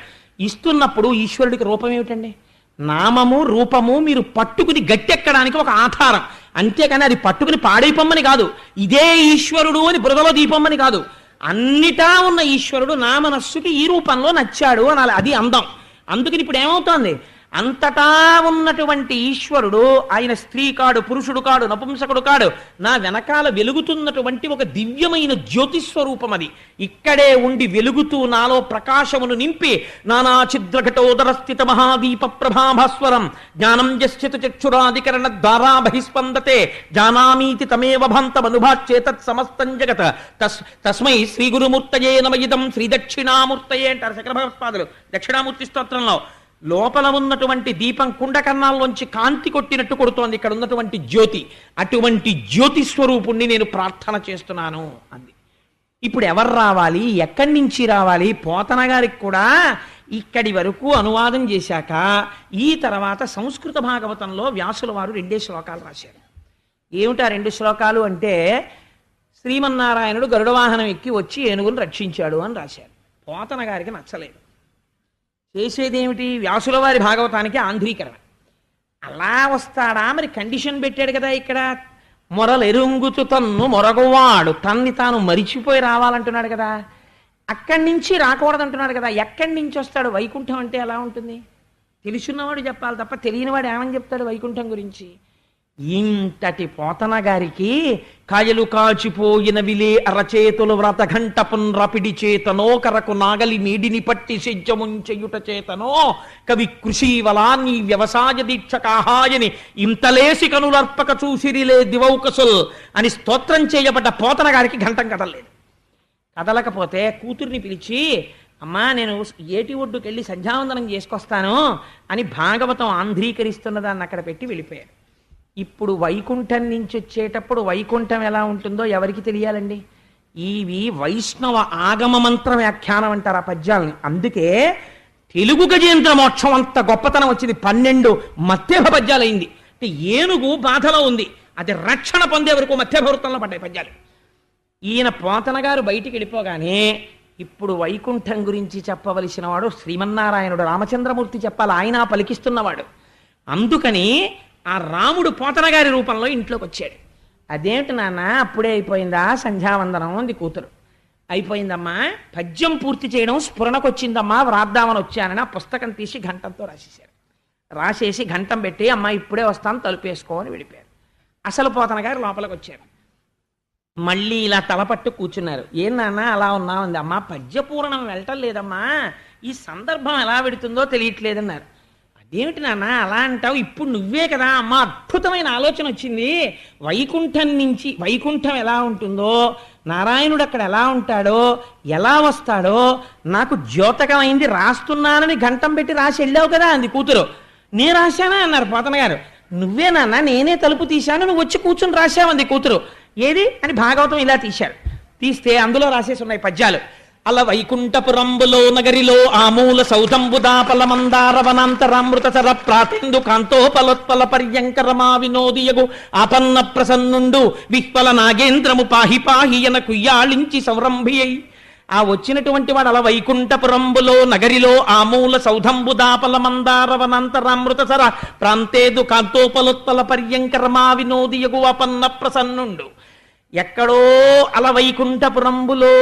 ఇస్తున్నప్పుడు ఈశ్వరుడికి రూపం ఏమిటండి? నామము రూపము మీరు పట్టుకుని గట్టెక్కడానికి ఒక ఆధారం, అంతేకాని అది పట్టుకుని పాడైపోమ్మని కాదు. ఇదే ఈశ్వరుడు అని బురదలో దీపమ్మని కాదు. అన్నిటా ఉన్న ఈశ్వరుడు నా మనస్సుకి ఈ రూపంలో నచ్చాడు అనాలి. అది అందం. అందుకని ఇప్పుడు ఏమవుతోంది, అంతటా ఉన్నటువంటి ఈశ్వరుడు ఆయన స్త్రీ కాడు, పురుషుడు కాడు, నపుంసకుడు కాడు, నా వెనకాల వెలుగుతున్నటువంటి ఒక దివ్యమైన జ్యోతిస్వరూపం. అది ఇక్కడే ఉండి వెలుగుతూ నాలో ప్రకాశమును నింపి నానా ఛిద్రఘటోదర స్థిత మహాదీప ప్రభాభాస్వరం జ్ఞానం యశ్చిత్ చక్షురాధికరణ ద్వారా బహిస్పందతే జానామీతి తమేవ భాంతమనుభాచ్యేతత్ సమస్తం జగత్ తస్మై శ్రీ గురుమూర్తయే నమయిదం శ్రీ దక్షిణామూర్తయే అంటారు శంకర భగవత్పాదులు దక్షిణామూర్తి స్తోత్రంలో. లోపల ఉన్నటువంటి దీపం కుండకర్ణాల్లోంచి కాంతి కొట్టినట్టు కొడుతోంది ఇక్కడ ఉన్నటువంటి జ్యోతి. అటువంటి జ్యోతి స్వరూపుణ్ణి నేను ప్రార్థన చేస్తున్నాను అంది. ఇప్పుడు ఎవరు రావాలి, ఎక్కడి నుంచి రావాలి? పోతన గారికి కూడా ఇక్కడి వరకు అనువాదం చేశాక ఈ తర్వాత సంస్కృత భాగవతంలో వ్యాసుల వారు 2 శ్లోకాలు రాశారు. ఏమిటా 2 శ్లోకాలు అంటే, శ్రీమన్నారాయణుడు గరుడ వాహనం ఎక్కి వచ్చి ఏనుగును రక్షించాడు అని రాశారు. పోతన గారికి నచ్చలేదు. చేసేదేమిటి, వ్యాసుల వారి భాగవతానికి ఆంధ్రీకరణ. అలా వస్తాడా మరి? కండిషన్ పెట్టాడు కదా ఇక్కడ, మొరలెరుంగుతు తన్ను మొరగువాడు, తన్ని తాను మరిచిపోయి రావాలంటున్నాడు కదా, అక్కడి నుంచి రాకూడదంటున్నాడు కదా. ఎక్కడి నుంచి వస్తాడు? వైకుంఠం అంటే ఎలా ఉంటుంది? తెలుసున్నవాడు చెప్పాలి తప్ప తెలియనివాడు ఏమని చెప్తాడు వైకుంఠం గురించి? ఇంతటి పోతన గారికి కాయలు కాచిపోయిన విలే అరచేతులు వ్రతఘంట పున్రపిడి చేతనో కరకు నాగలి నీడిని పట్టి సిజ్జముంచెయుట చేతనో కవి కృషివలా నీ వ్యవసాయ దీక్ష కాహాయని ఇంతలేసి కనులర్పక చూసిరిలే దివౌకసుల్ అని స్తోత్రం చేయబడ్డ పోతన గారికి ఘంటం కదలలేదు. కదలకపోతే కూతుర్ని పిలిచి, అమ్మా నేను ఏటి ఒడ్డుకెళ్ళి సంధ్యావందనం చేసుకొస్తాను అని భాగవతం ఆంధ్రీకరిస్తున్నదాన్ని అక్కడ పెట్టి వెళ్ళిపోయారు. ఇప్పుడు వైకుంఠం నుంచి వచ్చేటప్పుడు వైకుంఠం ఎలా ఉంటుందో ఎవరికి తెలియాలండి? ఇవి వైష్ణవ ఆగమ మంత్ర వ్యాఖ్యానం అంటారు ఆ పద్యాలని. అందుకే తెలుగు గజేంద్ర మోక్షం అంత గొప్పతనం వచ్చింది. 12 మధ్యభ పద్యాలైంది. అంటే ఏనుగు బాధలో ఉంది, అది రక్షణ పొందే వరకు మధ్యభ వృత్తంలో పడ్డాయి పద్యాలు. ఈయన పోతన గారు బయటికి వెళ్ళిపోగానే ఇప్పుడు వైకుంఠం గురించి చెప్పవలసిన వాడు శ్రీమన్నారాయణుడు రామచంద్రమూర్తి చెప్పాలి, ఆయన పలికిస్తున్నవాడు. అందుకని ఆ రాముడు పోతన గారి రూపంలో ఇంట్లోకి వచ్చాడు. అదేమిటి నాన్న అప్పుడే అయిపోయిందా సంధ్యావందనం అంది కూతురు. అయిపోయిందమ్మా, పద్యం పూర్తి చేయడం స్ఫురణకొచ్చిందమ్మా, వ్రాద్దామని వచ్చానని ఆ పుస్తకం తీసి ఘంటంతో రాసేశారు. రాసేసి ఘంటం పెట్టి అమ్మా ఇప్పుడే వస్తాను తలుపేసుకో అని వెళ్ళిపోయారు. అసలు పోతన గారు లోపలికి వచ్చారు. మళ్ళీ ఇలా తలపట్టు కూర్చున్నారు. ఏం నాన్న అలా ఉన్నావు అంది. అమ్మా పద్యపూరణం వెళ్ళటం లేదమ్మా, ఈ సందర్భం ఎలా పెడుతుందో తెలియట్లేదన్నారు. అదేమిటి నాన్న అలా అంటావు, ఇప్పుడు నువ్వే కదా అమ్మ అద్భుతమైన ఆలోచన వచ్చింది. వైకుంఠం నుంచి వైకుంఠం ఎలా ఉంటుందో, నారాయణుడు అక్కడ ఎలా ఉంటాడో, ఎలా వస్తాడో నాకు ద్యోతకమైంది, రాస్తున్నానని ఘంటం పెట్టి రాసి వెళ్ళావు కదా అంది కూతురు. నేను రాశానా అన్నారు పోతన గారు. నువ్వే నాన్న, నేనే తలుపు తీశాను, నువ్వు వచ్చి కూర్చుని రాశావంది కూతురు. ఏది అని భాగవతం ఇలా తీశారు. తీస్తే అందులో రాసేసి ఉన్నాయి పద్యాలు. అల వైకుంఠపురంబులో నగరిలో ఆమూల సౌధంబుదాపల మందారవనాంతరామృత సర ప్రాతెందు కాంతోపలోత్పల పర్యంకరమా వినోదియగు ఆపన్న ప్రసన్నుండు విహ్వల నాగేంద్రము పాహి పాహియన కుయ్యాళించి సౌరంభి అయి. ఆ వచ్చినటువంటి వాడు అలా వైకుంఠపురంబులో నగరిలో ఆమూల సౌధంబుదాపల మందారవనాంతరామృత సర ప్రాంతేదు కాంతోపలోత్పల పర్యంకరమా వినోదియగు ఆపన్న ప్రసన్నుండు. ఎక్కడో అలా వైకుంఠపురంబులో,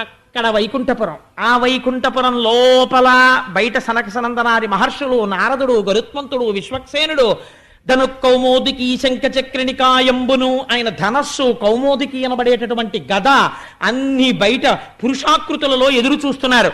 అక్కడ వైకుంఠపురం, ఆ వైకుంఠపురం లోపల బయట సనక సనందనాది మహర్షులు, నారదుడు, గరుత్మంతుడు, విశ్వక్సేనుడు, ధను కౌమోదికి శంఖచక్రనికాయంబును, ఆయన ధనస్సు కౌమోదికి అనబడేటటువంటి గద అన్ని బయట పురుషాకృతులలో ఎదురు చూస్తున్నారు.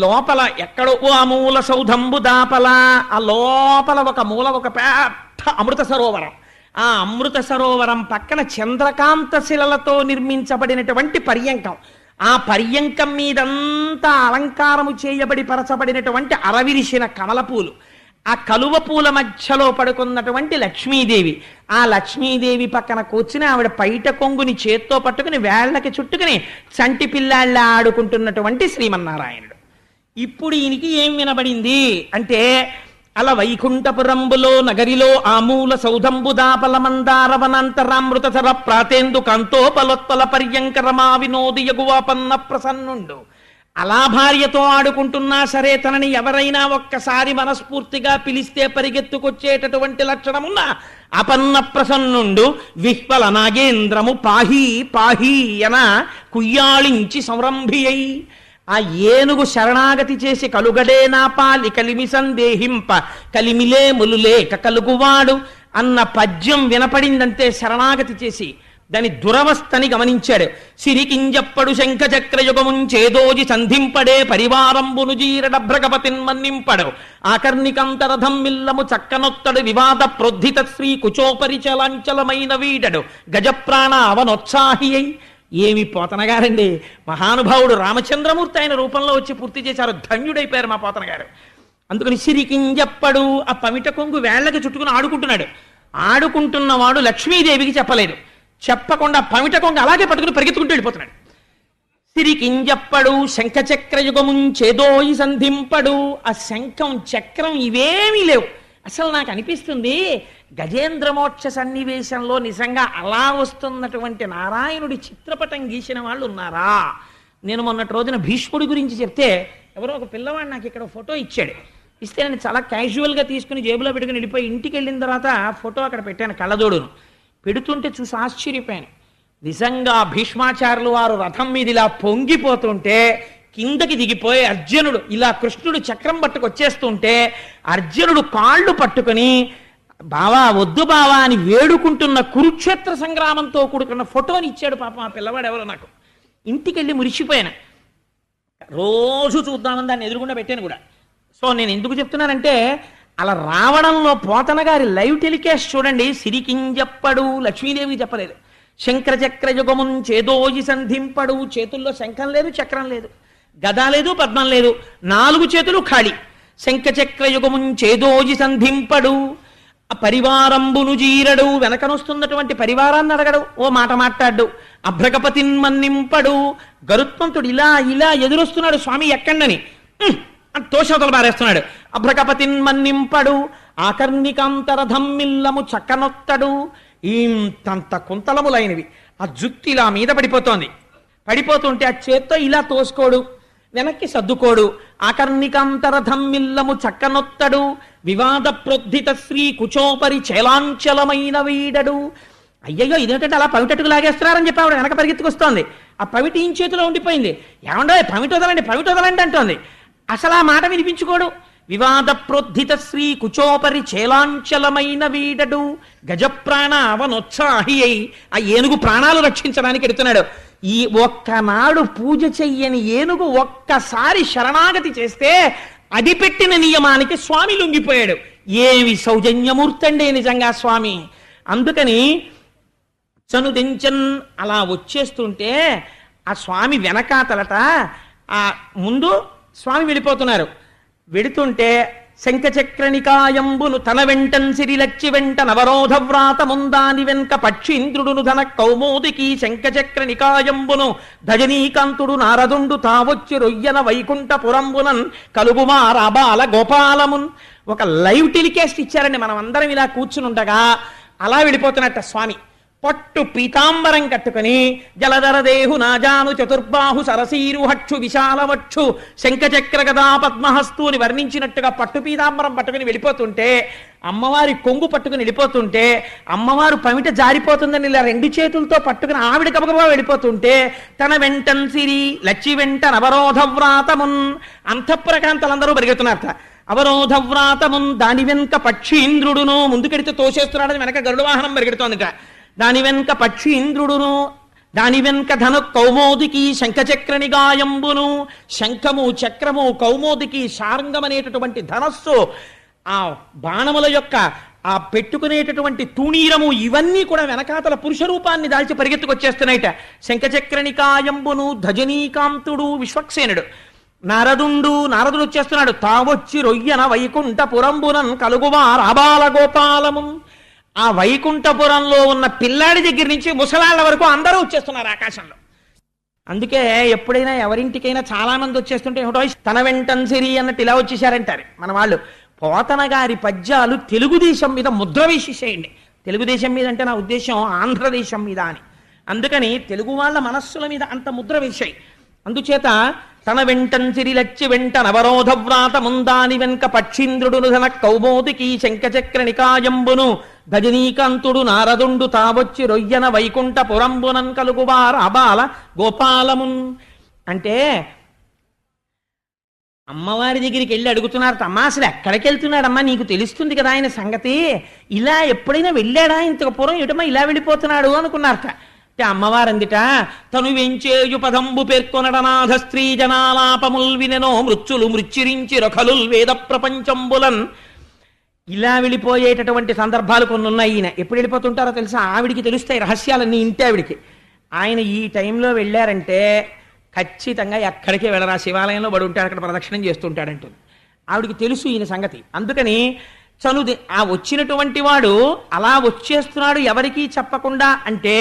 లోపల ఎక్కడో ఆ మూల సౌధంబు దాపల, ఆ లోపల ఒక మూల ఒక పెద్ద అమృత సరోవరం. ఆ అమృత సరోవరం పక్కన చంద్రకాంత శిలలతో నిర్మించబడినటువంటి పర్యంకం. ఆ పర్యంకం మీదంతా అలంకారము చేయబడి పరచబడినటువంటి అరవిరిసిన కమలపూలు, ఆ కలువ పూల మధ్యలో పడుకున్నటువంటి లక్ష్మీదేవి, ఆ లక్ష్మీదేవి పక్కన కూర్చుని ఆవిడ పైట కొంగుని చేత్తో పట్టుకుని వేళ్లకి చుట్టుకుని చంటి పిల్లాళ్ళ ఆడుకుంటున్నటువంటి శ్రీమన్నారాయణుడు. ఇప్పుడు ఈయనకి ఏం వినబడింది అంటే, అల వైకుంఠపురంబులో నగరిలో ఆమూల సౌధంబుదాపలమందారవనంతరామృత సర ప్రాతేందు కాంతోపలోత్పల పర్యంకరమా వినోది యగువాపన్న ప్రసన్నుండు. అలా భార్యతో ఆడుకుంటున్నా సరే తనని ఎవరైనా ఒక్కసారి మనస్ఫూర్తిగా పిలిస్తే పరిగెత్తుకొచ్చేటటువంటి లక్షణమున్న అపన్న ప్రసన్నుండు. విహ్వల నాగేంద్రము పాహీ పాహీ అన కుయ్యాళించి సంరంభి అయి, ఆ ఏనుగు శరణాగతి చేసి కలుగడే నా పాలి కలిమి సందేహింప కలిమిలే ములులేక కలుగువాడు అన్న పద్యం వినపడిందంతే శరణాగతి చేసి దాని దురవస్థని గమనించాడు. సిరికింజప్పడు శంఖ చక్రయుగముంచేదోజి సంధింపడే పరివారంబును జీరడభ్రగపతిన్ మన్నింపడు. ఆకర్ణికంతరథం మిల్లము చక్కనొత్తడు వివాద ప్రొద్ధిత శ్రీ కుచోపరిచలాంచలమైన వీడడు గజప్రాణ అవనోత్సాహి అయి. ఏమి పోతనగారండి, మహానుభావుడు రామచంద్రమూర్తి ఆయన రూపంలో వచ్చి పూర్తి చేశారు. ధన్యుడైపోయారు మా పోతన గారు. అందుకని సిరికింజప్పడు ఆ పమిట కొంగు వేళ్లకి చుట్టుకుని ఆడుకుంటున్నాడు. ఆడుకుంటున్నవాడు లక్ష్మీదేవికి చెప్పలేదు. చెప్పకుండా పమిట కొంగు అలాగే పట్టుకుని పరిగెత్తుకుంటూ వెళ్ళిపోతున్నాడు. సిరికింజప్పడు శంఖచక్రయుగముంచేదోయి సంధింపడు. ఆ శంఖం చక్రం ఇవేమీ లేవు. అసలు నాకు అనిపిస్తుంది గజేంద్రమోక్ష సన్నివేశంలో నిజంగా అలా వస్తున్నటువంటి నారాయణుడి చిత్రపటం గీసిన వాళ్ళు ఉన్నారా? నేను మొన్నటి రోజున భీష్ముడి గురించి చెప్తే ఎవరో ఒక పిల్లవాడు నాకు ఇక్కడ ఫోటో ఇచ్చాడు. ఇస్తే నేను చాలా క్యాజువల్గా తీసుకుని జేబులో పెట్టుకుని వెళ్ళిపోయి ఇంటికి వెళ్ళిన తర్వాత ఫోటో అక్కడ పెట్టాను, కళ్ళజోడును పెడుతుంటే చూసి ఆశ్చర్యపోయాను. నిజంగా భీష్మాచార్యులు వారు రథం మీద ఇలా పొంగిపోతుంటే కిందకి దిగిపోయి అర్జునుడు ఇలా కృష్ణుడు చక్రం పట్టుకొచ్చేస్తుంటే అర్జునుడు కాళ్ళు పట్టుకుని బావా వద్దు బావా అని వేడుకుంటున్న కురుక్షేత్ర సంగ్రామంతో కూడుకున్న ఫోటోని ఇచ్చాడు పాపం ఆ పిల్లవాడు. ఎవరో నాకు ఇంటికి వెళ్ళి మురిసిపోయాను. రోజు చూద్దామని దాన్ని ఎదురుగుండా పెట్టాను కూడా. సో నేను ఎందుకు చెప్తున్నానంటే అలా రావడంలో పోతన గారి లైవ్ టెలికాస్ట్ చూడండి. సిరికింజప్పడు లక్ష్మీదేవి చెప్పలేదు. శంకరచక్ర యుగమున్ చేదోజి సంధింపడు. చేతుల్లో శంఖం లేదు, చక్రం లేదు, గద లేదు, పద్మం లేదు, 4 చేతులు ఖాళీ. శంఖచక్ర యుగమున్ చేదోజి సంధింపడు. ఆ పరివారంబును జీరడు. వెనకనొస్తున్నటువంటి పరివారాన్ని అడగడు, ఓ మాట మాట్లాడు. అభ్రగపతిన్ మన్నింపడు. గరుత్మంతుడు ఇలా ఇలా ఎదురొస్తున్నాడు, స్వామి ఎక్కండని తోషవతలు పారేస్తున్నాడు. అభ్రగపతిన్ మన్నింపడు. ఆకర్ణికాంతరథం మిల్లము చక్కనొత్తడు. ఇంతంత కుంతలములైనవి. ఆ జుట్టు ఇలా మీద పడిపోతోంది. పడిపోతుంటే ఆ చేత్తో ఇలా తోసుకోడు, వెనక్కి సర్దుకోడు. ఆకర్ణికాంతరథం మిల్లము చక్కనొత్తడు. వివాద ప్రొద్ధిత శ్రీ కుచోపరి చేలాంచలమైన వీడడు. అయ్యయ్యో ఇదేంటంటే అలా పవిటట్టుకు లాగేస్తున్నారని చెప్పి ఆవిడ వెనక పరిగెత్తుకొస్తోంది. ఆ పవిట ఈ చేతిలో ఉండిపోయింది. ఏమండో పవిట వదలండి అంటోంది. అసలు ఆ మాట వినిపించుకోడు. వివాద ప్రొద్ధిత శ్రీ కుచోపరి చేలాంచలమైన వీడడు. గజప్రాణ అవనోత్సాహి అయి. ఆ ఏనుగు ప్రాణాలు రక్షించడానికి ఎడుతున్నాడు. ఈ ఒక్కనాడు పూజ చెయ్యని ఏనుగు ఒక్కసారి శరణాగతి చేస్తే అడిపెట్టిన నియమానికి స్వామి లొంగిపోయాడు. ఏమి సౌజన్యమూర్తి అండి నిజంగా స్వామి. అందుకని చనుదించన్ అలా వచ్చేస్తుంటే ఆ స్వామి వెనకాతలట ఆ ముందు స్వామి వెళ్ళిపోతున్నారు. వెడుతుంటే శంఖచక్రనికాయంబును తన వెంటన్ సిరిలచ్చి వెంట నవరోధ వ్రాత ముందాని వెంక పక్షీంద్రుడును ధన కౌమోదికి శంఖచక్రనికాయంబును ధజనీకాంతుడు నారదుండు తావొచ్చి రొయ్యన వైకుంఠపురంబునన్ కలుగుమారాబాల గోపాలమున్. ఒక లైవ్ టెలికాస్ట్ ఇచ్చారండి. మనం అందరం ఇలా కూర్చుని ఉండగా అలా వెళ్ళిపోతున్నట్ట స్వామి. పట్టు పీతాంబరం కట్టుకుని జలధర దేహు నాజాను చతుర్బాహు సరసీరుహక్షు విశాలవక్షు శంఖచక్ర గదా పద్మహస్తు అని వర్ణించినట్టుగా పట్టు పీతాంబరం పట్టుకుని వెళ్ళిపోతుంటే అమ్మవారి కొంగు పట్టుకుని వెళ్ళిపోతుంటే అమ్మవారు పమిట జారిపోతుందని ఇలా 2 చేతులతో పట్టుకుని ఆవిడ గబగబా వెళ్ళిపోతుంటే తన వెంటన్ సిరి లచ్చి వెంట నవరోధ వ్రాతమున్ అంతఃపురకాంతలందరూ పరిగెడుతున్నారట. అవరోధ వ్రాతమున్ దాని వెనుక పక్షీంద్రుడును ముందుకెడితే తోసేస్తున్నాడని వెనక గరుడ వాహనం పరిగెడుతోందిట. దాని వెనుక పక్షీంద్రుడును దాని వెనుక ధను కౌమోదికి శంఖచక్రనిగాయంబును. శంఖము చక్రము కౌమోదికి శార్ంగం అనేటటువంటి ధనస్సు ఆ బాణముల యొక్క ఆ పెట్టుకునేటటువంటి తూణీరము ఇవన్నీ కూడా వెనకాతల పురుష రూపాన్ని దాల్చి పరిగెత్తుకొచ్చేస్తున్నాయిట. శంఖచక్రనికాయంబును ధజనీకాంతుడు విశ్వక్సేనుడు నారదుడు వచ్చేస్తున్నాడు. తావొచ్చి రొయ్యన వైకుంఠపురంబునన్ కలుగువార్ ఆబాల గోపాలము. ఆ వైకుంఠపురంలో ఉన్న పిల్లాడి దగ్గర నుంచి ముసలాళ్ళ వరకు అందరూ వచ్చేస్తున్నారు ఆకాశంలో. అందుకే ఎప్పుడైనా ఎవరింటికైనా చాలా మంది వచ్చేస్తుంటే ఏమిటో తన వెంటన్సిరి అన్నట్టు ఇలా వచ్చేసారంటారు మన వాళ్ళు. పోతన గారి పద్యాలు తెలుగుదేశం మీద ముద్ర వేసేసేయండి. తెలుగుదేశం మీద అంటే నా ఉద్దేశం ఆంధ్రదేశం మీద అని. అందుకని తెలుగు వాళ్ళ మనస్సుల మీద అంత ముద్ర వేశాయి. అందుచేత తన వెంటన్సిరి లచ్చి వెంట నవరోధ వ్రాత ముందాని వెనక పక్షీంద్రుడు ధన కౌమోదికి శంఖచక్ర నికాయంబును గజనీకాంతుడు నారదుండు తావొచ్చి రొయ్యన వైకుంఠ పురంబునన్ కలుగువార అబాల గోపాలమున్. అంటే అమ్మవారి దగ్గరికి వెళ్ళి అడుగుతున్నారు, అమ్మా అసలు ఎక్కడికి వెళ్తున్నాడమ్మా, నీకు తెలుస్తుంది కదా ఆయన సంగతి, ఇలా ఎప్పుడైనా వెళ్ళాడా ఇంతకు పూర్వం, ఎటమ్మా ఇలా వెళ్ళిపోతున్నాడు అనుకున్నారట. అమ్మవారు అందిట, తను వెంచేయు పదంబు పేర్కొనడనాథ స్త్రీ జనాలాపముల్ వినెనో మృత్యులు మృత్యురించి రొఖలుల్ వేద ప్రపంచంబులన్. ఇలా వెళ్ళిపోయేటటువంటి సందర్భాలు కొన్ని ఉన్నాయి. ఈయన ఎప్పుడు వెళ్ళిపోతుంటారో తెలుసా, ఆవిడికి తెలుస్తాయి రహస్యాలన్నీ ఇంటి ఆవిడికి. ఆయన ఈ టైంలో వెళ్ళారంటే ఖచ్చితంగా ఎక్కడికి వెళ్ళరా, శివాలయంలో పడి ఉంటాడు, అక్కడ ప్రదక్షిణం చేస్తుంటాడంటుంది. ఆవిడికి తెలుసు ఈయన సంగతి. అందుకని చనుది ఆ వచ్చినటువంటి వాడు అలా వచ్చేస్తున్నాడు ఎవరికీ చెప్పకుండా అంటే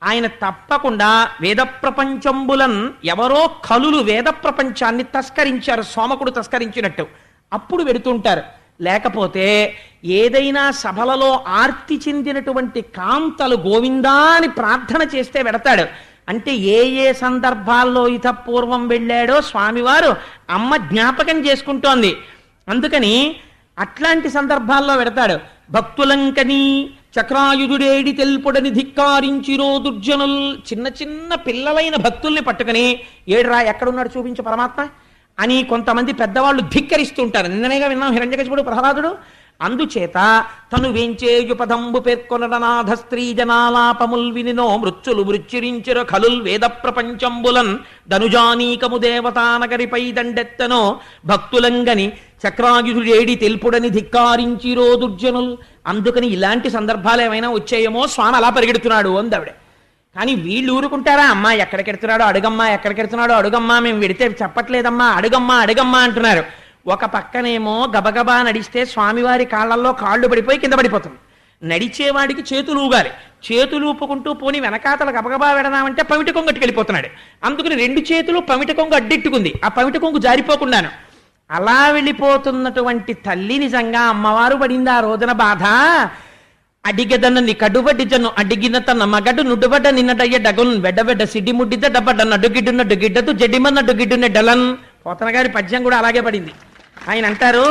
ఆయన తప్పకుండా వేద ప్రపంచంబులన్, ఎవరో కలులు వేద ప్రపంచాన్ని తస్కరించారు, సోమకుడు తస్కరించినట్టు, అప్పుడు వెడుతుంటారు. లేకపోతే ఏదైనా సభలలో ఆర్తి చెందినటువంటి కాంతలు గోవిందా అని ప్రార్థన చేస్తే వెడతాడు. అంటే ఏ ఏ సందర్భాల్లో ఇతపూర్వం వెళ్ళాడో స్వామివారు అమ్మ జ్ఞాపకం చేసుకుంటోంది. అందుకని అట్లాంటి సందర్భాల్లో వెడతాడు. భక్తులంకని చక్రాయుధుడేడి తెల్పుడని ధిక్కారించిరో దుర్జనుల్. చిన్న చిన్న పిల్లలైన భక్తుల్ని పట్టుకుని ఏడురా ఎక్కడున్నాడు చూపించు పరమాత్మ అని కొంతమంది పెద్దవాళ్ళు ధిక్కరిస్తుంటారు. నిన్ననేగా విన్నాం హిరణ్యకశిపుడు ప్రహ్లాదుడు. అందుచేత తను వేంచేయు పదంబు పేర్కొనడనాథ స్త్రీ జనాలాపముల్ వినినో మృత్యులు మృత్యురించిర ఖలుల్ వేద ప్రపంచంబులన్ ధనుజానీకము దేవతానగరిపై దండెత్తనో భక్తులంగని చక్రాయుధుడేడి తెల్పుడని ధిక్కారించిరో దుర్జనుల్. అందుకని ఇలాంటి సందర్భాలు ఏమైనా వచ్చాయేమో స్వామి అలా పరిగెడుతున్నాడు అందావిడ. కానీ వీళ్ళు ఊరుకుంటారా, అమ్మా ఎక్కడికెడుతున్నాడో అడుగమ్మా, ఎక్కడికెడుతున్నాడో అడుగమ్మా, మేము వెడితే చెప్పట్లేదమ్మా, అడుగమ్మా అడుగమ్మా అంటున్నారు. ఒక పక్కనేమో గబగబా నడిస్తే స్వామివారి కాళ్ళల్లో కాళ్ళు పడిపోయి కింద పడిపోతుంది. నడిచేవాడికి చేతులు ఊగాలి, చేతులు ఊపుకుంటూ పోని వెనకాతల గబగబా వెడదామంటే పమిట కొంగట్టుకు వెళ్ళిపోతున్నాడు. అందుకని రెండు చేతులు పమిట కొంగు అడ్డెట్టుకుంది, ఆ పమిట కొంగు జారిపోకుండాను. అలా వెళ్ళిపోతున్నటువంటి తల్లి నిజంగా అమ్మవారు పడింది ఆ రోజున బాధ. అడిగదన్న కడువడ్డి జను అడిగిన తన మగడు నుడువడ్డ నిన్నడయ్య డగున్ వెడవెడ్డ సిడి ముడ్డిద డబ్బడ్డ నడుగిడ్డు నడుగిడ్డదు జడిమ నడుగిడ్డునే డలన్. పోతన గారి పద్యం కూడా అలాగే పడింది. ఆయన అంటారు,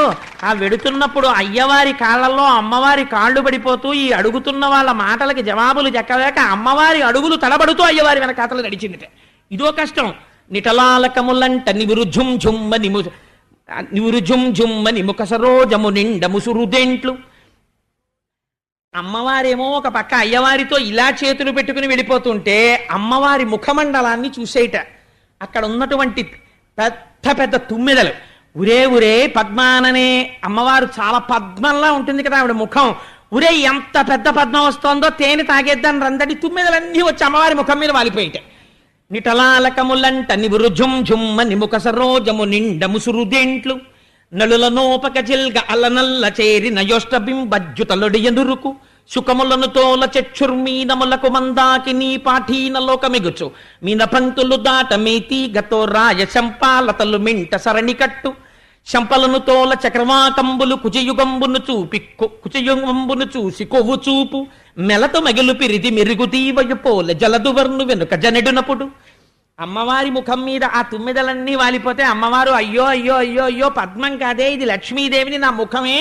ఆ వెడుతున్నప్పుడు అయ్యవారి కాళ్ళల్లో అమ్మవారి కాళ్ళు పడిపోతూ ఈ అడుగుతున్న వాళ్ళ మాటలకి జవాబులు చెక్కలేక అమ్మవారి అడుగులు తడబడుతూ అయ్యవారి వెనకాతలు నడిచిందిట. ఇదో కష్టం. నిటలాలకములంట నివురుజుం జుమ్మ నిముక సరోజము నిండ ముసురుదేంట్లు. అమ్మవారేమో ఒక పక్క అయ్యవారితో ఇలా చేతులు పెట్టుకుని వెళ్ళిపోతుంటే అమ్మవారి ముఖమండలాన్ని చూసేట. అక్కడ ఉన్నటువంటి పెద్ద పెద్ద తుమ్మెదలు ఉరే ఉరే పద్మాననే, అమ్మవారు చాలా పద్మంలా ఉంటుంది కదా ఆవిడ ముఖం. ఉరే ఎంత పెద్ద పద్మం వస్తోందో, తేనె తాగేద్దాన్ని రందడి తుమ్మెదలన్నీ వచ్చి అమ్మవారి ముఖం మీద వాలిపోయిట. నిటలాలకములంట నివురుజుం జుమ్మ నిముక సరోజము నిండ ముసురుదేంట్లు నలుల నోపక జిల్గ అలనల్ల చేరి నయోష్టబింబజ్జుతలుడియనురుకు సుఖములను తోల చక్షుర్మీనములకు మందాకి నీ పాఠీన లోకమిగుచు మీన పంతులు దాట మేతి గతో రాయ శంపాలతలు మింట సరణి కట్టు శంపలను తోల చక్రవాకంబులు కుచయుగంబును చూసి కొవ్వు చూపు మెలత మగిలు పిరిది మెరుగు తీవయు పోల జలదువర్ను వెనుక జనెడునపుడు. అమ్మవారి ముఖం మీద ఆ తుమ్మెదలన్నీ వాలిపోతే అమ్మవారు అయ్యో అయ్యో అయ్యో అయ్యో పద్మం కాదే, ఇది లక్ష్మీదేవిని, నా ముఖమే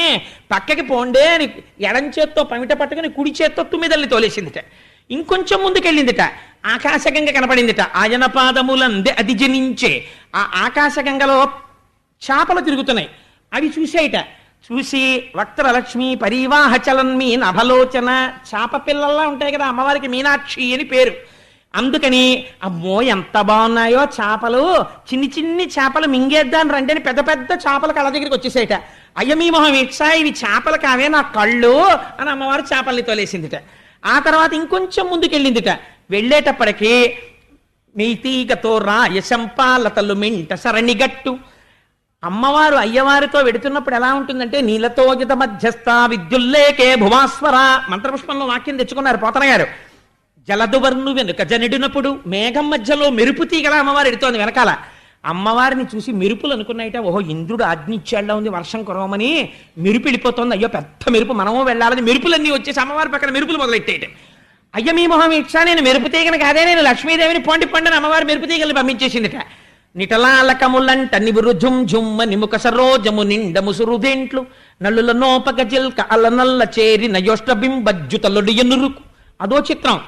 పక్కకి పోండే అని ఎడం చేత్తో పమిట పట్టుకుని కుడి చేత్తో తుమ్మెదల్ని తోలేసిందిట. ఇంకొంచెం ముందుకెళ్ళిందిట, ఆకాశగంగ కనపడిందిట. ఆయన పాదములందే అది జనించే ఆ ఆకాశగంగలో చేపలు తిరుగుతున్నాయి, అవి చూసేయట. చూసి వక్త్రలక్ష్మి పరివాహ చలన్మీ నభలోచన, చేప పిల్లల్లా ఉంటాయి కదా అమ్మవారికి, మీనాక్షి అని పేరు. అందుకని అమ్మో ఎంత బాగున్నాయో చేపలు, చిన్ని చిన్ని చేపలు మింగేద్దాని రండి అని పెద్ద పెద్ద చేపలు కళ్ళ దగ్గరికి వచ్చేసేట. అయ్య మీ మొహం ఇచ్చా, ఇవి చేపలు కావే నా కళ్ళు అని అమ్మవారు చేపల్ని తోలేసిందిట. ఆ తర్వాత ఇంకొంచెం ముందుకెళ్ళిందిట. వెళ్ళేటప్పటికీ మీతీగతో రాయ శంపాలతలు మింట సరణిగట్టు. అమ్మవారు అయ్యవారితో వెడుతున్నప్పుడు ఎలా ఉంటుందంటే నీలతోజిత మధ్యస్థ విద్యుల్లేకే భువాస్వర. మంత్రపుష్పంలో వాక్యం తెచ్చుకున్నారు పోతన గారు. జలదువర్ను వెనుక జనిడినప్పుడు మేఘం మధ్యలో మెరుపు తీగల అమ్మవారు ఎడుతోంది వెనకాల. అమ్మవారిని చూసి మెరుపులు అనుకున్నాయిట, ఓహో ఇంద్రుడు ఆజ్ఞిచ్చేళ్లా ఉంది వర్షం కురవమని, మెరుపు వెళ్ళిపోతుంది, అయ్యో పెద్ద మెరుపు, మనము వెళ్ళాలని మెరుపులన్నీ వచ్చేసి అమ్మవారి పక్కన మెరుపులు మొదలెట్టేయటం. అయ్య మీ మొహం ఇచ్చా, నేను మెరుపు తీగను కాదే, నేను లక్ష్మీదేవిని పొండి పండుని అమ్మవారి మెరుపు తీగలు పంపించేసిందిట. నిటలాలకములంట నిబురు ఝుమ్ ఝుమ్మ నిముక సరోజము నిండ ముసురుదేంట్లు నల్లుల నోపక జిల్క అలనల్ల చేరి నయోష్టబింబజ్జుతలుడు ఎనురుకు. అదో చిత్రం.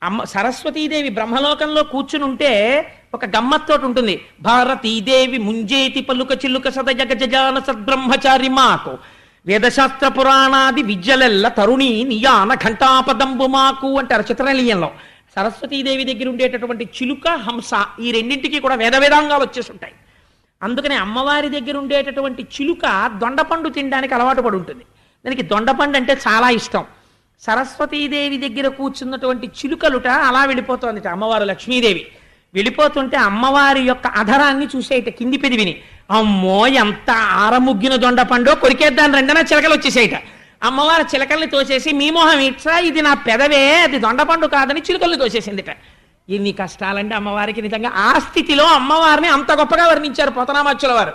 అమ్మ సరస్వతీదేవి బ్రహ్మలోకంలో కూర్చుని ఉంటే ఒక గమ్మత్తోటి ఉంటుంది. భారతీదేవి ముంజేతి పలుక చిలుక సదజగ జజాన సద్బ్రహ్మచారి మాకు వేదశాస్త్ర పురాణాది విద్యలెల్ల తరుణి నియాన ఘంటాపదంబు మాకు అంటారు చిత్రలీయంలో. సరస్వతీదేవి దగ్గర ఉండేటటువంటి చిలుక హంస ఈ రెండింటికి కూడా వేదాంగాలు వచ్చేసి ఉంటాయి. అందుకని అమ్మవారి దగ్గర ఉండేటటువంటి చిలుక దొండపండు తినడానికి అలవాటు పడి ఉంటుంది. దానికి దొండపండు అంటే చాలా ఇష్టం. సరస్వతీదేవి దగ్గర కూర్చున్నటువంటి చిలుకలుట అలా వెళ్ళిపోతోందిట. అమ్మవారు లక్ష్మీదేవి వెళ్ళిపోతుంటే అమ్మవారి యొక్క అధరాన్ని చూసేయట, కింది పెదివిని. అమ్మో ఎంత ఆరముగ్గిన దొండపండో, కొరికేద్దాన్ని రెండన చిలకలు వచ్చేసేయట. అమ్మవారి చిలకల్ని తోసేసి మీ మొహం ఇట్లా, ఇది నా పెదవే, అది దొండపండు కాదని చిలుకల్ని తోసేసిందిట. ఎన్ని కష్టాలంటే అమ్మవారికి. నిజంగా ఆ స్థితిలో అమ్మవారిని అంత గొప్పగా వర్ణించారు పోతనామాచ్యుల వారు.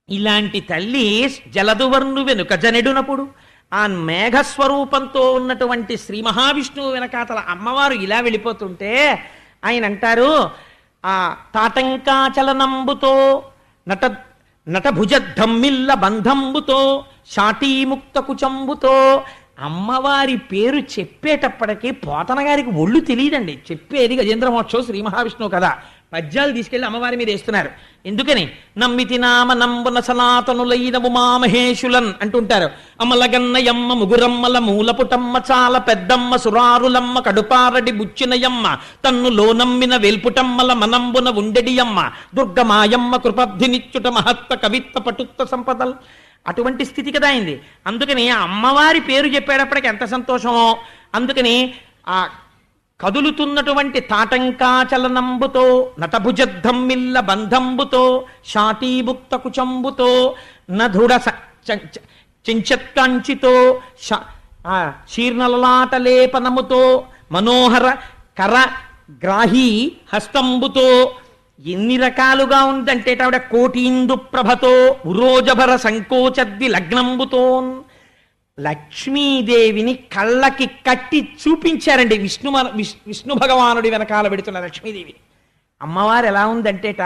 ఇలాంటి తల్లి జలదువర్ను వెనుక జనెడునప్పుడు ఆ మేఘస్వరూపంతో ఉన్నటువంటి శ్రీ మహావిష్ణువు వెనకాతల అమ్మవారు ఇలా వెళ్ళిపోతుంటే ఆయన అంటారు, ఆ తాటంకాచలనంబుతో నటభుజద్ధమ్మిల్ల బంధంబుతో శాటీముక్త కుచంబుతో. అమ్మవారి పేరు చెప్పేటప్పటికీ పోతన గారికి ఒళ్ళు తెలియదండి. చెప్పేది గజేంద్ర మహోత్సవం శ్రీ మహావిష్ణువు కదా. పద్యాలు తీసుకెళ్లి అమ్మవారి మీద వేస్తున్నారు. ఎందుకని? నమ్మితి నామ నంబున సనాతనులైన ఉమామహేషులన్ అంటుంటారు. అమలగన్నయమ్మ ముగురమ్మల మూలపుటమ్మ చాలా పెద్దమ్మ సురారులమ్మ కడుపారడి బుచ్చినయమ్మ తన్నులో నమ్మిన వేల్పుటమ్మల మనంబున ఉండెడియమ్మ దుర్గమాయమ్మ కృపబ్ధినిచ్చుట మహత్త కవిత్వ పటుత్వ సంపదల్. అటువంటి స్థితి కదా అయింది. అందుకని ఆ అమ్మవారి పేరు చెప్పేటప్పటికి ఎంత సంతోషమో. అందుకని ఆ కదులుతున్నటువంటి తాటంకాచలనంబుతో నటభుజద్ధమ్మిల్ల బంధంబుతో శాటీభుక్త కుచంబుతో నధుడ చెంచత్కంచితో శీర్ణలలాటలేపనముతో మనోహర కర గ్రాహీ హస్తంబుతో. ఎన్ని రకాలుగా ఉందంటే ఆవిడ కోటీందు ప్రభతో ఉరోజభర సంకోచద్ది లగ్నంబుతో. లక్ష్మీదేవిని కళ్ళకి కట్టి చూపించారండి విష్ణు భగవానుడి వెనకాల పెడుతున్న లక్ష్మీదేవి. అమ్మవారు ఎలా ఉందంటేట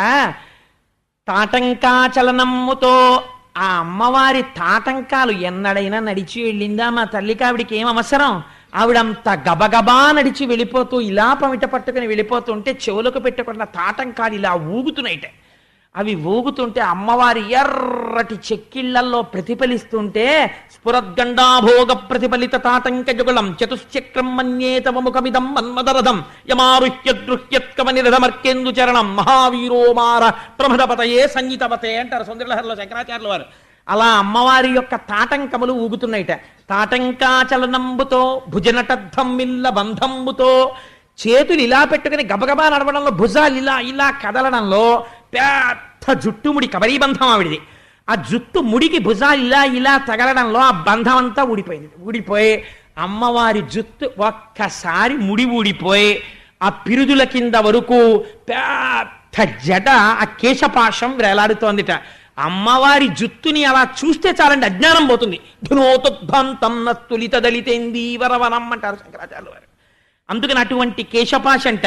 తాటంకాచలనమ్ముతో. ఆ అమ్మవారి తాటంకాలు ఎన్నడైనా నడిచి వెళ్ళిందా మా తల్లికి? ఆవిడికి ఏం అవసరం? ఆవిడంత గబగబా నడిచి వెళ్ళిపోతూ ఇలా పమిట పట్టుకుని వెళ్ళిపోతుంటే చెవులకు పెట్టుకున్న తాటంకాలు ఇలా ఊగుతున్నాయిట. అవి ఊగుతుంటే అమ్మవారి ఎర్రటి చెక్కిళ్లలో ప్రతిఫలిస్తుంటే స్ఫురద్గండాభోగ ప్రతిఫలిత తాటంక జుగుళం చతుశ్చక్రం మన్యేతవ ముఖమిదం మన్మదరథం యమారుహ్యదృహ్యత్కమనిరథమర్కేందు చరణం మహావీరోమార ప్రమదపతయే సంగీతపతే అంటారు సుందరలహరిలో శంకరాచార్యుల వారు. అలా అమ్మవారి యొక్క తాటంకములు ఊగుతున్నాయిట. తాటంకాచలనంబుతో భుజనటద్ధమ్మిల్ల బంధంబుతో. చేతులు ఇలా పెట్టుకుని గబగబా నడవడంలో, భుజాలు ఇలా ఇలా కదలడంలో పెద్ద జుట్టుముడి కబరీబంధం ఆవిడిది. ఆ జుట్టు ముడికి భుజాలు ఇలా ఇలా తగలడంలో ఆ బంధం అంతా ఊడిపోయి అమ్మవారి జుట్టు ఒక్కసారి ముడి ఊడిపోయి ఆ పిరుదుల కింద వరకు పెద్ద జడ ఆ కేశపాశం వేలాడుతోందిట. అమ్మవారి జుత్తుని అలా చూస్తే చాలండి, అజ్ఞానం పోతుంది. ధునోతుద్భంతం నస్తులిత దళితేందీవరవనం అంటారు శంకరాచార్యుల వారు. అందుకని అటువంటి కేశపాశంట.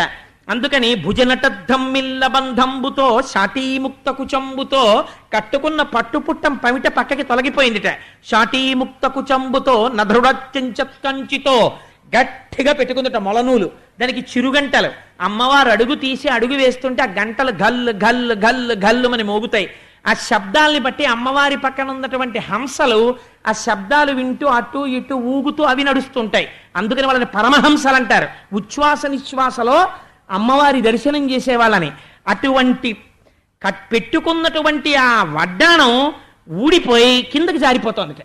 అందుకని భుజనటద్ధమ్మిల్ల బంధంబుతో శాటీముక్త కుచంబుతో. కట్టుకున్న పట్టుపుట్టం పమిట పక్కకి తొలగిపోయిందిట. శాటీముక్త కుచంబుతో నధృడత్యంచత్కంచితో. గట్టిగా పెట్టుకుందిట మొలనూలు, దానికి చిరుగంటలు. అమ్మవారు అడుగు తీసి అడుగు వేస్తుంటే ఆ గంటలు గల్లు గల్లు గల్లు గల్లు అని మోగుతాయి. ఆ శబ్దాల్ని బట్టి అమ్మవారి పక్కన ఉన్నటువంటి హంసలు ఆ శబ్దాలు వింటూ అటు ఇటు ఊగుతూ అవి నడుస్తుంటాయి. అందుకని వాళ్ళని పరమహంసలు అంటారు. ఉచ్ఛ్వాస నిశ్వాసలో అమ్మవారి దర్శనం చేసేవాళ్ళని. అటువంటి పెట్టుకున్నటువంటి ఆ వడ్డాణం ఊడిపోయి కిందకి జారిపోతుంది.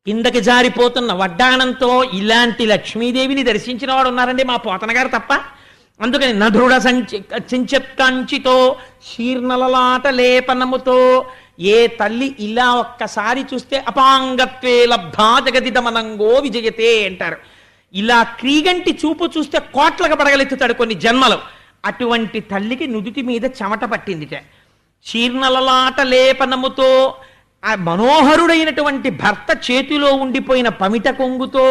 కిందకి జారిపోతున్న వడ్డాణంతో ఇలాంటి లక్ష్మీదేవిని దర్శించిన వాడు ఉన్నారండి మా పోతన గారు తప్ప. అందుకని నధృడ చించత్కంచితో శీర్ణలలాట లేపనముతో. ఏ తల్లి ఇలా ఒక్కసారి చూస్తే అపాంగత్వే లబ్ధా జగదిదమనంగో విజయతే అంటారు. ఇలా క్రీగంటి చూపు చూస్తే కోట్లకు పడగలెత్తుతాడు కొన్ని జన్మలు. అటువంటి తల్లికి నుదుటి మీద చెమట పట్టిందిట. చీర్నలలాట లేపనముతో ఆ మనోహరుడైనటువంటి భర్త చేతిలో ఉండిపోయిన పమిట కొంగుతో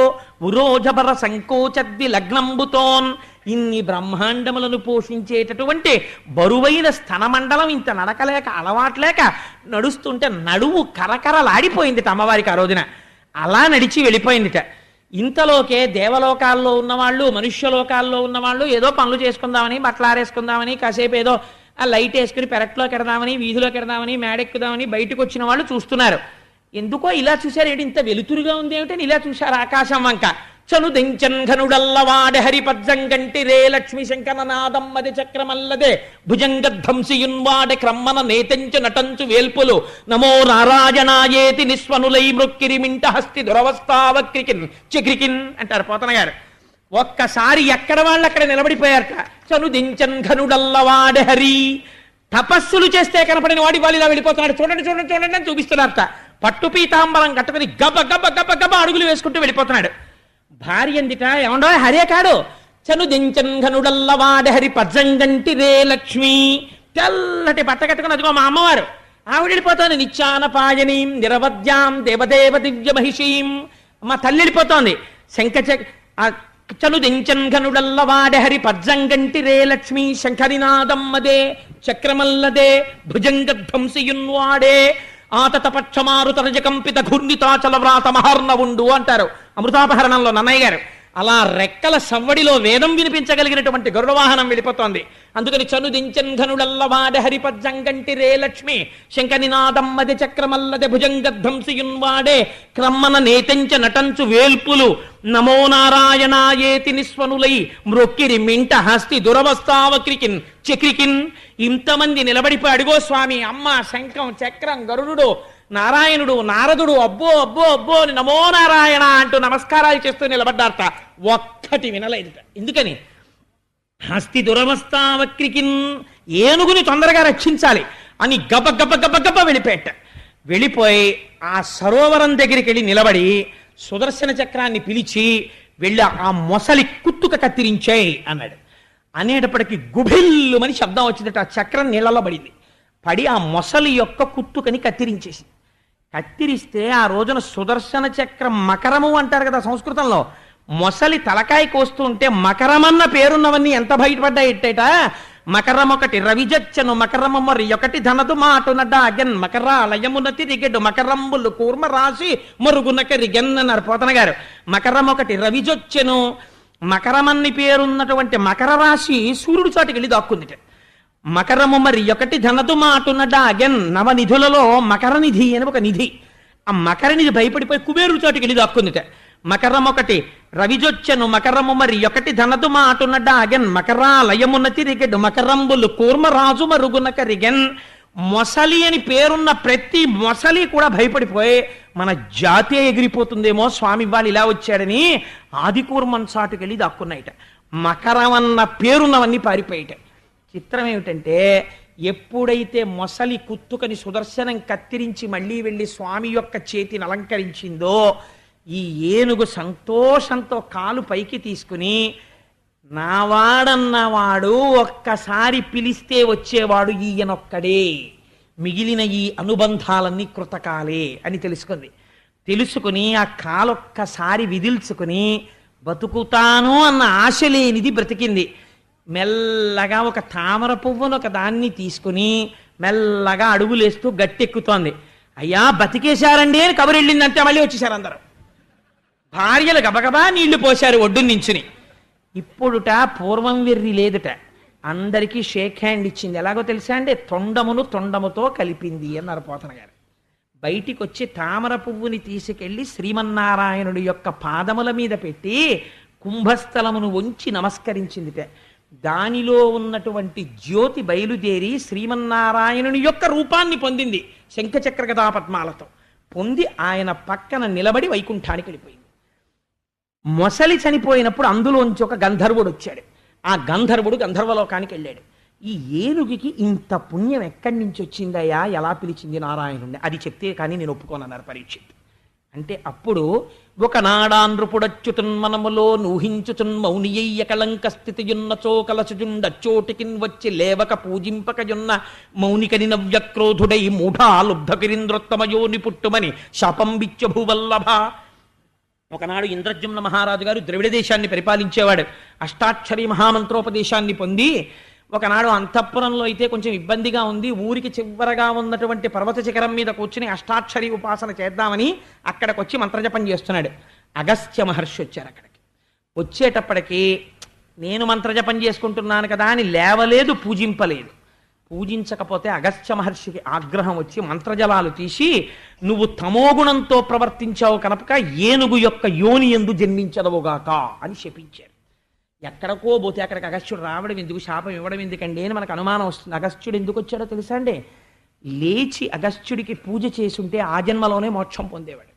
ఉరోజబర సంకోచద్ది లగ్నంబుతోన్ ఇన్ని బ్రహ్మాండములను పోషించేటటువంటి బరువైన స్తనమండలం ఇంత నడకలేక అలవాట్లేక నడుస్తుంటే నడువు కరకరలాడిపోయిందిట అమ్మవారికి ఆ రోజున. అలా నడిచి వెళ్ళిపోయిందిట. ఇంతలోకే దేవలోకాల్లో ఉన్నవాళ్ళు మనుష్యలోకాల్లో ఉన్నవాళ్ళు ఏదో పనులు చేసుకుందామని బట్టలు ఆరేసుకుందామని కాసేపు ఏదో ఆ లైట్ వేసుకుని పెరట్లోకి ఎడదామని వీధిలోకి ఎడదామని మేడెక్కుదామని బయటకు వచ్చిన వాళ్ళు చూస్తున్నారు. ఎందుకో ఇలా చూశారు, ఏంటి ఇంత వెలుతురుగా ఉంది ఏమిటని ఇలా చూశారు ఆకాశం వంక. చను దెంచన్ ఘనుడల్లవాడ హరిపజ్జంగంటి రే లక్ష్మి శంకరనాదమ్మది చక్రమల్లదే భుజంగధ్వంసియున్వాడ క్రమ్మన నేతంచు నటంచు వేల్పులు నమో నారాయణాయేతి నిస్వనులై మృక్కిరిమింట హస్తి దురవస్థావక్రికిన్ చక్రికిన్ అంటారు పోతన గారు. ఒక్కసారి ఎక్కడ వాళ్ళు అక్కడ నిలబడిపోయారట. చను దించన్ ఘనుడల్లవాడ హరి, తపస్సులు చేస్తే కనపడిన వాడి వాళ్ళు ఇలా వెళ్ళిపోతున్నాడు. చూడండి చూడండి చూడండి అని చూపిస్తున్నారట. పట్టు పీతాంబరం కట్టుకుని గబ గబ గబ గబ అడుగులు వేసుకుంటూ వెళ్ళిపోతున్నాడు. భార్య ఎందుక ఏమండో హరే కాడు. చను దించన్ ఘనుడల్లవాడ హరి పజ్జంగంటి రే లక్ష్మి, తెల్లటి బట్ట కట్టుకుని అదిగో మా అమ్మవారు ఆవిడ వెళ్ళిపోతోంది. నిత్యానపాయనీం నిరవద్యాం దేవదేవ దివ్య మహిషీం, మా తల్లి వెళ్ళిపోతోంది. చను దించన్ ఘనుడల్లవాడ హరి పజ్జంగంటి రే లక్ష్మి శంఖనినాదమ్మదే చక్రమల్లదే భుజంగధ్వంసియున్వాడే ఆతత పక్షమారుతరజ కంపిత ఘూర్ణితాచల వ్రాత మహర్ణవుండు అంటారు అమృతాపహరణంలో నన్నయ్య గారు. అలా రెక్కల సవ్వడిలో వేదం వినిపించగలిగినటువంటి గరుడ వాహనం వెళ్ళిపోతోంది. అందుకని చను దించన్ ఘనుడల్లవాడ హరిపజ్జంగంటి రే లక్ష్మి శంఖనినాదమ్మది చక్రమల్లది భుజంగధ్వంసియున్వాడే క్రమ్మన నేతంచ నటంచు వేల్పులు నమో నారాయణాయేతి నిస్వనులై మ్రొక్కిరి మింట హస్తి దురవస్థావక్రికిన్ చక్రికిన్. ఇంతమంది నిలబడిపోయి అడిగో స్వామి అమ్మ శంఖం చక్రం గరుడు నారాయణుడు నారదుడు అబ్బో అబ్బో అబ్బో అని నమో నారాయణ అంటూ నమస్కారాలు చేస్తూ నిలబడ్డారట. ఒక్కటి వినలేదుట. ఎందుకని? హస్తి దురవస్థావక్రికిన్, ఏనుగుని తొందరగా రక్షించాలి అని గబ గబ గబ గబ వెళ్ళిపోయాట. వెళ్ళిపోయి ఆ సరోవరం దగ్గరికి వెళ్ళి నిలబడి సుదర్శన చక్రాన్ని పిలిచి వెళ్ళి ఆ మొసలి కుత్తుక కత్తిరించాయి అన్నాడు. అనేటప్పటికీ గుభిల్లుమని శబ్దం వచ్చిందట. ఆ చక్రం నీళ్ళలో పడింది. పడి ఆ మొసలి యొక్క కుత్తుకని కత్తిరించేసి, కత్తిరిస్తే ఆ రోజున సుదర్శన చక్రం మకరము అంటారు కదా సంస్కృతంలో. మొసలి తలకాయ కోస్తుంటే మకరమన్న పేరున్నవన్నీ ఎంత బయటపడ్డాయిట్టేట. మకరం ఒకటి రవిజచ్చను మకరము మరి ఒకటి ధనదు మాటునడ్డ అగన్ మకరాలయమున తిరిగెడు మకరంబులు కూర్మ రాసి మరుగునక రిగెన్ అన్నారు పోతన గారు. మకరం ఒకటి రవిజొచ్చెను, మకరమన్ని పేరున్నటువంటి మకర రాశి సూర్యుడి చాటుకి వెళ్ళి దాక్కుందిట. మకరము మరి ఒకటి ధనదు మాటునడ్డ అగన్ నవనిధులలో మకర నిధి అని ఒక నిధి. ఆ మకర నిధి భయపడిపోయి కుబేరుడి చాటుకి వెళ్ళి దాక్కుందిట. మకరం ఒకటి రవిజొచ్చెను మకరము మరి ఒకటి ధనదు మాటునడ్డ అగన్ మకరాలయమున తిరిగెడు మకరంబులు కూర్మరాజు మరుగునక రిగెన్. మొసలి అని పేరున్న ప్రతి మొసలి కూడా భయపడిపోయి మన జాతే ఎగిరిపోతుందేమో స్వామి వాళ్ళు ఇలా వచ్చాడని ఆదికూర్మన్ చాటుకెళ్ళి దాక్కున్నాయిట. మకరం అన్న పేరున్నవన్నీ పారిపోయాయిట. చిత్రం ఏమిటంటే ఎప్పుడైతే మొసలి కుత్తుకని సుదర్శనం కత్తిరించి మళ్ళీ వెళ్ళి స్వామి యొక్క చేతిని అలంకరించిందో ఈ ఏనుగు సంతోషంతో కాలు పైకి తీసుకుని నావాడన్నవాడు ఒక్కసారి పిలిస్తే వచ్చేవాడు ఈయనొక్కడే, మిగిలిన ఈ అనుబంధాలన్నీ కృతకాలే అని తెలుసుకుని ఆ కాలొక్కసారి విదిల్చుకుని బతుకుతాను అన్న ఆశ లేనిది బ్రతికింది. మెల్లగా ఒక తామర పువ్వును ఒక దాన్ని తీసుకుని మెల్లగా అడుగులేస్తూ గట్టెక్కుతోంది. అయ్యా బతికేశారండి అని కబురెళ్ళిందంటే మళ్ళీ వచ్చేసారు అందరూ. భార్యలు గబగబా నీళ్లు పోశారు ఒడ్డు నించుని. ఇప్పుడుట పూర్వం వెర్రి లేదుట. అందరికీ షేక్ హ్యాండ్ ఇచ్చింది. ఎలాగో తెలుసా అండి? తొండమును తొండముతో కలిపింది అన్నారు పోతన గారు. బయటికి వచ్చి తామర పువ్వుని తీసుకెళ్లి శ్రీమన్నారాయణుడి యొక్క పాదముల మీద పెట్టి కుంభస్థలమును వంచి నమస్కరించిందిట. దానిలో ఉన్నటువంటి జ్యోతి బయలుదేరి శ్రీమన్నారాయణుని యొక్క రూపాన్ని పొందింది శంఖచక్ర గదా పద్మాలతో. పొంది ఆయన పక్కన నిలబడి వైకుంఠానికి వెళ్ళిపోయింది. మొసలి చనిపోయినప్పుడు అందులోంచి ఒక గంధర్వుడు వచ్చాడు. ఆ గంధర్వుడు గంధర్వలోకానికి వెళ్ళాడు. ఈ ఏనుగుకి ఇంత పుణ్యం ఎక్కడి నుంచి వచ్చిందయ్యా, ఎలా పిలిచింది నారాయణుడిని, అది చెప్తే కానీ నేను ఒప్పుకోనన్నారు పరీక్షిత్. అంటే అప్పుడు ఒకనాడాంధ్రుపుడచ్యుతున్మనములో నూహించుచున్ మౌనియ్య కళంక స్థితియున్నచో కలసుజుండచ్చోటికిన్ వచ్చి లేవక పూజింపకయున్న మౌనికని నవ్యక్రోధుడై మూఢాలుబ్ధకిరింద్రోత్తమయోని పుట్టుమని శాపంబిత్య భూవల్లభ. ఒకనాడు ఇంద్రజుమ్న మహారాజు గారు ద్రవిడ దేశాన్ని పరిపాలించేవాడు. అష్టాక్షరి మహామంత్రోపదేశాన్ని పొంది ఒకనాడు అంతఃపురంలో అయితే కొంచెం ఇబ్బందిగా ఉంది, ఊరికి చివరగా ఉన్నటువంటి పర్వత శిఖరం మీద కూర్చుని అష్టాక్షరి ఉపాసన చేద్దామని అక్కడికి వచ్చి మంత్రజపం చేస్తున్నాడు. అగస్త్య మహర్షి వచ్చారు. అక్కడికి వచ్చేటప్పటికి నేను మంత్రజపం చేసుకుంటున్నాను కదా అని లేవలేదు, పూజింపలేదు. పూజించకపోతే అగస్త్య మహర్షికి ఆగ్రహం వచ్చి మంత్రజలాలు తీసి, నువ్వు తమోగుణంతో ప్రవర్తించావు కనుక ఏనుగు యొక్క యోని యందు జన్మించదవుగాక అని శపించారు. ఎక్కడికో పోతే అక్కడికి అగస్త్యుడు రావడం ఎందుకు, శాపం ఇవ్వడం ఎందుకండి అని మనకు అనుమానం వస్తుంది. అగస్త్యుడు ఎందుకు వచ్చాడో తెలుసా అండి? లేచి అగస్త్యుడికి పూజ చేసుంటే ఆ జన్మలోనే మోక్షం పొందేవాడు.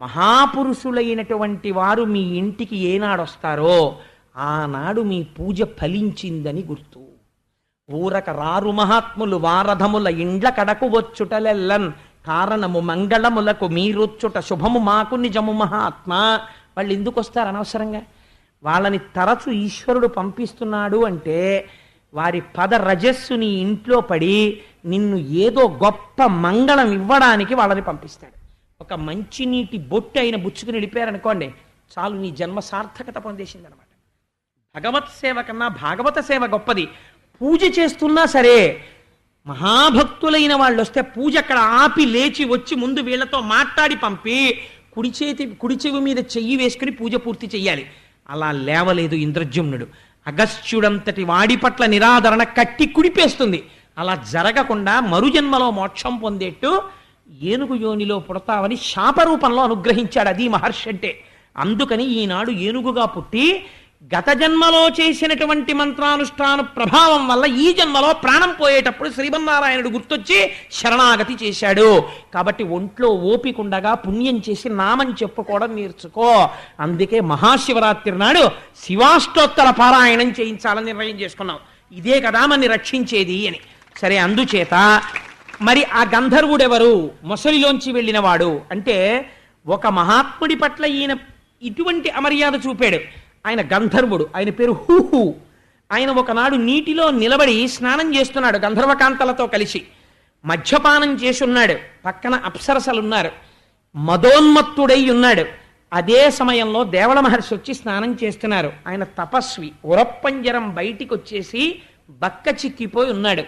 మహాపురుషులైనటువంటి వారు మీ ఇంటికి ఏనాడు వస్తారో ఆనాడు మీ పూజ ఫలించిందని గుర్తు. ఊరక రారు మహాత్ములు వారధముల ఇండ్ల కడకు వచ్చుటలెల్లన్ కారణము మంగళములకు మీరొచ్చుట శుభము మాకు నిజము మహాత్మ. వాళ్ళు ఎందుకు వస్తారు అనవసరంగా? వాళ్ళని తరచు ఈశ్వరుడు పంపిస్తున్నాడు అంటే వారి పద రజస్సుని ఇంట్లో పడి నిన్ను ఏదో గొప్ప మంగళం ఇవ్వడానికి వాళ్ళని పంపిస్తాడు. ఒక మంచినీటి బొట్టు అయిన బుచ్చుకుని వెళ్ళిపోయారనుకోండి, చాలు నీ జన్మ సార్థకత పొందేసింది అనమాట. భగవత్ సేవ కన్నా భాగవత సేవ గొప్పది. పూజ చేస్తున్నా సరే మహాభక్తులైన వాళ్ళు వస్తే పూజ అక్కడ ఆపి లేచి వచ్చి ముందు వీళ్ళతో మాట్లాడి పంపి కుడి చెవి మీద చెయ్యి వేసుకుని పూజ పూర్తి చెయ్యాలి. అలా లేవలేదు ఇంద్రజుమ్నుడు. అగస్త్యుడంతటి వాడి పట్ల నిరాదరణ కట్టి కుడిపేస్తుంది. అలా జరగకుండా మరుజన్మలో మోక్షం పొందేట్టు ఏనుగు యోనిలో పుడతావని శాపరూపంలో అనుగ్రహించాడు. అది మహర్షి అంటే. అందుకని ఈనాడు ఏనుగుగా పుట్టి గత జన్మలో చేసినటువంటి మంత్రానుష్ఠాన ప్రభావం వల్ల ఈ జన్మలో ప్రాణం పోయేటప్పుడు శ్రీమన్నారాయణుడు గుర్తొచ్చి శరణాగతి చేశాడు. కాబట్టి ఒంట్లో ఓపికండగా పుణ్యం చేసి నామం చెప్పుకోవడం నేర్చుకో. అందుకే మహాశివరాత్రి నాడు శివాష్టోత్తర పారాయణం చేయించాలని నిర్ణయం చేసుకున్నాం. ఇదే కదా మనని రక్షించేది అని. సరే, అందుచేత మరి ఆ గంధర్వుడెవరు? మొసలిలోంచి వెళ్ళినవాడు అంటే ఒక మహాత్ముడి పట్ల ఈయన ఇటువంటి అమర్యాద చూపాడు. ఆయన గంధర్వుడు, ఆయన పేరు హూహు. ఆయన ఒకనాడు నీటిలో నిలబడి స్నానం చేస్తున్నాడు గంధర్వకాంతలతో కలిసి. మద్యపానం చేసున్నాడు. పక్కన అప్సరసలున్నారు. మదోన్మత్తుడై ఉన్నాడు. అదే సమయంలో దేవళ మహర్షి వచ్చి స్నానం చేస్తున్నారు. ఆయన తపస్వి. ఉరప్పంజరం బయటికి వచ్చేసి బక్క చిక్కిపోయి ఉన్నాడు.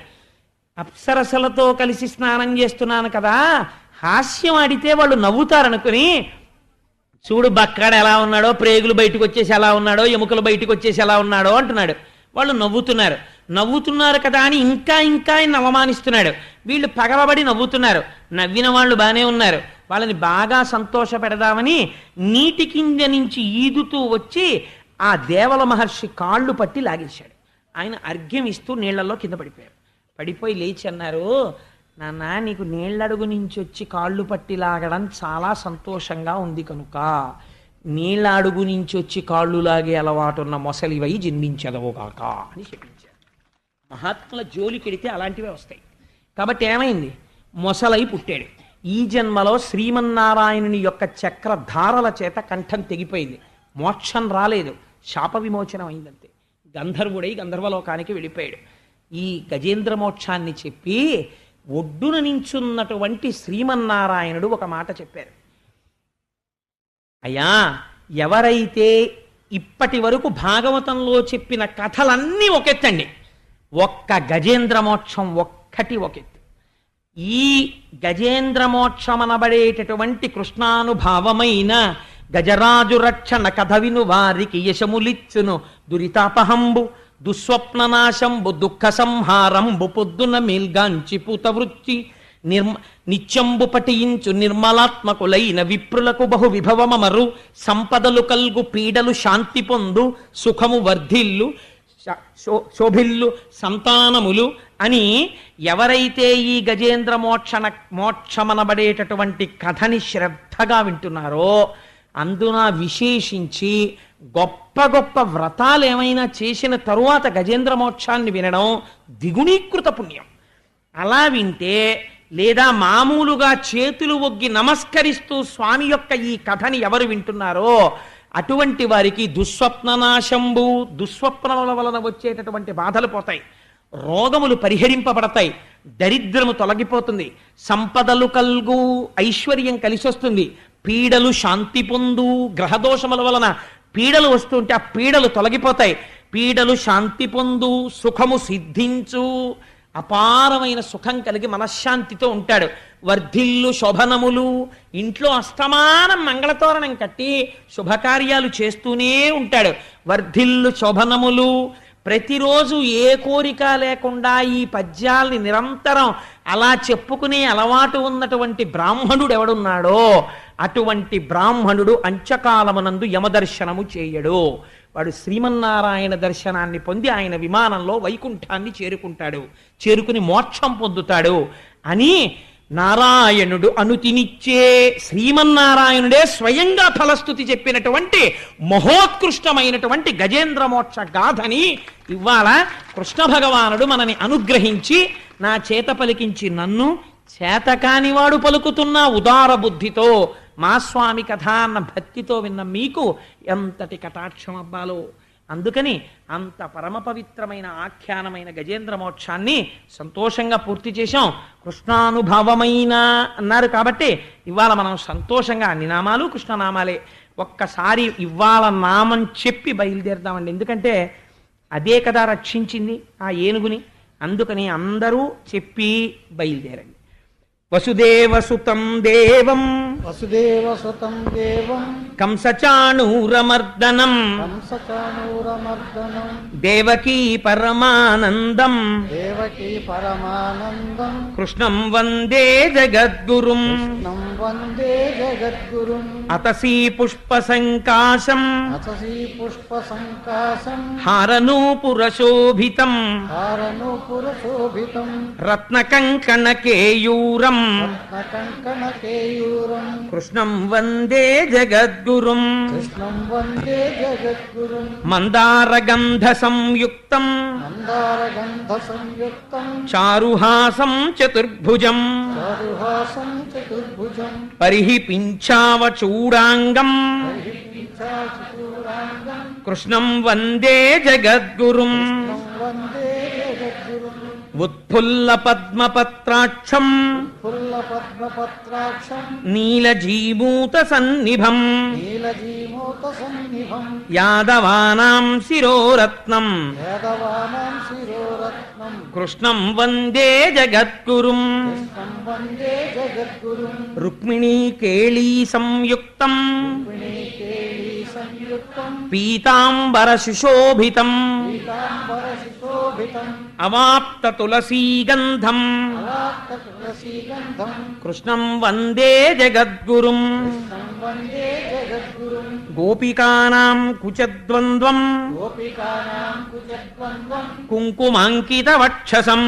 అప్సరసలతో కలిసి స్నానం చేస్తున్నాను కదా, హాస్యం ఆడితే వాళ్ళు నవ్వుతారనుకుని, చూడు బక్కాడు ఎలా ఉన్నాడో, ప్రేగులు బయటకు వచ్చేసి ఎలా ఉన్నాడో, ఎముకలు బయటకు వచ్చేసి ఎలా ఉన్నాడో అంటున్నాడు. వాళ్ళు నవ్వుతున్నారు కదా అని ఇంకా ఆయన అవమానిస్తున్నాడు. వీళ్ళు పగలబడి నవ్వుతున్నారు. నవ్విన వాళ్ళు బాగానే ఉన్నారు. వాళ్ళని బాగా సంతోష పెడదామని నీటి కింద నుంచి ఈదుతూ వచ్చి ఆ దేవల మహర్షి కాళ్ళు పట్టి లాగేశాడు. ఆయన అర్ఘ్యం ఇస్తూ నీళ్లలో కింద పడిపోయి లేచి అన్నారు, నాన్న నీకు నీళ్ళడుగు నుంచి వచ్చి కాళ్ళు పట్టి లాగడం చాలా సంతోషంగా ఉంది కనుక నీళ్ళ అడుగు నుంచి వచ్చి కాళ్ళు లాగే అలవాటున్న మొసలివై జన్మించదవుగాక అని చెప్పించారు. మహాత్ముల జోలికెడితే అలాంటివే వస్తాయి. కాబట్టి ఏమైంది? మొసలై పుట్టాడు. ఈ జన్మలో శ్రీమన్నారాయణుని యొక్క చక్రధారల చేత కంఠం తెగిపోయింది. మోక్షం రాలేదు, శాప విమోచనం అయిందంతే. గంధర్వుడై గంధర్వలోకానికి వెళ్ళిపోయాడు. ఈ గజేంద్ర మోక్షాన్ని చెప్పి ఒడ్డున నించున్నటువంటి శ్రీమన్నారాయణుడు ఒక మాట చెప్పారు. అయ్యా, ఎవరైతే ఇప్పటి వరకు భాగవతంలో చెప్పిన కథలన్నీ ఒకెత్తండి, ఒక్క గజేంద్ర మోక్షం ఒక్కటి ఒకెత్తు. ఈ గజేంద్ర మోక్షమనబడేటటువంటి కృష్ణానుభావమైన గజరాజు రక్షణ కథ విను వారికి యశములిచ్చును దురితాపహంబు దుస్వప్ననాశంబు దుఃఖ సంహారంబు పొద్దున మేల్గాంచి పూతవృత్తి నిత్యంబు పఠించు నిర్మలాత్మకులైన విప్రులకు బహు విభవమరు సంపదలు కల్గు పీడలు శాంతి పొందు సుఖము వర్ధిల్లు శోభిల్లు సంతానములు అని ఎవరైతే ఈ గజేంద్ర మోక్షమనబడేటటువంటి కథని శ్రద్ధగా వింటున్నారో, అందున విశేషించి గొప్ప గొప్ప వ్రతాలు ఏమైనా చేసిన తరువాత గజేంద్ర మోక్షాన్ని వినడం దిగుణీకృత పుణ్యం. అలా వింటే లేదా మామూలుగా చేతులు ఒగ్గి నమస్కరిస్తూ స్వామి యొక్క ఈ కథని ఎవరు వింటున్నారో అటువంటి వారికి దుస్వప్ననాశంబు, దుస్వప్నముల వలన వచ్చేటటువంటి బాధలు పోతాయి, రోగములు పరిహరింపబడతాయి, దరిద్రము తొలగిపోతుంది, సంపదలు కల్గు, ఐశ్వర్యం కలిసి వస్తుంది, పీడలు శాంతి పొందు, గ్రహదోషముల వలన పీడలు వస్తుంటే ఆ పీడలు తొలగిపోతాయి, పీడలు శాంతి పొందు, సుఖము సిద్ధించు, అపారమైన సుఖం కలిగి మనశ్శాంతితో ఉంటాడు. వర్ధిల్లు శోభనములు, ఇంట్లో అస్తమానం మంగళతోరణం కట్టి శుభకార్యాలు చేస్తూనే ఉంటాడు. వర్ధిల్లు శోభనములు, ప్రతిరోజు ఏ కోరిక లేకుండా ఈ పద్యాల్ని నిరంతరం అలా చెప్పుకునే అలవాటు ఉన్నటువంటి బ్రాహ్మణుడు ఎవడున్నాడో అటువంటి బ్రాహ్మణుడు అంత్యకాలమునందు యమదర్శనము చేయడు. వాడు శ్రీమన్నారాయణ దర్శనాన్ని పొంది ఆయన విమానంలో వైకుంఠాన్ని చేరుకుంటాడు, చేరుకుని మోక్షం పొందుతాడు అని నారాయణుడు అనుతినిచ్చే, శ్రీమన్నారాయణుడే స్వయంగా ఫలస్తుతి చెప్పినటువంటి మహోత్కృష్టమైనటువంటి గజేంద్ర మోక్ష గాథని ఇవాళ కృష్ణ భగవానుడు మనని అనుగ్రహించి నా చేత పలికించి నన్ను చేతకానివాడు పలుకుతున్న ఉదార బుద్ధితో మా స్వామి కథ అన్న భక్తితో విన్న మీకు ఎంతటి కటాక్షం అబ్బాలో. అందుకని అంత పరమ పవిత్రమైన ఆఖ్యానమైన గజేంద్ర మోక్షాన్ని సంతోషంగా పూర్తి చేశాం. కృష్ణానుభవమైన అన్నారు కాబట్టి ఇవాళ మనం సంతోషంగా అన్ని నామాలు కృష్ణనామాలే. ఒక్కసారి ఇవాళ నామం చెప్పి బయలుదేరదామండి, ఎందుకంటే అదే కదా రక్షించింది ఆ ఏనుగుని. అందుకని అందరూ చెప్పి బయలుదేరండి. వసుదేవసుతం దేవం వసుదేవసుతం దేవం కంసచాణూరమర్దనం కంసచాణూరమర్దనం దేవకీ పరమానందం దేవకీ పరమానందం కృష్ణం వందే జగద్గురుం కృష్ణం వందే జగద్గురుం అతసీ పుష్పసంకాశం అతసీ పుష్పసంకాశం హారనూపురశోభితం హారనూపురశోభితం రత్నకంకణకేయూరం రత్నకంకణకేయూరం కృష్ణం వందే జగద్గురుం కృష్ణం వందే జగద్గురుం మందారగంధ సంయుక్తం మందారగంధ సంయుక్తం చారుహాసం చతుర్భుజం చారుహాసం చతుర్భుజం పరిహి పింఛావచూడాంగం పరిహీచాచూరాంగం కృష్ణం వందే జగద్గురుం వందే జగద్గురుం ఉత్ఫుల్ల పద్మపత్రాక్షం ఫుల్లపద్మపత్రాక్షం నీలజీమూత సన్నిభం నీలజీమూత సన్నిభం యాదవానాం శిరోరత్నం వేదవానాం శిరోరత్నం కృష్ణం వందే జగద్గురుం కృష్ణం వందే జగద్గురుం రుక్మిణీ కేళీ సంయుక్తం వినీకేళీ సంయుక్తం పీతాంబర సుశోభితం పీతాంబరశోభితం అవాప్త తులసీగంధం అలాత్తతులసీగంధం కృష్ణం వందే జగద్గురుం కృష్ణం వందే జగద్గురుం గోపికానాం కుచద్వంద్వం గోపికానాం కుజద్వంద్వం కుంకుమాంకిత వక్షసం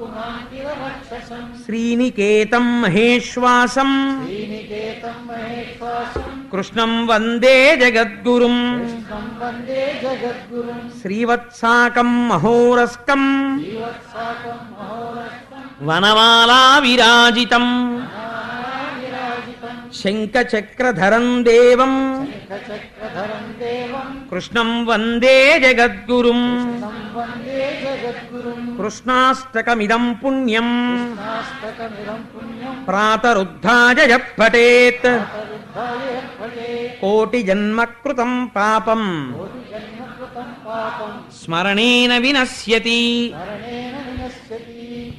కుమాంకిరవక్షసం శ్రీనికేతం మహేశ్వాసం శ్రీనికేతం మహేశ్వాసం కృష్ణం వందే జగద్గురుం కృష్ణం వందే జగద్గురుం శ్రీవత్సాకం మహోరస్కం శ్రీవత్సాకం మహోరస్తం వనమాలా విరాజితం విరాజితం శంఖచక్రధరం దేవం శంఖచక్రధరం దేవం కృష్ణం వందే జగద్గురుం కృష్ణం వందే జగద్గురుం కృష్ణాష్టకమిదం పుణ్యం నాస్తకమిదం పుణ్యం ప్రాతరుద్ధాయ పఠేత్ పరుద్ధాయ ఫలే కోటి జన్మకృతం పాపం కోటి జన్మకృతం పాపం స్మరణేన వినశ్యతి స్మరణేన